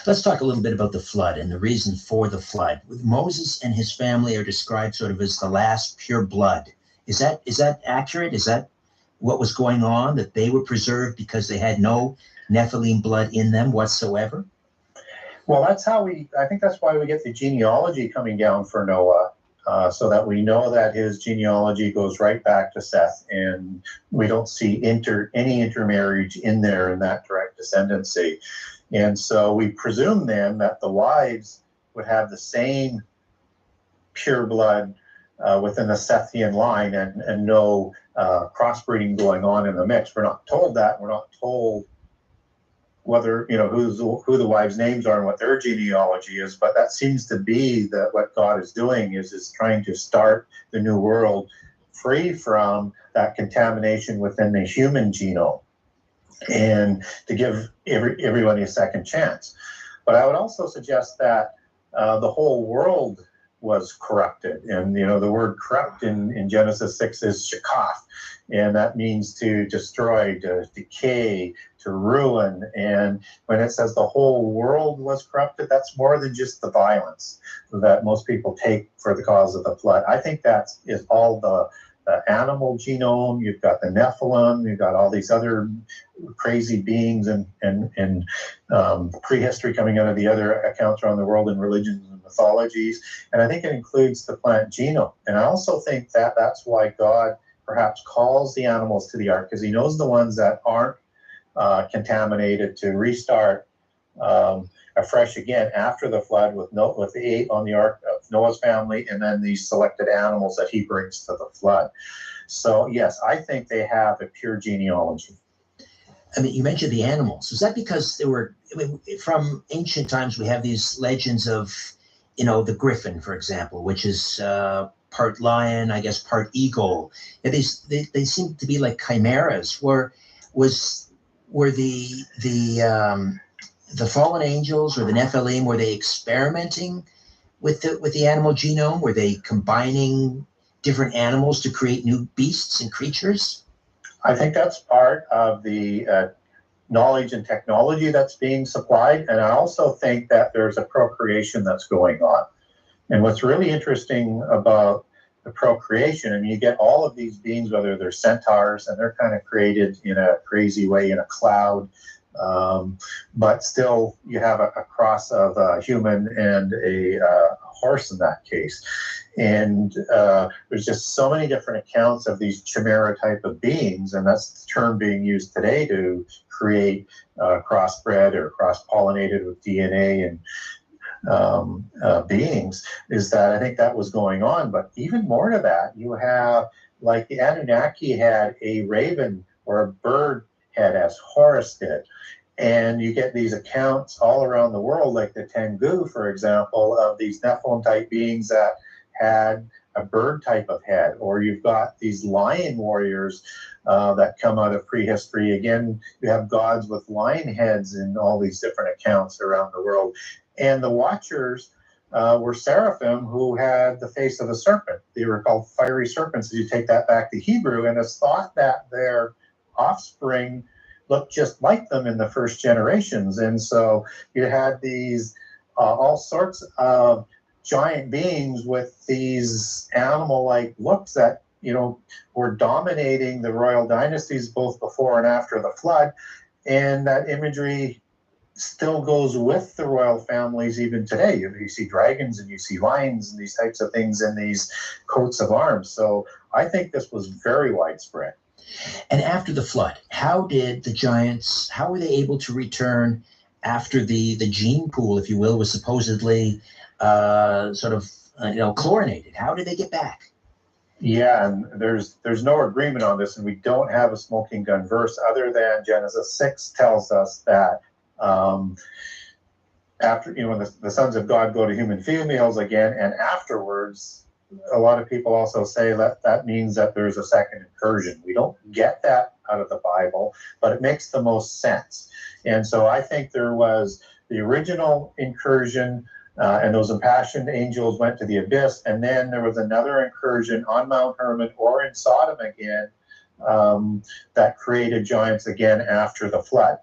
Let's talk a little bit about the flood and the reason for the flood. Moses and his family are described sort of as the last pure blood. Is that accurate? Is that what was going on, that they were preserved because they had no Nephilim blood in them whatsoever? Well, I think that's why we get the genealogy coming down for Noah, so that we know that his genealogy goes right back to Seth, and we don't see any intermarriage in there in that direct descendancy. And so we presume then that the wives would have the same pure blood within the Sethian line and no crossbreeding going on in the mix. We're not told that. We're not told whether, who the wives' names are and what their genealogy is, but that seems to be that what God is doing is trying to start the new world free from that contamination within the human genome and to give everybody a second chance. But I would also suggest that the whole world was corrupted. And, the word corrupt in Genesis 6 is shakaf, and that means to destroy, to decay, to ruin. And when it says the whole world was corrupted, that's more than just the violence that most people take for the cause of the flood. I think that is all the animal genome. You've got the Nephilim, you've got all these other crazy beings and prehistory coming out of the other accounts around the world in religions and mythologies. And I think it includes the plant genome. And I also think that that's why God perhaps calls the animals to the ark, because he knows the ones that aren't contaminated to restart afresh again after the flood with the 8 on the ark of Noah's family, and then these selected animals that he brings to the flood. So yes, I think they have a pure genealogy. I mean, you mentioned the animals. Was that because there were, from ancient times, we have these legends of, the griffin, for example, which is part lion, I guess, part eagle. Yeah, they seem to be like chimeras. Were the fallen angels or the Nephilim, were they experimenting with the animal genome? Were they combining different animals to create new beasts and creatures? I think that's part of the knowledge and technology that's being supplied. And I also think that there's a procreation that's going on. And what's really interesting about the procreation, and you get all of these beings, whether they're centaurs, and they're kind of created in a crazy way in a cloud, but still you have a cross of a human and a horse in that case. And there's just so many different accounts of these chimera type of beings, and that's the term being used today to create crossbred or cross-pollinated with DNA and beings, is that I think that was going on. But even more to that, you have, like, the Anunnaki had a raven or a bird head, as Horus did. And you get these accounts all around the world, like the Tengu, for example, of these Nephilim type beings that had a bird type of head. Or you've got these lion warriors that come out of prehistory. Again, you have gods with lion heads in all these different accounts around the world. And the Watchers were seraphim who had the face of a serpent. They were called fiery serpents, if you take that back to Hebrew, and it's thought that their offspring looked just like them in the first generations. And so you had these all sorts of giant beings with these animal-like looks that, were dominating the royal dynasties both before and after the flood. And that imagery still goes with the royal families even today. You see dragons and you see lions and these types of things in these coats of arms. So I think this was very widespread. And after the flood, how did the giants, how were they able to return after the gene pool, if you will, was supposedly chlorinated? How did they get back? Yeah, and there's no agreement on this, and we don't have a smoking gun verse other than Genesis 6 tells us that after, when the sons of God go to human females again, and afterwards, a lot of people also say that means that there's a second incursion. We don't get that out of the Bible, but it makes the most sense. And so I think there was the original incursion, and those impassioned angels went to the abyss, and then there was another incursion on Mount Hermon or in Sodom again that created giants again after the flood.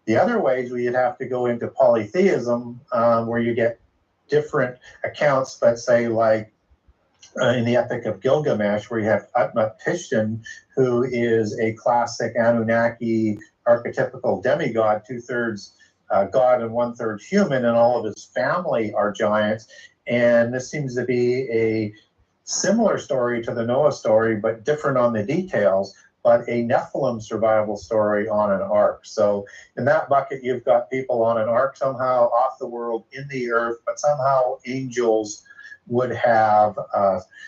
The other ways we'd have to go into polytheism, where you get different accounts, but say like in the Epic of Gilgamesh, where you have Utnapishtim, who is a classic Anunnaki archetypical demigod, 2/3 god and 1/3 human, and all of his family are giants. And this seems to be a similar story to the Noah story, but different on the details, but a Nephilim survival story on an ark. So in that bucket, you've got people on an ark somehow off the world in the earth, but somehow angels would have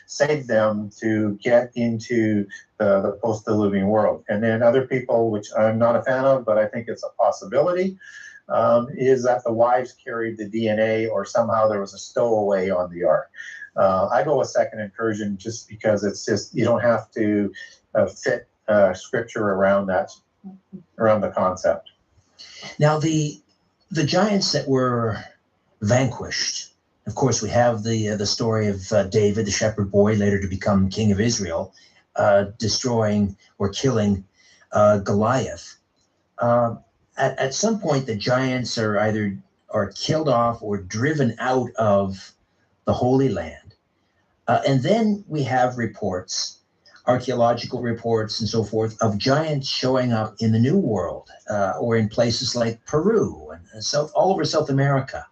saved them to get into the post-diluvian world. And then other people, which I'm not a fan of, but I think it's a possibility, is that the wives carried the DNA, or somehow there was a stowaway on the ark. I go with second incursion just because it's just, you don't have to fit scripture around the concept. Now, the giants that were vanquished, Of course, we have the story of David, the shepherd boy, later to become king of Israel, destroying or killing Goliath. At some point, the giants are either killed off or driven out of the Holy Land. And then we have reports, archaeological reports and so forth, of giants showing up in the New World or in places like Peru and all over South America.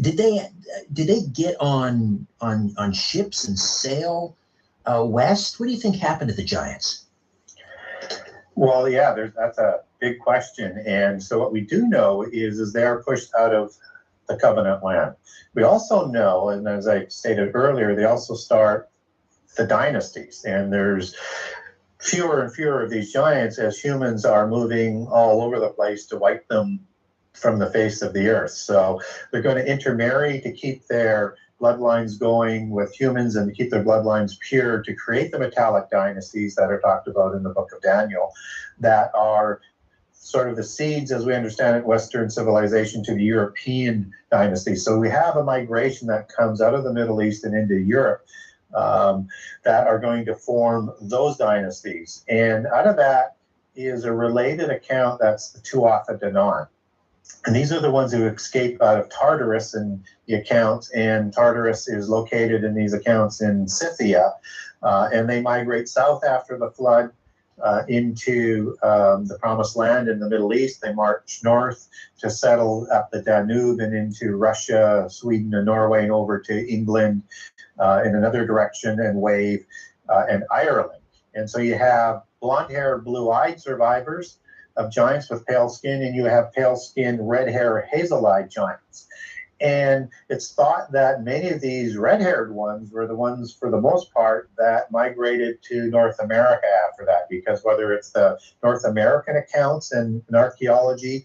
Did they get on ships and sail west? What do you think happened to the giants? Well, yeah, that's a big question. And so what we do know is they are pushed out of the covenant land. We also know, and as I stated earlier, they also start the dynasties. And there's fewer and fewer of these giants as humans are moving all over the place to wipe them from the face of the earth. So they're going to intermarry to keep their bloodlines going with humans and to keep their bloodlines pure to create the metallic dynasties that are talked about in the book of Daniel, that are sort of the seeds, as we understand it, Western civilization to the European dynasty. So we have a migration that comes out of the Middle East and into Europe that are going to form those dynasties. And out of that is a related account that's the Tuatha De Danann. And these are the ones who escape out of Tartarus in the accounts, and Tartarus is located in these accounts in Scythia, and they migrate south after the flood into the Promised Land in the Middle East. They march north to settle at the Danube and into Russia, Sweden, and Norway, and over to England in another direction, and Wave and Ireland. And so you have blonde-haired, blue-eyed survivors of giants with pale skin, and you have pale-skinned, red-haired, hazel-eyed giants. And it's thought that many of these red-haired ones were the ones, for the most part, that migrated to North America after that, because whether it's the North American accounts in archaeology,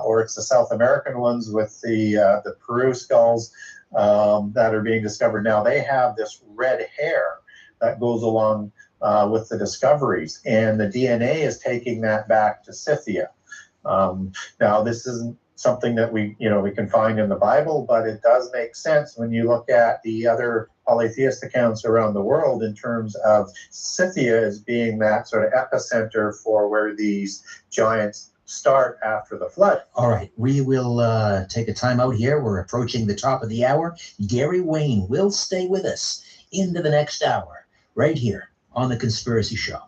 or it's the South American ones with the Peru skulls that are being discovered now, they have this red hair that goes along with the discoveries, and the DNA is taking that back to Scythia. Now, this isn't something that we can find in the Bible, but it does make sense when you look at the other polytheist accounts around the world in terms of Scythia as being that sort of epicenter for where these giants start after the flood. All right, we will take a time out here. We're approaching the top of the hour. Gary Wayne will stay with us into the next hour, right here on The Conspiracy Show.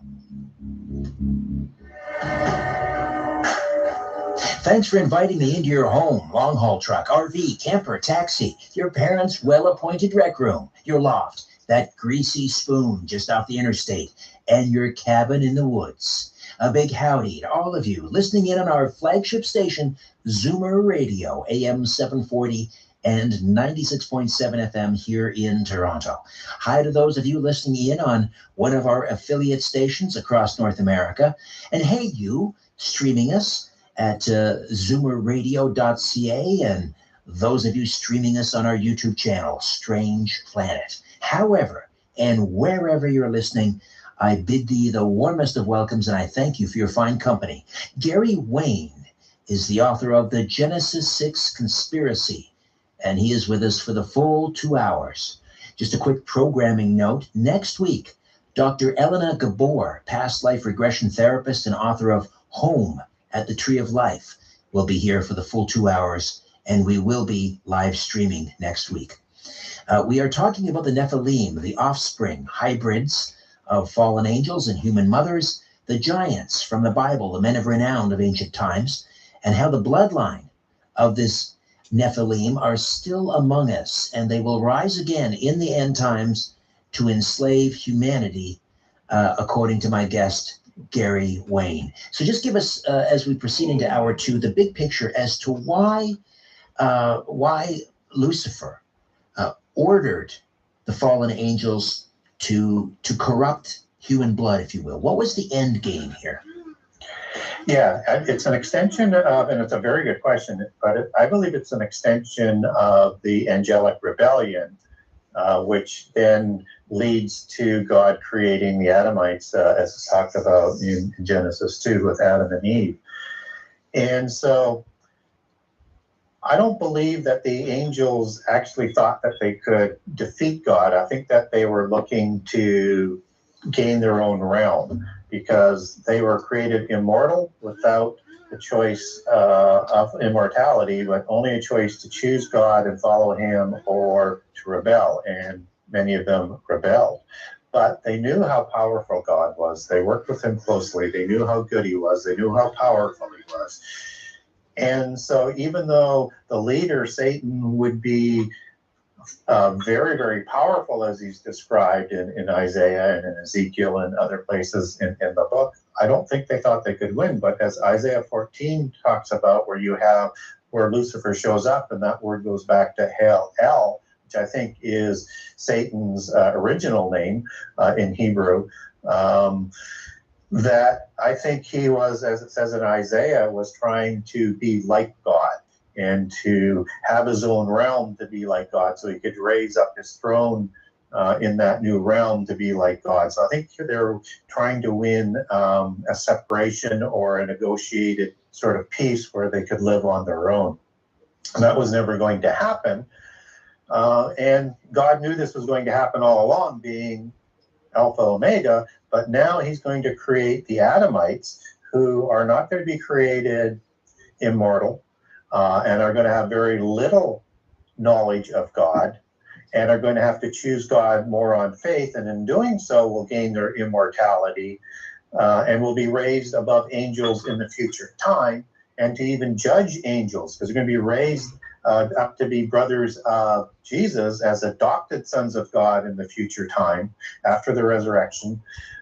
Thanks for inviting me into your home, long-haul truck, RV, camper, taxi, your parents' well-appointed rec room, your loft, that greasy spoon just off the interstate, and your cabin in the woods. A big howdy to all of you listening in on our flagship station, Zoomer Radio, AM 740 and 96.7 FM here in Toronto. Hi to those of you listening in on one of our affiliate stations across North America. And hey, you streaming us at zoomerradio.ca, and those of you streaming us on our YouTube channel, Strange Planet. However, and wherever you're listening, I bid thee the warmest of welcomes, and I thank you for your fine company. Gary Wayne is the author of The Genesis 6 Conspiracy, and he is with us for the full 2 hours. Just a quick programming note. Next week, Dr. Elena Gabor, past life regression therapist and author of Home at the Tree of Life, will be here for the full 2 hours, and we will be live streaming next week. We are talking about the Nephilim, the offspring, hybrids of fallen angels and human mothers, the giants from the Bible, the men of renown of ancient times, and how the bloodline of this Nephilim are still among us, and they will rise again in the end times to enslave humanity, according to my guest, Gary Wayne. So just give us, as we proceed into hour 2, the big picture as to why Lucifer ordered the fallen angels to corrupt human blood, if you will. What was the end game here? Yeah, it's an extension of, and it's a very good question, but I believe it's an extension of the angelic rebellion, which then leads to God creating the Adamites, as it's talked about in Genesis 2 with Adam and Eve. And so I don't believe that the angels actually thought that they could defeat God. I think that they were looking to gain their own realm because they were created immortal without the choice of immortality, but only a choice to choose God and follow him or to rebel. And many of them rebelled. But they knew how powerful God was. They worked with him closely. They knew how good he was. They knew how powerful he was. And so even though the leader, Satan, would be very, very powerful as he's described in Isaiah and in Ezekiel and other places in the book, I don't think they thought they could win. But as Isaiah 14 talks about, where Lucifer shows up, and that word goes back to El, which I think is Satan's original name in Hebrew, that I think he was, as it says in Isaiah, was trying to be like God and to have his own realm to be like God, so he could raise up his throne in that new realm to be like God. So I think they're trying to win a separation or a negotiated sort of peace where they could live on their own. And that was never going to happen. And God knew this was going to happen all along, being Alpha Omega, but now he's going to create the Adamites, who are not going to be created immortal and are going to have very little knowledge of God and are going to have to choose God more on faith, and in doing so will gain their immortality and will be raised above angels in the future time, and to even judge angels, because they're going to be raised up to be brothers of Jesus as adopted sons of God in the future time after the resurrection,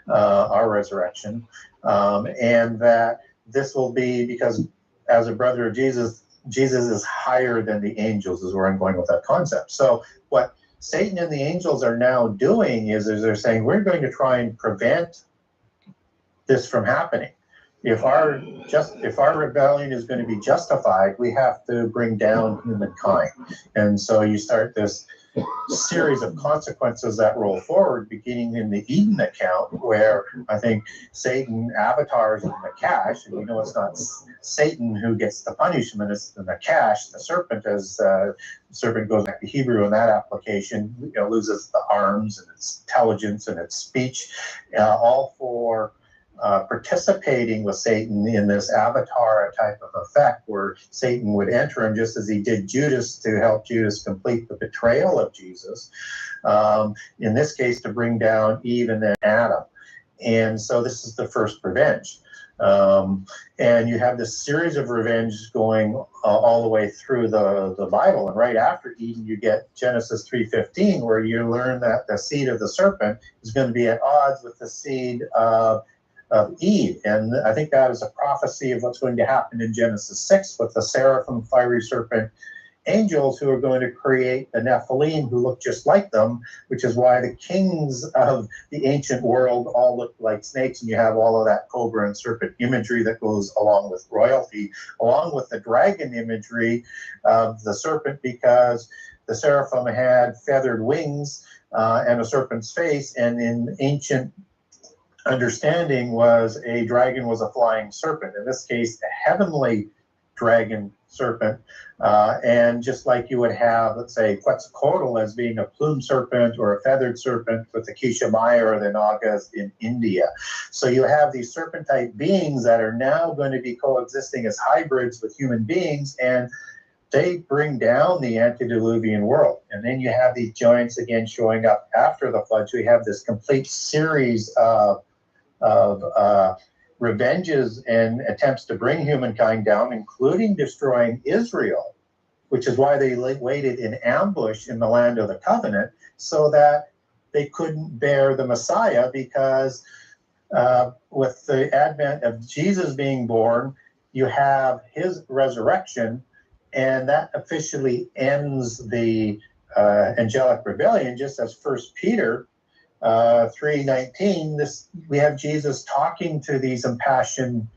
our resurrection, and that this will be because as a brother of Jesus, Jesus is higher than the angels is where I'm going with that concept. So what Satan and the angels are now doing is they're saying, we're going to try and prevent this from happening. If our rebellion is going to be justified, we have to bring down humankind. And so you start this series of consequences that roll forward, beginning in the Eden account, where I think Satan avatars in Nakash, and we know it's not Satan who gets the punishment, it's the Nakash, the serpent, as the serpent goes back to Hebrew in that application, loses the arms and its intelligence and its speech, all for participating with Satan in this avatar type of effect where Satan would enter him, just as he did Judas to help Judas complete the betrayal of Jesus, in this case to bring down Eve and then Adam. And so this is the first revenge. And you have this series of revenge going all the way through the Bible. And right after Eden, you get Genesis 3:15, where you learn that the seed of the serpent is going to be at odds with the seed of Eve. And I think that is a prophecy of what's going to happen in Genesis 6 with the seraphim, fiery serpent angels who are going to create the Nephilim who look just like them, which is why the kings of the ancient world all look like snakes, and you have all of that cobra and serpent imagery that goes along with royalty, along with the dragon imagery of the serpent, because the seraphim had feathered wings and a serpent's face, and in ancient understanding was a dragon was a flying serpent, in this case a heavenly dragon serpent, and just like you would have, let's say, Quetzalcoatl as being a plumed serpent or a feathered serpent with the Kisha Maya or the Nagas in India. So you have these serpent-type beings that are now going to be coexisting as hybrids with human beings, and they bring down the antediluvian world. And then you have these giants again showing up after the flood. So we have this complete series of revenges and attempts to bring humankind down, including destroying Israel, which is why they waited in ambush in the land of the covenant, so that they couldn't bear the Messiah, because with the advent of Jesus being born, you have his resurrection, and that officially ends the angelic rebellion, just as 1 Peter 3:19, we have Jesus talking to these impassioned,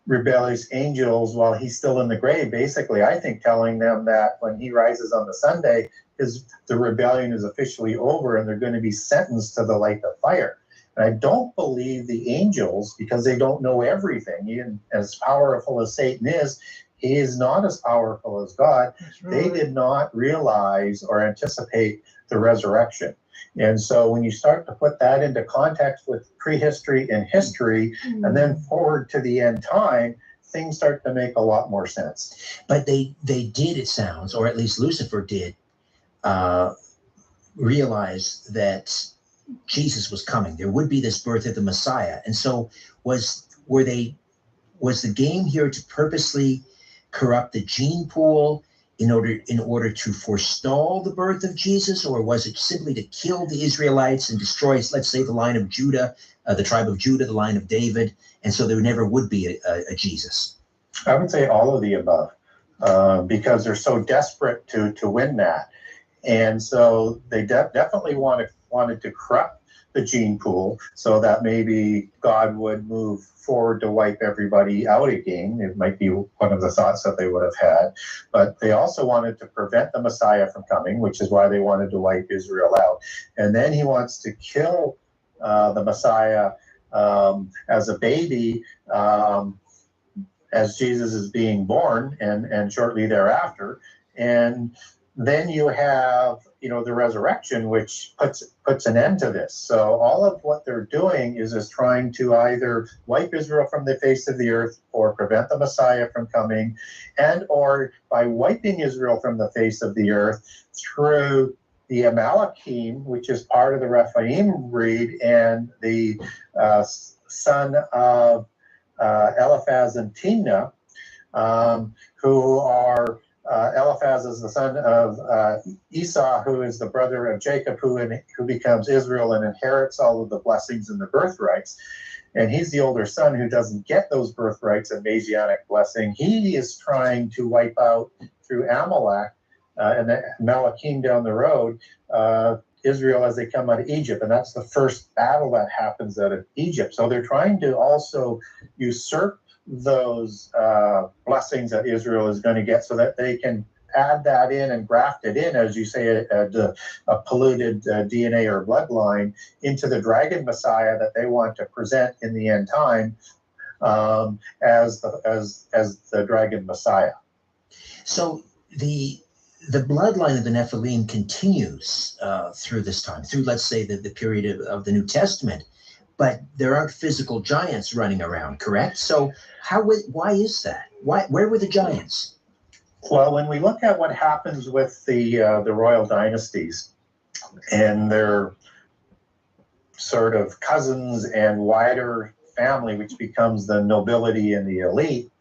rebellious angels while he's still in the grave, basically, I think, telling them that when he rises on the Sunday, the rebellion is officially over and they're going to be sentenced to the lake of fire. And I don't believe the angels, because they don't know everything. Even as powerful as Satan is, He is not as powerful as God. That's They right. did not realize or anticipate the resurrection. And so when you start to put that into context with prehistory and history, and then forward to the end time, things start to make a lot more sense. But they did, it sounds, or at least Lucifer did, realize that Jesus was coming. There would be this birth of the Messiah. And so was the game here to purposely corrupt the gene pool in order to forestall the birth of Jesus, or was it simply to kill the Israelites and destroy, let's say, the line of Judah, the tribe of Judah, the line of David, and so there never would be a Jesus? I would say all of the above, because they're so desperate to win that. And so they definitely wanted to corrupt the gene pool so that maybe God would move forward to wipe everybody out again. It might be one of the thoughts that they would have had. But they also wanted to prevent the Messiah from coming, which is why they wanted to wipe Israel out. And then he wants to kill the Messiah as a baby, as Jesus is being born, and shortly thereafter. And then you have, the resurrection, which puts an end to this. So all of what they're doing is trying to either wipe Israel from the face of the earth, or prevent the Messiah from coming, and or by wiping Israel from the face of the earth through the Amalekim, which is part of the Rephaim breed, and the son of Eliphaz and Timnah, who are Eliphaz is the son of Esau, who is the brother of Jacob, who becomes Israel and inherits all of the blessings and the birthrights. And he's the older son who doesn't get those birthrights and Messianic blessing. He is trying to wipe out through Amalek and the Malachim down the road, Israel as they come out of Egypt. And that's the first battle that happens out of Egypt. So they're trying to also usurp those blessings that Israel is going to get, so that they can add that in and graft it in, as you say, a polluted DNA or bloodline into the dragon Messiah that they want to present in the end time as the dragon Messiah. So the bloodline of the Nephilim continues through this time, through, let's say, the period of the New Testament, but there aren't physical giants running around, correct? So why is that? Where were the giants? Well, when we look at what happens with the royal dynasties and their sort of cousins and wider family, which becomes the nobility and the elite,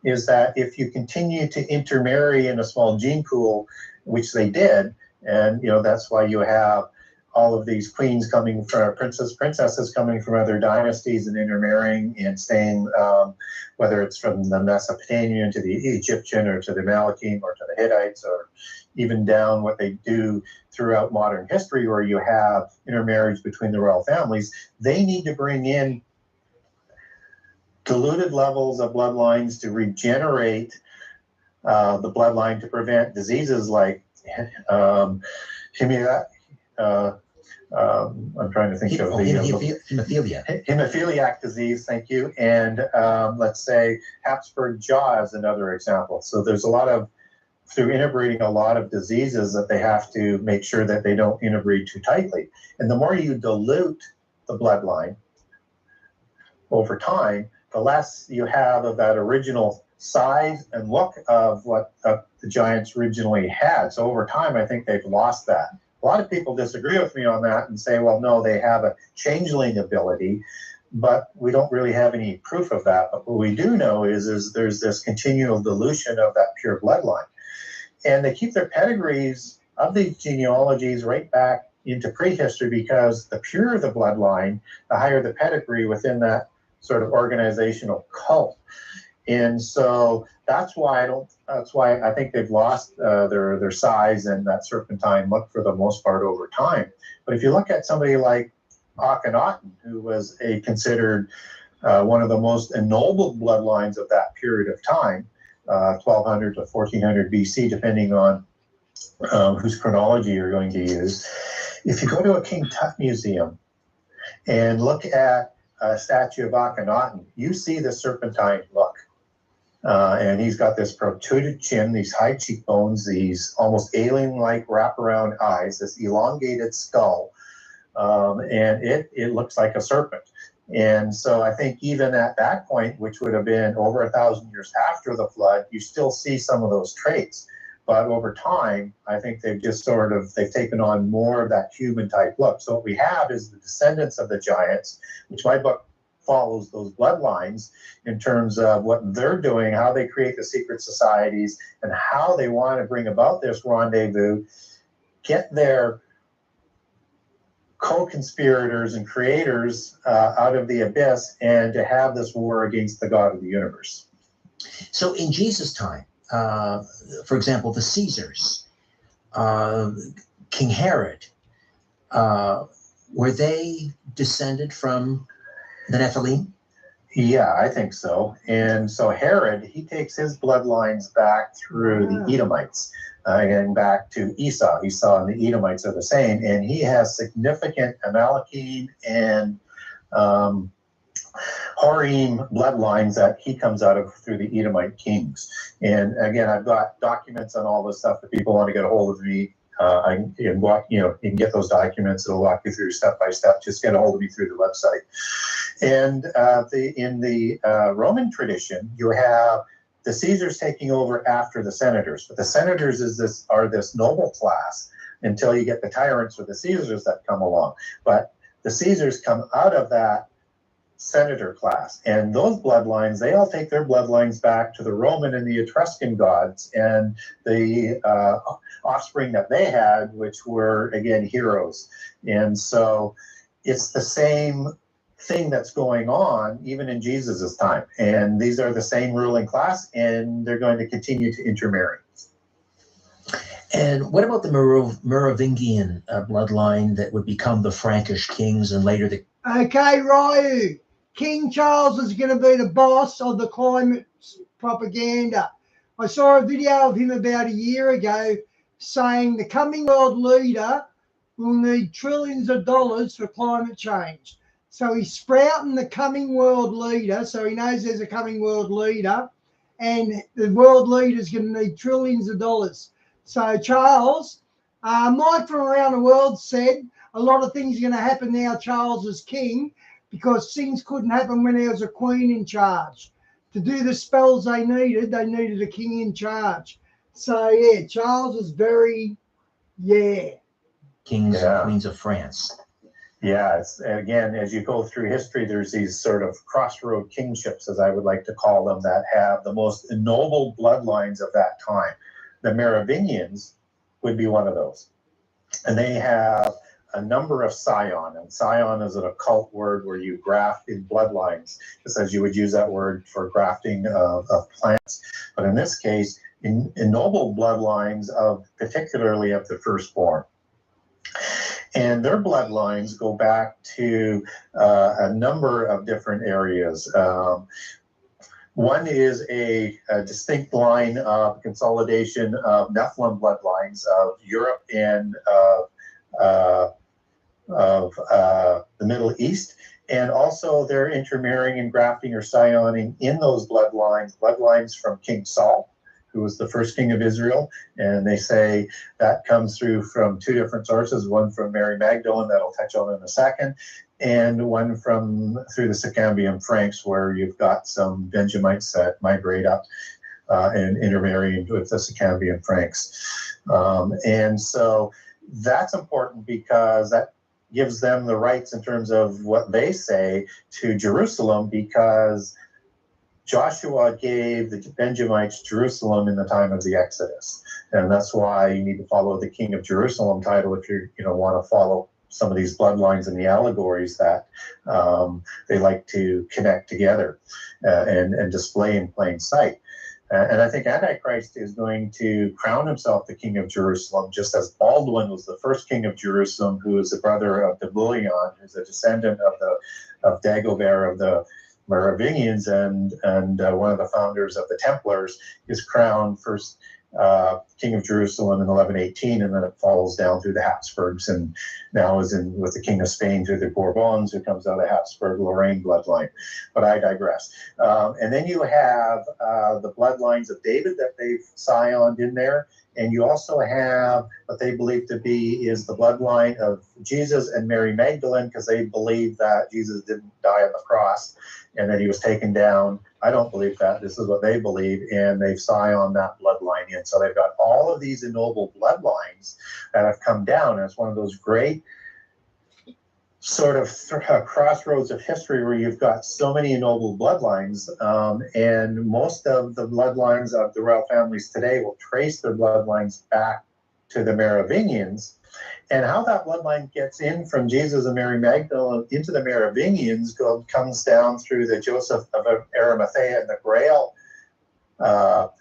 is that if you continue to intermarry in a small gene pool, which they did, and that's why you have all of these queens coming from princesses coming from other dynasties and intermarrying and staying, whether it's from the Mesopotamian to the Egyptian or to the Malachim or to the Hittites, or even down what they do throughout modern history, where you have intermarriage between the royal families. They need to bring in diluted levels of bloodlines to regenerate the bloodline, to prevent diseases like I'm trying to think of hemophiliac disease, thank you, and let's say Habsburg jaw is another example. So there's through interbreeding, a lot of diseases that they have to make sure that they don't interbreed too tightly. And the more you dilute the bloodline over time, the less you have of that original size and look of what the giants originally had. So over time, I think they've lost that. A lot of people disagree with me on that and say, well, no, they have a changeling ability, but we don't really have any proof of that. But what we do know is there's this continual dilution of that pure bloodline. And they keep their pedigrees of these genealogies right back into prehistory, because the purer the bloodline, the higher the pedigree within that sort of organizational cult. And so that's why I think they've lost their size and that serpentine look for the most part over time. But if you look at somebody like Akhenaten, who was considered one of the most ennobled bloodlines of that period of time, 1200 to 1400 BC, depending on whose chronology you're going to use. If you go to a King Tut museum and look at a statue of Akhenaten, you see the serpentine look. And he's got this protruded chin, these high cheekbones, these almost alien-like wraparound eyes, this elongated skull, and it looks like a serpent. And so I think even at that point, which would have been over 1,000 years after the flood, you still see some of those traits. But over time, I think they've taken on more of that human type look. So what we have is the descendants of the giants, which my book follows those bloodlines in terms of what they're doing, how they create the secret societies, and how they want to bring about this rendezvous, get their co-conspirators and creators out of the abyss, and to have this war against the God of the universe. So in Jesus' time, for example, the Caesars, King Herod, were they descended from the Nephilim? Yeah, I think so. And so Herod, he takes his bloodlines back through the Edomites, and back to Esau. Esau and the Edomites are the same, and he has significant Amalekite and Horim bloodlines that he comes out of through the Edomite kings. And again, I've got documents on all this stuff. If people want to get a hold of me, I can walk, you can get those documents. It'll walk you through step by step. Just get a hold of me through the website. And in the Roman tradition, you have the Caesars taking over after the senators. But the senators are this noble class until you get the tyrants or the Caesars that come along. But the Caesars come out of that senator class, and those bloodlines, they all take their bloodlines back to the Roman and the Etruscan gods and the offspring that they had, which were again heroes. And so it's the same thing that's going on even in Jesus's time, and these are the same ruling class, and they're going to continue to intermarry. And what about the Merovingian bloodline that would become the Frankish kings and later the... Okay, Ryu, King Charles is going to be the boss of the climate propaganda. I saw a video of him about a year ago saying the coming world leader will need trillions of dollars for climate change. So he's sprouting the coming world leader, so he knows there's a coming world leader, and the world leader is going to need trillions of dollars. So Charles, Mike from around the world said a lot of things are going to happen now Charles is king, because things couldn't happen when there was a queen in charge. To do the spells they needed a king in charge. So yeah, Charles is very, kings and queens of France. Yeah, again, as you go through history, there's these sort of crossroad kingships, as I would like to call them, that have the most ennobled bloodlines of that time. The Merovingians would be one of those. And they have a number of scion, and scion is an occult word where you graft in bloodlines, just as you would use that word for grafting of plants. But in this case, in ennobled bloodlines of particularly of the firstborn. And their bloodlines go back to a number of different areas. One is a distinct line of consolidation of Nephilim bloodlines of Europe and of the Middle East. And also they're intermarrying and grafting or scioning in those bloodlines from King Saul, who was the first king of Israel. And they say that comes through from two different sources, one from Mary Magdalene that I'll touch on in a second, and one through the Sicambian Franks, where you've got some Benjamites that migrate up and intermarry with the Sicambian Franks. And so that's important because that gives them the rights in terms of what they say to Jerusalem, because Joshua gave the Benjamites Jerusalem in the time of the Exodus. And that's why you need to follow the King of Jerusalem title if you want to follow some of these bloodlines and the allegories that they like to connect together and display in plain sight. And I think Antichrist is going to crown himself the King of Jerusalem, just as Baldwin was the first King of Jerusalem, who is the brother of Debulion, who's a descendant of Dagobert of the Merovingians and one of the founders of the Templars, is crowned first king of Jerusalem in 1118, and then it follows down through the Habsburgs, and now is in with the king of Spain through the Bourbons, who comes out of the Habsburg-Lorraine bloodline. But I digress. And then you have the bloodlines of David that they've scioned in there, and you also have what they believe to be is the bloodline of Jesus and Mary Magdalene, because they believe that Jesus didn't die on the cross and that he was taken down. I don't believe that. This is what they believe, and they've scioned that bloodline in. So they've got all of these ennobled bloodlines that have come down, and it's one of those great sort of crossroads of history where you've got so many ennobled bloodlines, and most of the bloodlines of the royal families today will trace their bloodlines back to the Merovingians. And how that bloodline gets in from Jesus and Mary Magdalene into the Merovingians comes down through the Joseph of Arimathea and the Grail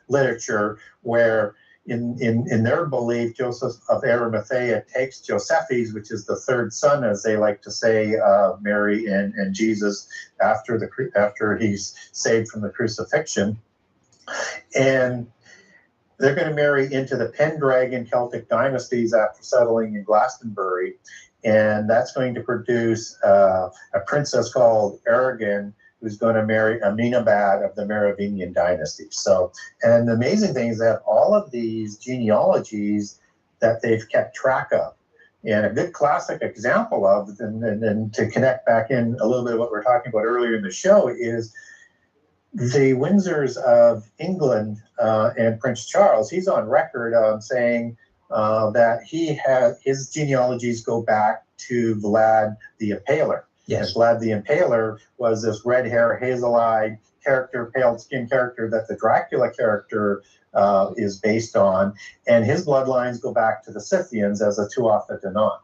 literature, where in their belief, Joseph of Arimathea takes Josephus, which is the third son, as they like to say, Mary and Jesus after he's saved from the crucifixion, and they're going to marry into the Pendragon Celtic dynasties after settling in Glastonbury, and that's going to produce a princess called Aragon, who's going to marry Amenemhat of the Merovingian dynasty. So, and the amazing thing is they have all of these genealogies that they've kept track of. And a good classic example of, and to connect back in a little bit of what we were talking about earlier in the show, is the Windsors of England and Prince Charles. He's on record saying that his genealogies go back to Vlad the Impaler. Yes. And Vlad the Impaler was this red hair, hazel-eyed character, pale skin character that the Dracula character is based on, and his bloodlines go back to the Scythians as a Tuatha De Danann.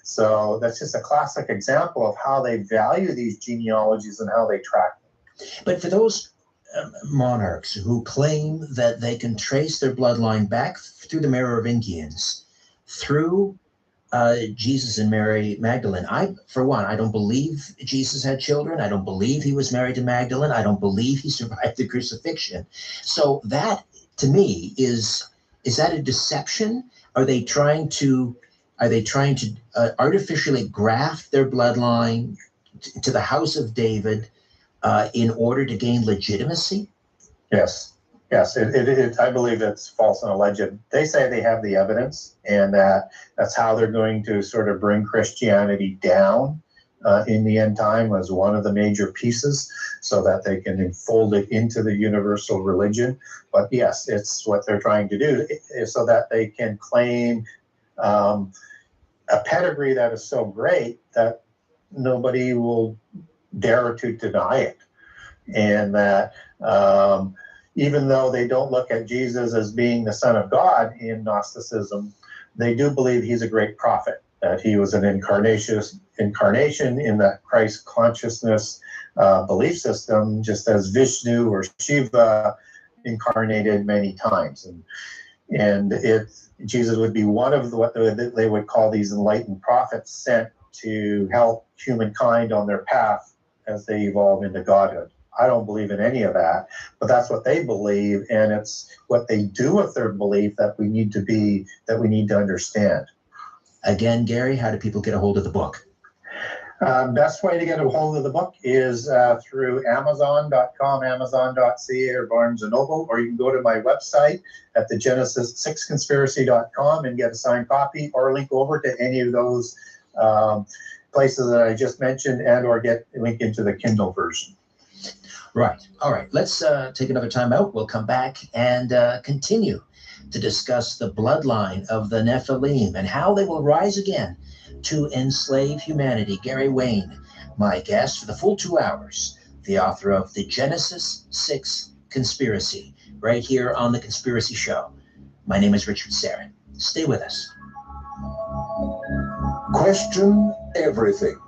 So that's just a classic example of how they value these genealogies and how they track them. But for those monarchs who claim that they can trace their bloodline back through the Merovingians, through Jesus and Mary Magdalene, for one, I don't believe Jesus had children. I don't believe he was married to Magdalene. I don't believe he survived the crucifixion. So that, to me, is that a deception? Are they trying to artificially graft their bloodline to the house of David in order to gain legitimacy? Yes. I believe it's false and alleged. They say they have the evidence, and that's how they're going to sort of bring Christianity down in the end time as one of the major pieces, so that they can enfold it into the universal religion. But yes, it's what they're trying to do, so that they can claim a pedigree that is so great that nobody will dare to deny it. And that even though they don't look at Jesus as being the Son of God in Gnosticism, they do believe he's a great prophet, that he was an incarnation in that Christ consciousness belief system, just as Vishnu or Shiva incarnated many times. And Jesus would be one of what they would call these enlightened prophets sent to help humankind on their path as they evolve into godhood. I don't believe in any of that, but that's what they believe, and it's what they do with their belief that we need to understand. Again, Gary, how do people get a hold of the book? Best way to get a hold of the book is through Amazon.com, Amazon.ca, or Barnes & Noble, or you can go to my website at the Genesis6conspiracy.com and get a signed copy, or link over to any of those places that I just mentioned, and or get a link into the Kindle version. Right. All right. Let's take another time out. We'll come back and continue to discuss the bloodline of the Nephilim and how they will rise again to enslave humanity. Gary Wayne, my guest for the full 2 hours, the author of The Genesis 6 Conspiracy, right here on The Conspiracy Show. My name is Richard Syrett. Stay with us. Question everything.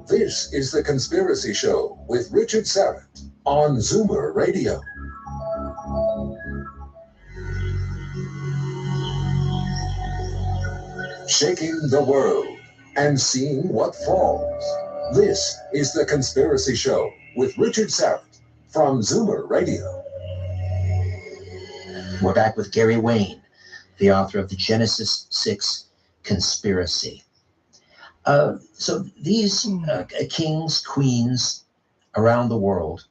This is The Conspiracy Show with Richard Syrett on Zoomer Radio. Shaking the world and seeing what falls. This is The Conspiracy Show with Richard Syrett from Zoomer Radio. We're back with Gary Wayne, the author of the Genesis 6 Conspiracy. So these kings, queens around the world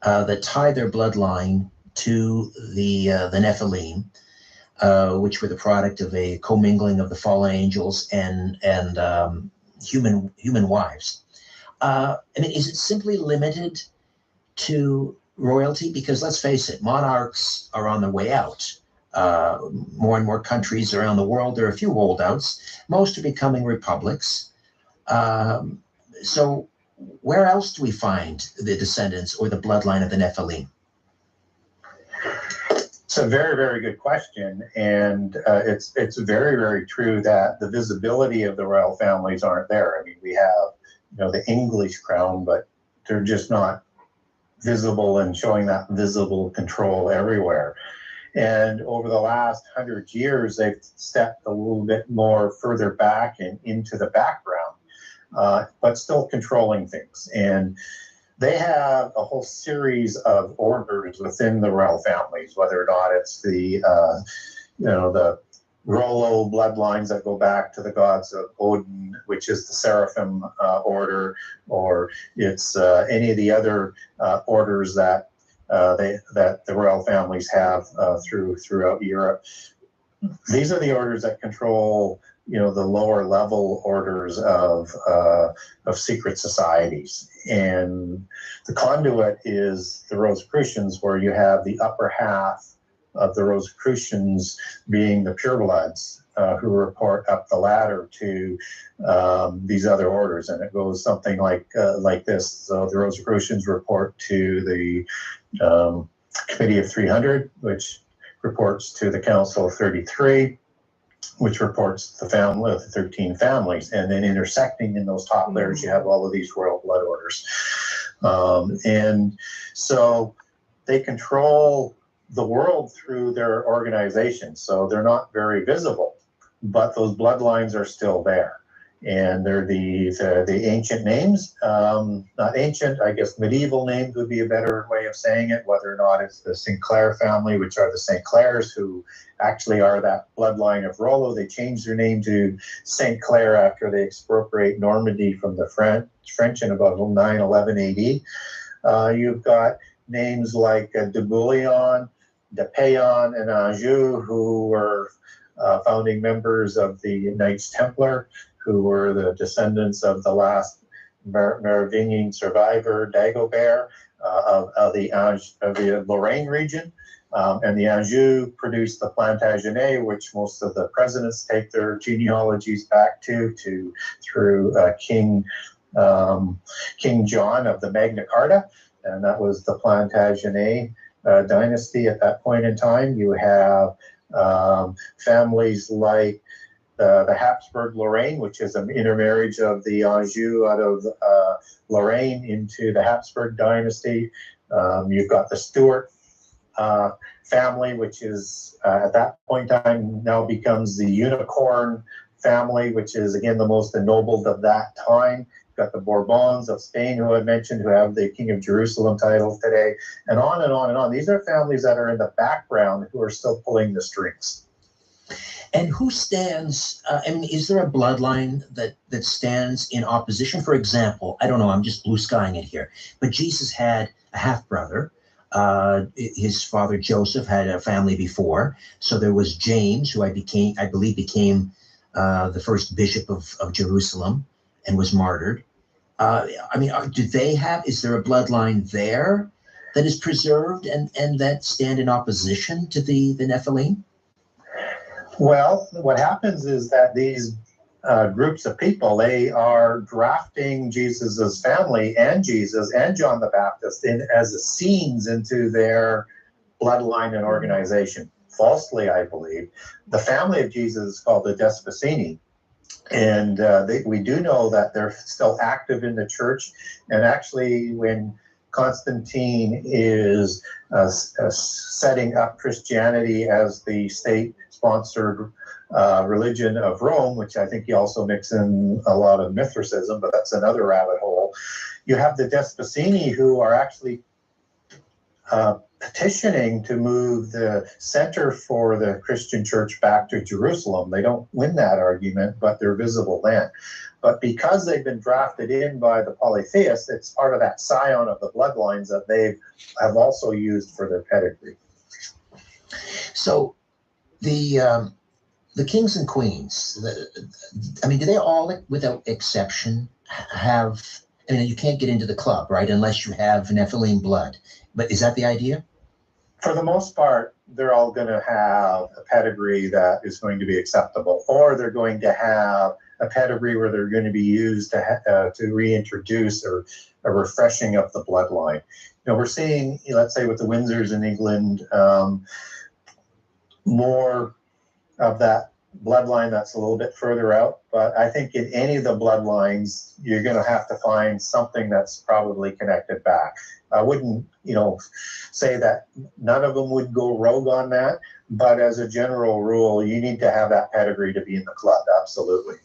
that tie their bloodline to the Nephilim, which were the product of a commingling of the fallen angels and human wives. I mean, is it simply limited to royalty? Because let's face it, monarchs are on their way out. More and more countries around the world, there are a few holdouts. Most are becoming republics. So where else do we find the descendants or the bloodline of the Nephilim? It's a very, very good question, and it's very, very true that the visibility of the royal families aren't there. I mean, we have, the English crown, but they're just not visible and showing that visible control everywhere. And over the last 100 years, they've stepped a little bit more further back and into the background, but still controlling things. And they have a whole series of orders within the royal families, whether or not it's the Rollo bloodlines that go back to the gods of Odin, which is the Seraphim order, or it's any of the other orders that the royal families have throughout Europe. These are the orders that control, the lower level orders of secret societies, and the conduit is the Rosicrucians, where you have the upper half of the Rosicrucians being the purebloods who report up the ladder to these other orders, and it goes something like this. So the Rosicrucians report to the Committee of 300, which reports to the Council of 33, which reports the family of the 13 families, and then intersecting in those top layers, you have all of these royal blood orders, and so they control the world through their organization. So they're not very visible, but those bloodlines are still there. And they're the ancient names, not ancient, I guess medieval names would be a better way of saying it, whether or not it's the Sinclair family, which are the St. Clairs, who actually are that bloodline of Rollo. They changed their name to St. Clair after they expropriate Normandy from the French in about 911 AD. You've got names like de Bouillon, de Payon, and Anjou, who were founding members of the Knights Templar, who were the descendants of the last Merovingian survivor, Dagobert, of the Lorraine region. And the Anjou produced the Plantagenet, which most of the presidents take their genealogies back through King John of the Magna Carta, and that was the Plantagenet dynasty at that point in time. You have families like the Habsburg Lorraine, which is an intermarriage of the Anjou out of Lorraine into the Habsburg dynasty. You've got the Stuart family, which is at that point in time now becomes the Unicorn family, which is again the most ennobled of that time. You've got the Bourbons of Spain, who I mentioned, who have the King of Jerusalem title today, and on and on and on. These are families that are in the background who are still pulling the strings. And who stands, is there a bloodline that stands in opposition? For example, I don't know, I'm just blue skying it here, but Jesus had a half-brother. His father Joseph had a family before. So there was James, who I believe became the first bishop of Jerusalem and was martyred. Is there a bloodline there that is preserved and that stand in opposition to the Nephilim? Well, what happens is that these groups of people, they are drafting Jesus's family and Jesus and John the Baptist in as Essenes into their bloodline and organization. Falsely, I believe. The family of Jesus is called the Despacini, and we do know that they're still active in the church. And actually, when Constantine is setting up Christianity as the state-sponsored religion of Rome, which I think you also mix in a lot of Mithricism, but that's another rabbit hole. You have the Despacini, who are actually petitioning to move the center for the Christian church back to Jerusalem. They don't win that argument, but they're visible then. But because they've been drafted in by the polytheists, it's part of that scion of the bloodlines that they have also used for their pedigree. So the kings and queens, I mean, do they all, without exception, have, I mean, you can't get into the club, right, unless you have Nephilim blood. But is that the idea? For the most part, they're all going to have a pedigree that is going to be acceptable, or they're going to have a pedigree where they're going to be used to reintroduce or a refreshing of the bloodline. You know, we're seeing, let's say with the Windsors in England, more of that bloodline that's a little bit further out. But I think in any of the bloodlines, you're going to have to find something that's probably connected back. I wouldn't, say that none of them would go rogue on that, but as a general rule, you need to have that pedigree to be in the club, absolutely.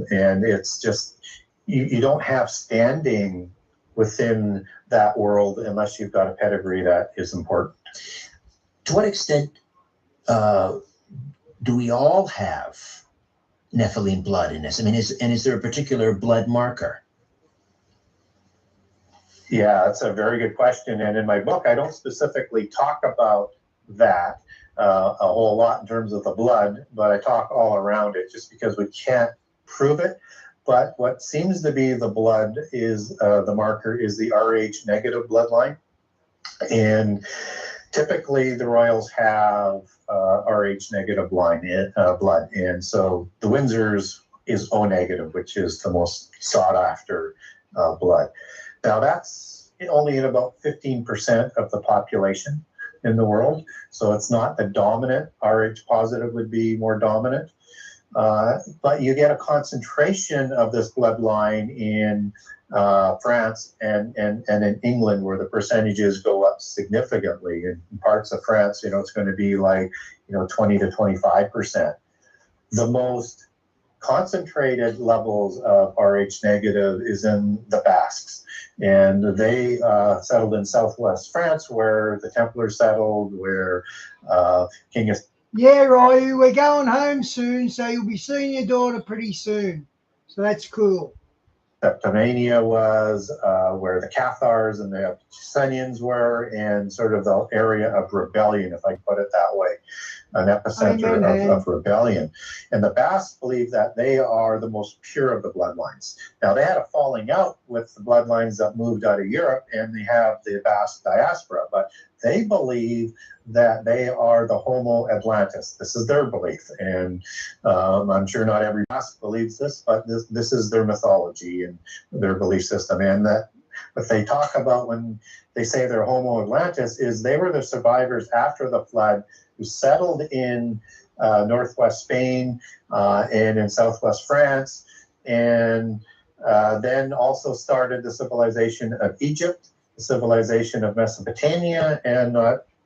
And it's just, you don't have standing within that world unless you've got a pedigree that is important. To what extent do we all have Nephilim blood in us? I mean, is there a particular blood marker? Yeah, that's a very good question. And in my book, I don't specifically talk about that a whole lot in terms of the blood, but I talk all around it just because we can't prove it. But what seems to be the blood is the marker is the Rh negative bloodline. And typically the royals have Rh negative blood. And so the Windsors is O negative, which is the most sought after blood. Now that's only in about 15% of the population in the world. So it's not the dominant. Rh positive would be more dominant. But you get a concentration of this bloodline in France and in England, where the percentages go up significantly. In parts of France, it's going to be like 20 to 25%. The most concentrated levels of Rh negative is in the Basques, and they settled in southwest France, where the Templars settled, where King of Yeah, Ryu, we're going home soon, so you'll be seeing your daughter pretty soon. So that's cool. Septimania was, where the Cathars and the Abyssinians were, and sort of the area of rebellion, if I can put it that way, an epicenter of rebellion. And the Basques believe that they are the most pure of the bloodlines. Now, they had a falling out with the bloodlines that moved out of Europe, and they have the Basque diaspora, but they believe that they are the Homo Atlantis. This is their belief, and I'm sure not every Basque believes this, but this is their mythology and their belief system. And that what they talk about when they say they're Homo Atlantis is they were the survivors after the flood who settled in northwest Spain and in southwest France, and then also started the civilization of Egypt, the civilization of Mesopotamia, and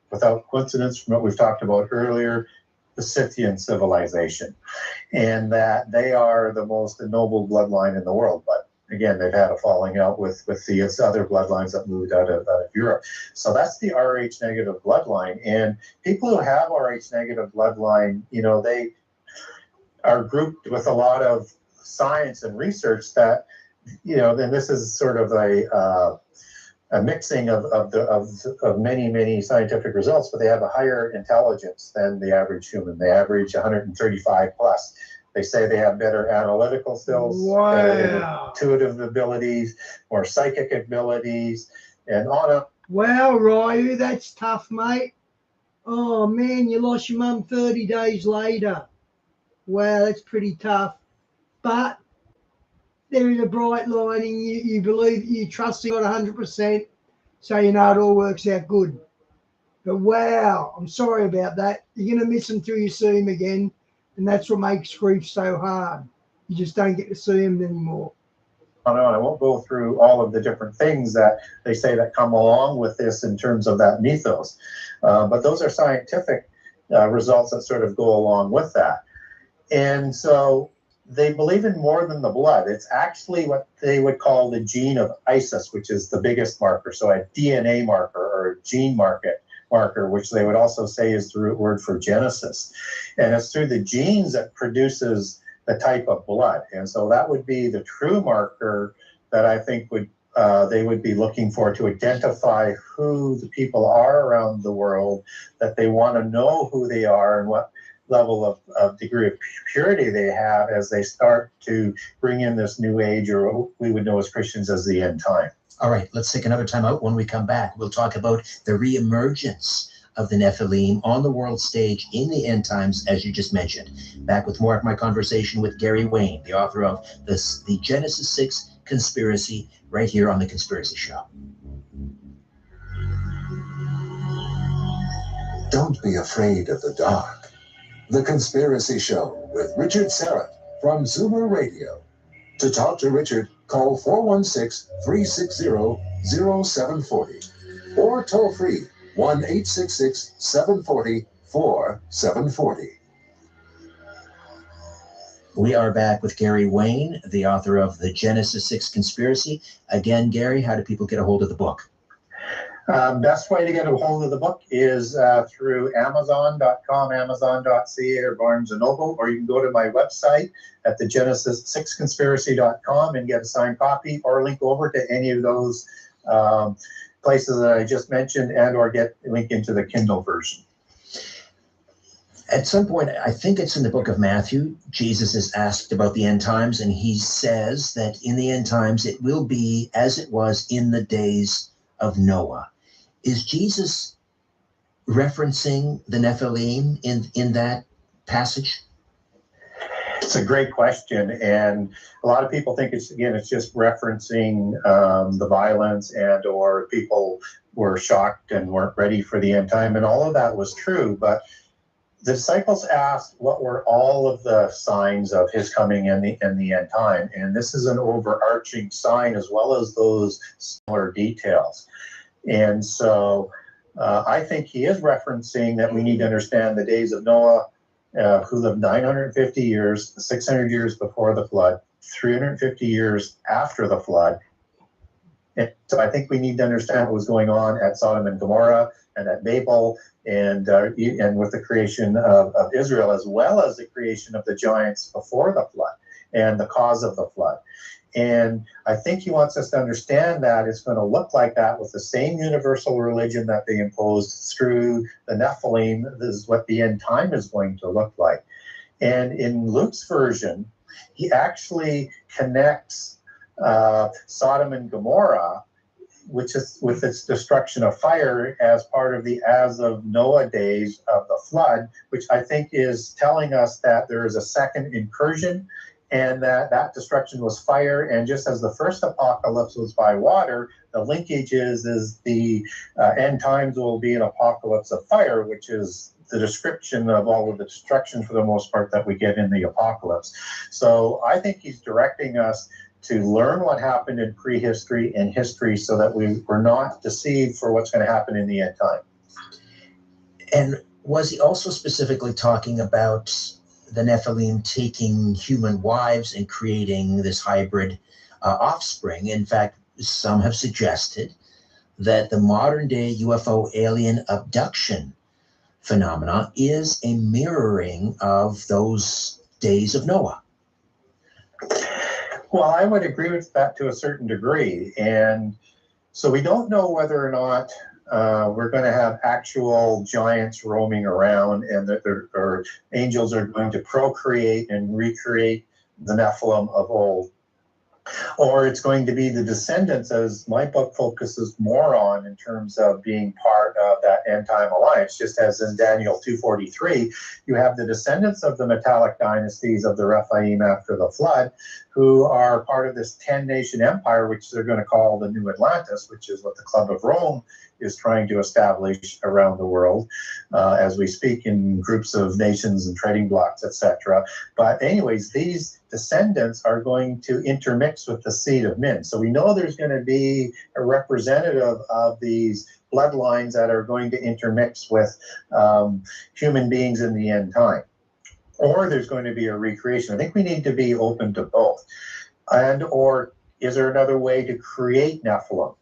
without coincidence from what we've talked about earlier, the Scythian civilization, and that they are the most ennobled bloodline in the world. But again, they've had a falling out with the other bloodlines that moved out of Europe. So that's the Rh negative bloodline. And people who have Rh negative bloodline, they are grouped with a lot of science and research that, and this is sort of a mixing of many scientific results, but they have a higher intelligence than the average human. They average 135 plus. They say they have better analytical skills, intuitive abilities, more psychic abilities, and on up. Wow, Ryu, that's tough, mate. Oh, man, you lost your mum 30 days later. Wow, that's pretty tough. But there is a bright lining. You believe, you trust God 100%, so it all works out good. But wow, I'm sorry about that. You're going to miss him till you see him again, and that's what makes grief so hard. You just don't get to see him anymore. I won't go through all of the different things that they say that come along with this in terms of that mythos, but those are scientific results that sort of go along with that. And so they believe in more than the blood. It's actually what they would call the gene of Isis, which is the biggest marker. So a DNA marker or a gene marker, which they would also say is the root word for Genesis. And it's through the genes that produces the type of blood. And so that would be the true marker that I think they would be looking for to identify who the people are around the world, that they want to know who they are and what level of degree of purity they have as they start to bring in this new age, or what we would know as Christians as the end time. All right, let's take another time out. When we come back, we'll talk about the reemergence of the Nephilim on the world stage in the end times, as you just mentioned. Back with more of my conversation with Gary Wayne, the author of the Genesis 6 Conspiracy, right here on The Conspiracy Show. Don't be afraid of the dark. The Conspiracy Show with Richard Syrett from Zoomer Radio. To talk to Richard, call 416-360-0740 or toll free 1-866-740-4740. We are back with Gary Wayne, the author of the Genesis 6 Conspiracy. Again, Gary, how do people get a hold of the book? Best way to get a hold of the book is through Amazon.com, Amazon.ca, or Barnes & Noble, or you can go to my website at the Genesis6Conspiracy.com and get a signed copy, or link over to any of those places that I just mentioned, and or get a link into the Kindle version. At some point, I think it's in the book of Matthew, Jesus is asked about the end times, and he says that in the end times, it will be as it was in the days of Noah. Is Jesus referencing the Nephilim in that passage? It's a great question, and a lot of people think it's just referencing the violence, and or people were shocked and weren't ready for the end time, and all of that was true. But the disciples asked, what were all of the signs of his coming in the end time? And this is an overarching sign as well as those smaller details. And so I think he is referencing that we need to understand the days of Noah, who lived 950 years, 600 years before the flood, 350 years after the flood. And so I think we need to understand what was going on at Sodom and Gomorrah and at Babel, and with the creation of Israel, as well as the creation of the giants before the flood and the cause of the flood. And I think he wants us to understand that it's going to look like that with the same universal religion that they imposed through the Nephilim. This is what the end time is going to look like. And in Luke's version, he actually connects Sodom and Gomorrah, which is with its destruction of fire, as part of the as of Noah days of the flood, which I think is telling us that there is a second incursion, and that destruction was fire. And just as the first apocalypse was by water, the linkage is the end times will be an apocalypse of fire, which is the description of all of the destruction for the most part that we get in the apocalypse. So I think he's directing us to learn what happened in prehistory and history so that we're not deceived for what's going to happen in the end time. And was he also specifically talking about the Nephilim taking human wives and creating this hybrid offspring? In fact, some have suggested that the modern day UFO alien abduction phenomena is a mirroring of those days of Noah. Well, I would agree with that to a certain degree. And so we don't know whether or not we're going to have actual giants roaming around, and that or angels are going to procreate and recreate the Nephilim of old. Or it's going to be the descendants, as my book focuses more on in terms of being part of that end time alliance. Just as in Daniel 2:43, you have the descendants of the metallic dynasties of the Rephaim after the flood, who are part of this 10-nation empire, which they're going to call the New Atlantis, which is what the Club of Rome is trying to establish around the world as we speak, in groups of nations and trading blocks, etc. But anyways, these descendants are going to intermix with the seed of men. So we know there's going to be a representative of these bloodlines that are going to intermix with human beings in the end time. or there's going to be a recreation. I think we need to be open to both. And or is there another way to create Nephilim?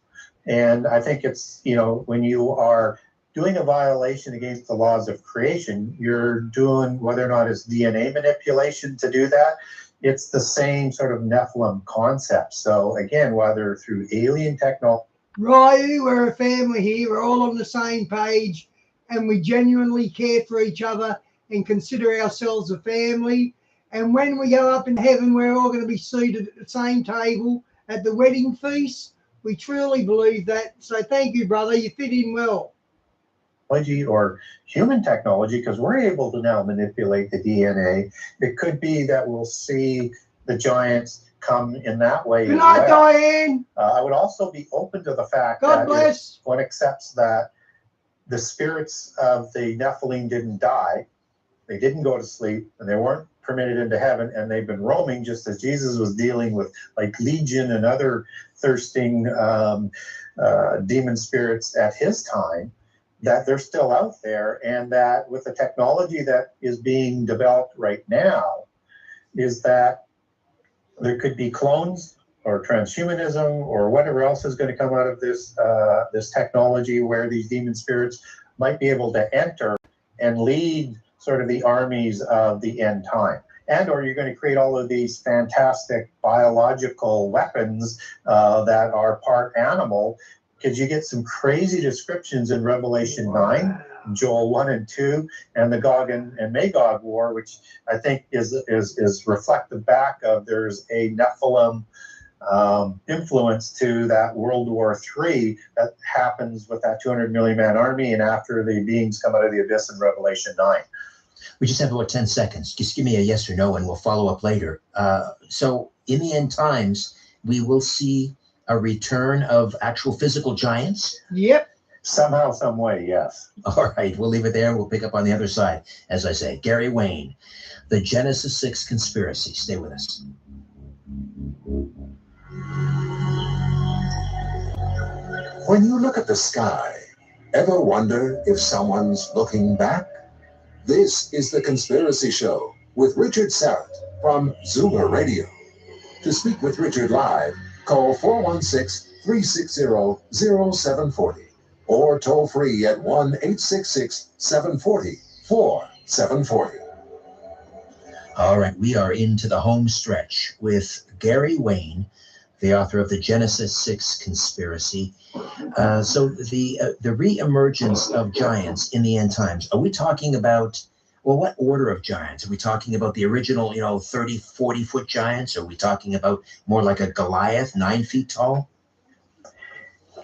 And I think it's, when you are doing a violation against the laws of creation, you're doing, whether or not it's DNA manipulation to do that, it's the same sort of Nephilim concept. So again, whether through alien technology. Ryu, we're a family here. We're all on the same page, and we genuinely care for each other and consider ourselves a family. And when we go up in heaven, we're all going to be seated at the same table at the wedding feast. We truly believe that. So thank you, brother. You fit in well. Or human technology, because we're able to now manipulate the DNA. It could be that we'll see the giants come in that way. Good night, Diane. I would also be open to the fact God that bless. if one accepts that the spirits of the Nephilim didn't die, they didn't go to sleep, and they weren't permitted into heaven, and they've been roaming just as Jesus was dealing with like Legion and other thirsting demon spirits at his time, that they're still out there, and that with the technology that is being developed right now, is that there could be clones or transhumanism or whatever else is going to come out of this this technology, where these demon spirits might be able to enter and lead sort of the armies of the end time. And or you're going to create all of these fantastic biological weapons that are part animal, because you get some crazy descriptions in Revelation 9, Joel 1 and 2, and the Gog and Magog war, which I think is reflective back of there's a Nephilim influence to that World War III that happens with that 200 million man army, and after the beings come out of the abyss in Revelation 9. We just have about 10 seconds. Just give me a yes or no, and we'll follow up later. So in the end times, we will see a return of actual physical giants? Yep. Somehow, some way, yes. All right, we'll leave it there. We'll pick up on the other side. As I say, Gary Wayne, the Genesis 6 conspiracy. Stay with us. When you look at the sky, ever wonder if someone's looking back? This is The Conspiracy Show with Richard Syrett from Zoomer Radio. To speak with Richard live, call 416-360-0740 or toll free at 1-866-740-4740. All right, we are into the home stretch with Gary Wayne, the author of the Genesis 6 conspiracy. So the reemergence of giants in the end times, are we talking about, well, what order of giants? Are we talking about the original, 30, 40-foot giants? Are we talking about more like a Goliath, 9 feet tall?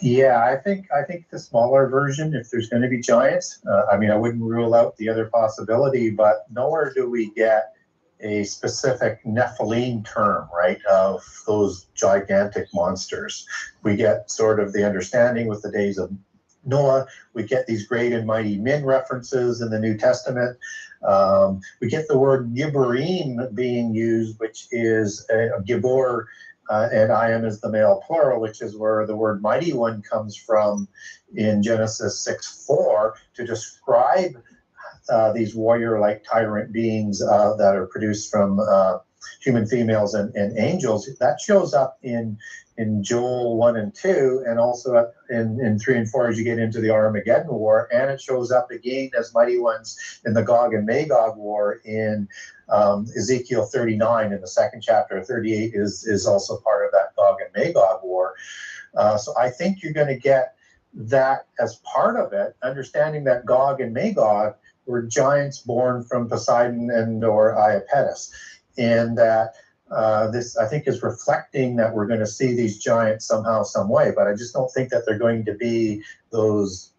Yeah, I think the smaller version, if there's going to be giants, I wouldn't rule out the other possibility, but nowhere do we get a specific Nephilim term, right, of those gigantic monsters. We get sort of the understanding with the days of Noah. We get these great and mighty men references in the New Testament. We get the word Gibborim being used, which is Gibbor, and I am is the male plural, which is where the word mighty one comes from in Genesis 6:4 to describe these warrior-like tyrant beings that are produced from human females and angels. That shows up in Joel 1 and 2, and also in 3 and 4 as you get into the Armageddon War, and it shows up again as mighty ones in the Gog and Magog War in Ezekiel 39 in the second chapter. 38 is also part of that Gog and Magog War. So I think you're going to get that as part of it, understanding that Gog and Magog were giants born from Poseidon and or Iapetus, and that this, I think, is reflecting that we're going to see these giants somehow, some way, but I just don't think that they're going to be those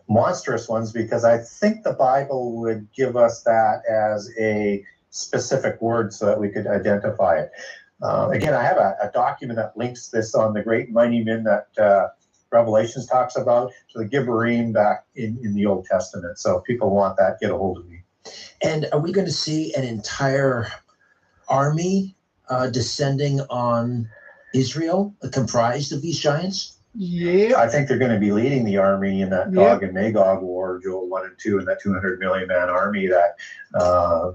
monstrous ones, because I think the Bible would give us that as a specific word so that we could identify it. Again, I have a document that links this on the great mighty men that Revelations talks about, so the Gibborim back in the Old Testament. So if people want that, get a hold of me. And are we going to see an entire army descending on Israel comprised of these giants? Yeah. I think they're going to be leading the army in that Gog and Magog war, Joel 1 and 2, and that 200 million man army that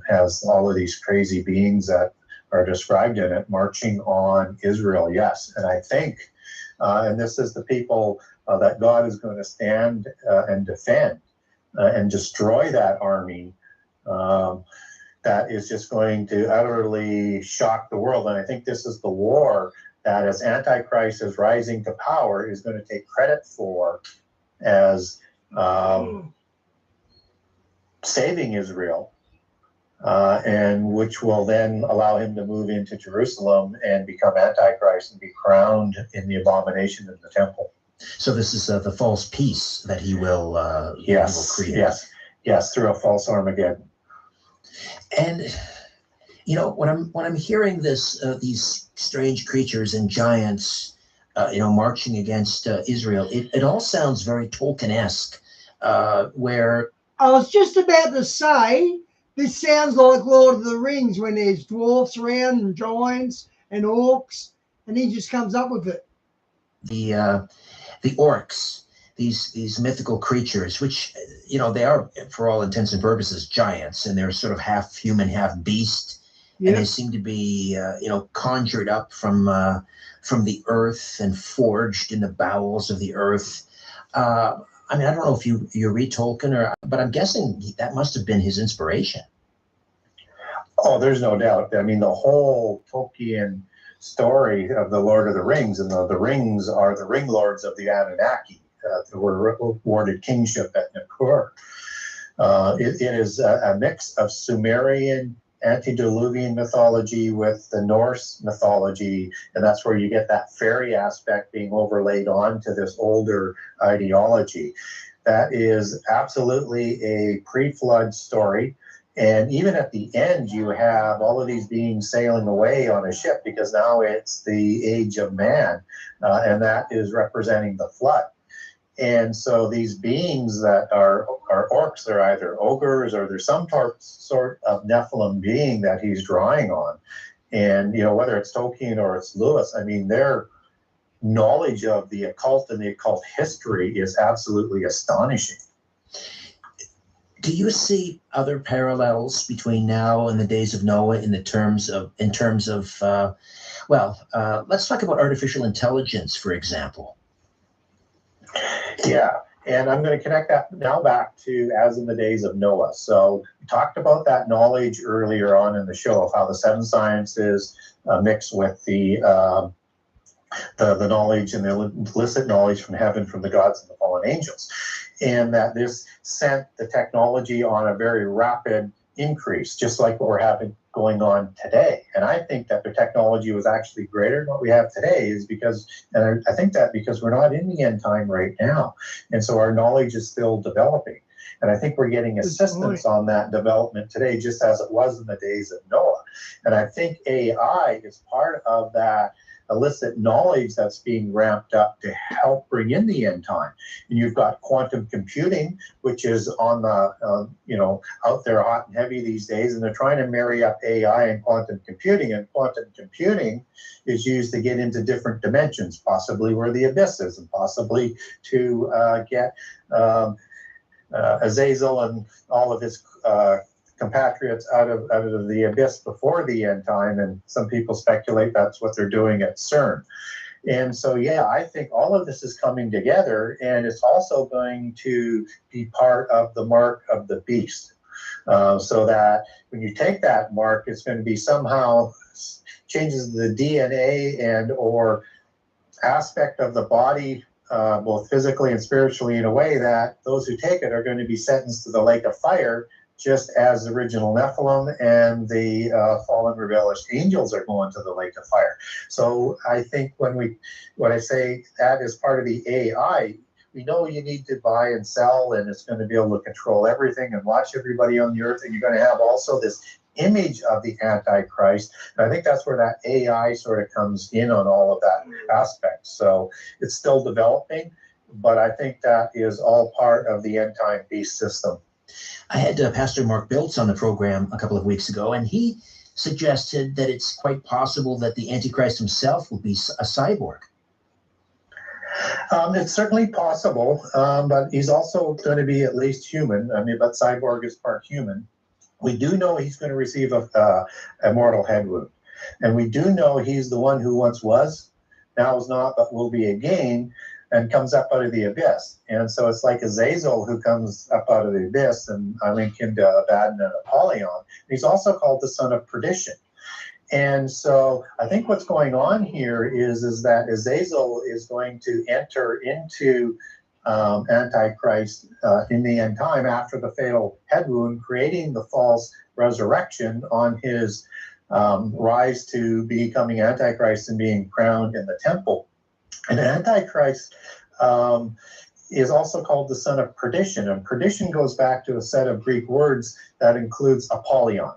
has all of these crazy beings that are described in it marching on Israel. Yes. And I think, and this is the people that God is going to stand and defend and destroy that army. That is just going to utterly shock the world. And I think this is the war that, as Antichrist is rising to power, is going to take credit for as saving Israel, and which will then allow him to move into Jerusalem and become Antichrist and be crowned in the abomination in the temple. So this is the false peace that he will create. Yes, through a false Armageddon. And when I'm hearing this, these strange creatures and giants, marching against Israel, it all sounds very Tolkien-esque. Where I was just about to say, this sounds like Lord of the Rings when there's dwarfs around and giants and orcs, and he just comes up with it. The orcs, these mythical creatures, which they are, for all intents and purposes, giants, and they're sort of half human, half beast, and they seem to be conjured up from the earth and forged in the bowels of the earth. I don't know if you read Tolkien, but I'm guessing that must have been his inspiration. Oh, there's no doubt. I mean, the whole Tolkien story of the Lord of the Rings, and the rings are the ring lords of the Anunnaki who were awarded kingship at Nippur. It is a mix of Sumerian antediluvian mythology with the Norse mythology, and that's where you get that fairy aspect being overlaid onto this older ideology. That is absolutely a pre-flood story. And even at the end, you have all of these beings sailing away on a ship, because now it's the age of man, and that is representing the flood. And so these beings that are orcs, they're either ogres or there's some sort of Nephilim being that he's drawing on. And, whether it's Tolkien or it's Lewis, I mean, their knowledge of the occult and the occult history is absolutely astonishing. Do you see other parallels between now and the days of Noah in terms of let's talk about artificial intelligence, for example. Yeah, and I'm going to connect that now back to as in the days of Noah. So we talked about that knowledge earlier on in the show of how the seven sciences mix with the knowledge and the illicit knowledge from heaven, from the gods and the fallen angels. And that this sent the technology on a very rapid increase, just like what we're having going on today. And I think that the technology was actually greater than what we have today because we're not in the end time right now. And so our knowledge is still developing. And I think we're getting assistance on that development today, just as it was in the days of Noah. And I think AI is part of that illicit knowledge that's being ramped up to help bring in the end time. And you've got quantum computing, which is on the, out there hot and heavy these days, and they're trying to marry up AI and quantum computing. And quantum computing is used to get into different dimensions, possibly where the abyss is, and possibly to get Azazel and all of his compatriots out of the abyss before the end time, and some people speculate that's what they're doing at CERN. And so, I think all of this is coming together, and it's also going to be part of the mark of the beast. So that when you take that mark, it's going to be somehow changes the DNA and or aspect of the body, both physically and spiritually, in a way that those who take it are going to be sentenced to the lake of fire, just as the original Nephilim and the fallen rebellious angels are going to the lake of fire. So I think when I say that is part of the AI, we know you need to buy and sell, and it's going to be able to control everything and watch everybody on the earth, and you're going to have also this image of the Antichrist. And I think that's where that AI sort of comes in on all of that aspect. So it's still developing, but I think that is all part of the end time beast system. I had Pastor Mark Biltz on the program a couple of weeks ago, and he suggested that it's quite possible that the Antichrist himself will be a cyborg. It's certainly possible, but he's also going to be at least human. I mean, but Cyborg is part human. We do know he's going to receive a mortal head wound. And we do know he's the one who once was, now is not, but will be again, and comes up out of the abyss. And so it's like Azazel who comes up out of the abyss, and I link him to Abaddon and Apollyon. He's also called the son of perdition. And so I think what's going on here is that Azazel is going to enter into Antichrist in the end time after the fatal head wound, creating the false resurrection on his rise to becoming Antichrist and being crowned in the temple. And Antichrist is also called the son of perdition. And perdition goes back to a set of Greek words that includes Apollyon.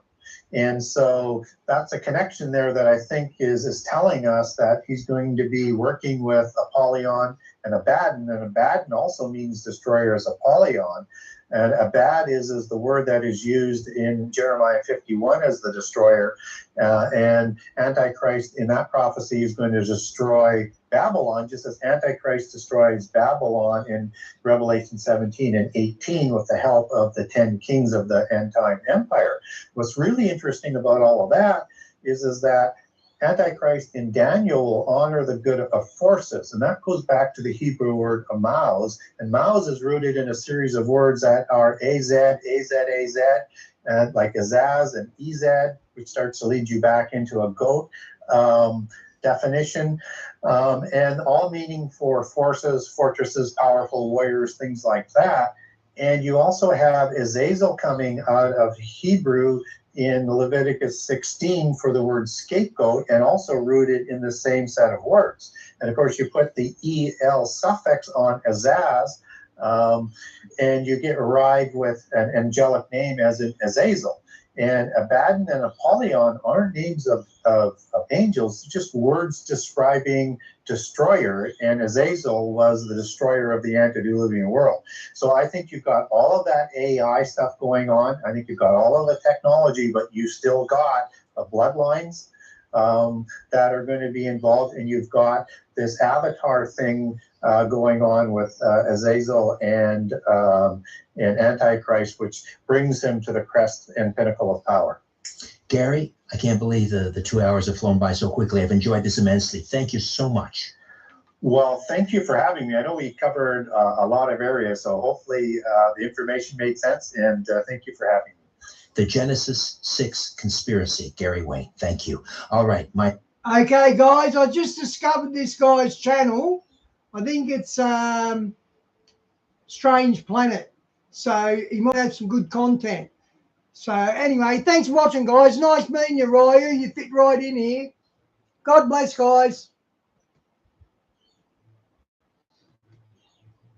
And so that's a connection there that I think is telling us that he's going to be working with Apollyon and Abaddon. And Abaddon also means destroyer as Apollyon. And Abad is the word that is used in Jeremiah 51 as the destroyer. And Antichrist in that prophecy is going to destroy Babylon, just as Antichrist destroys Babylon in Revelation 17 and 18 with the help of the 10 kings of the end time empire. What's really interesting about all of that is that Antichrist in Daniel will honor the good of forces, and that goes back to the Hebrew word amauz, and mauz is rooted in a series of words that are az, and like azaz and ezad, which starts to lead you back into a goat definition, and all meaning for forces, fortresses, powerful warriors, things like that. And you also have Azazel coming out of Hebrew in Leviticus 16 for the word scapegoat, and also rooted in the same set of words. And of course, you put the el suffix on Azaz, and you get arrived with an angelic name as in Azazel. And Abaddon and Apollyon aren't names of angels, just words describing destroyer. And Azazel was the destroyer of the antediluvian world. So I think you've got all of that AI stuff going on. I think you've got all of the technology, but you still got the bloodlines that are going to be involved. And you've got this avatar thing going on with Azazel and Antichrist, which brings him to the crest and pinnacle of power. Gary, I can't believe the 2 hours have flown by so quickly. I've enjoyed this immensely. Thank you so much. Well, thank you for having me. I know we covered a lot of areas, so hopefully the information made sense, and thank you for having me. The Genesis 6 Conspiracy, Gary Wayne. Thank you. All right, Mike. Okay, guys, I just discovered this guy's channel. I think it's Strange Planet. So he might have some good content. So anyway, thanks for watching, guys. Nice meeting you, Ryu. You fit right in here. God bless, guys.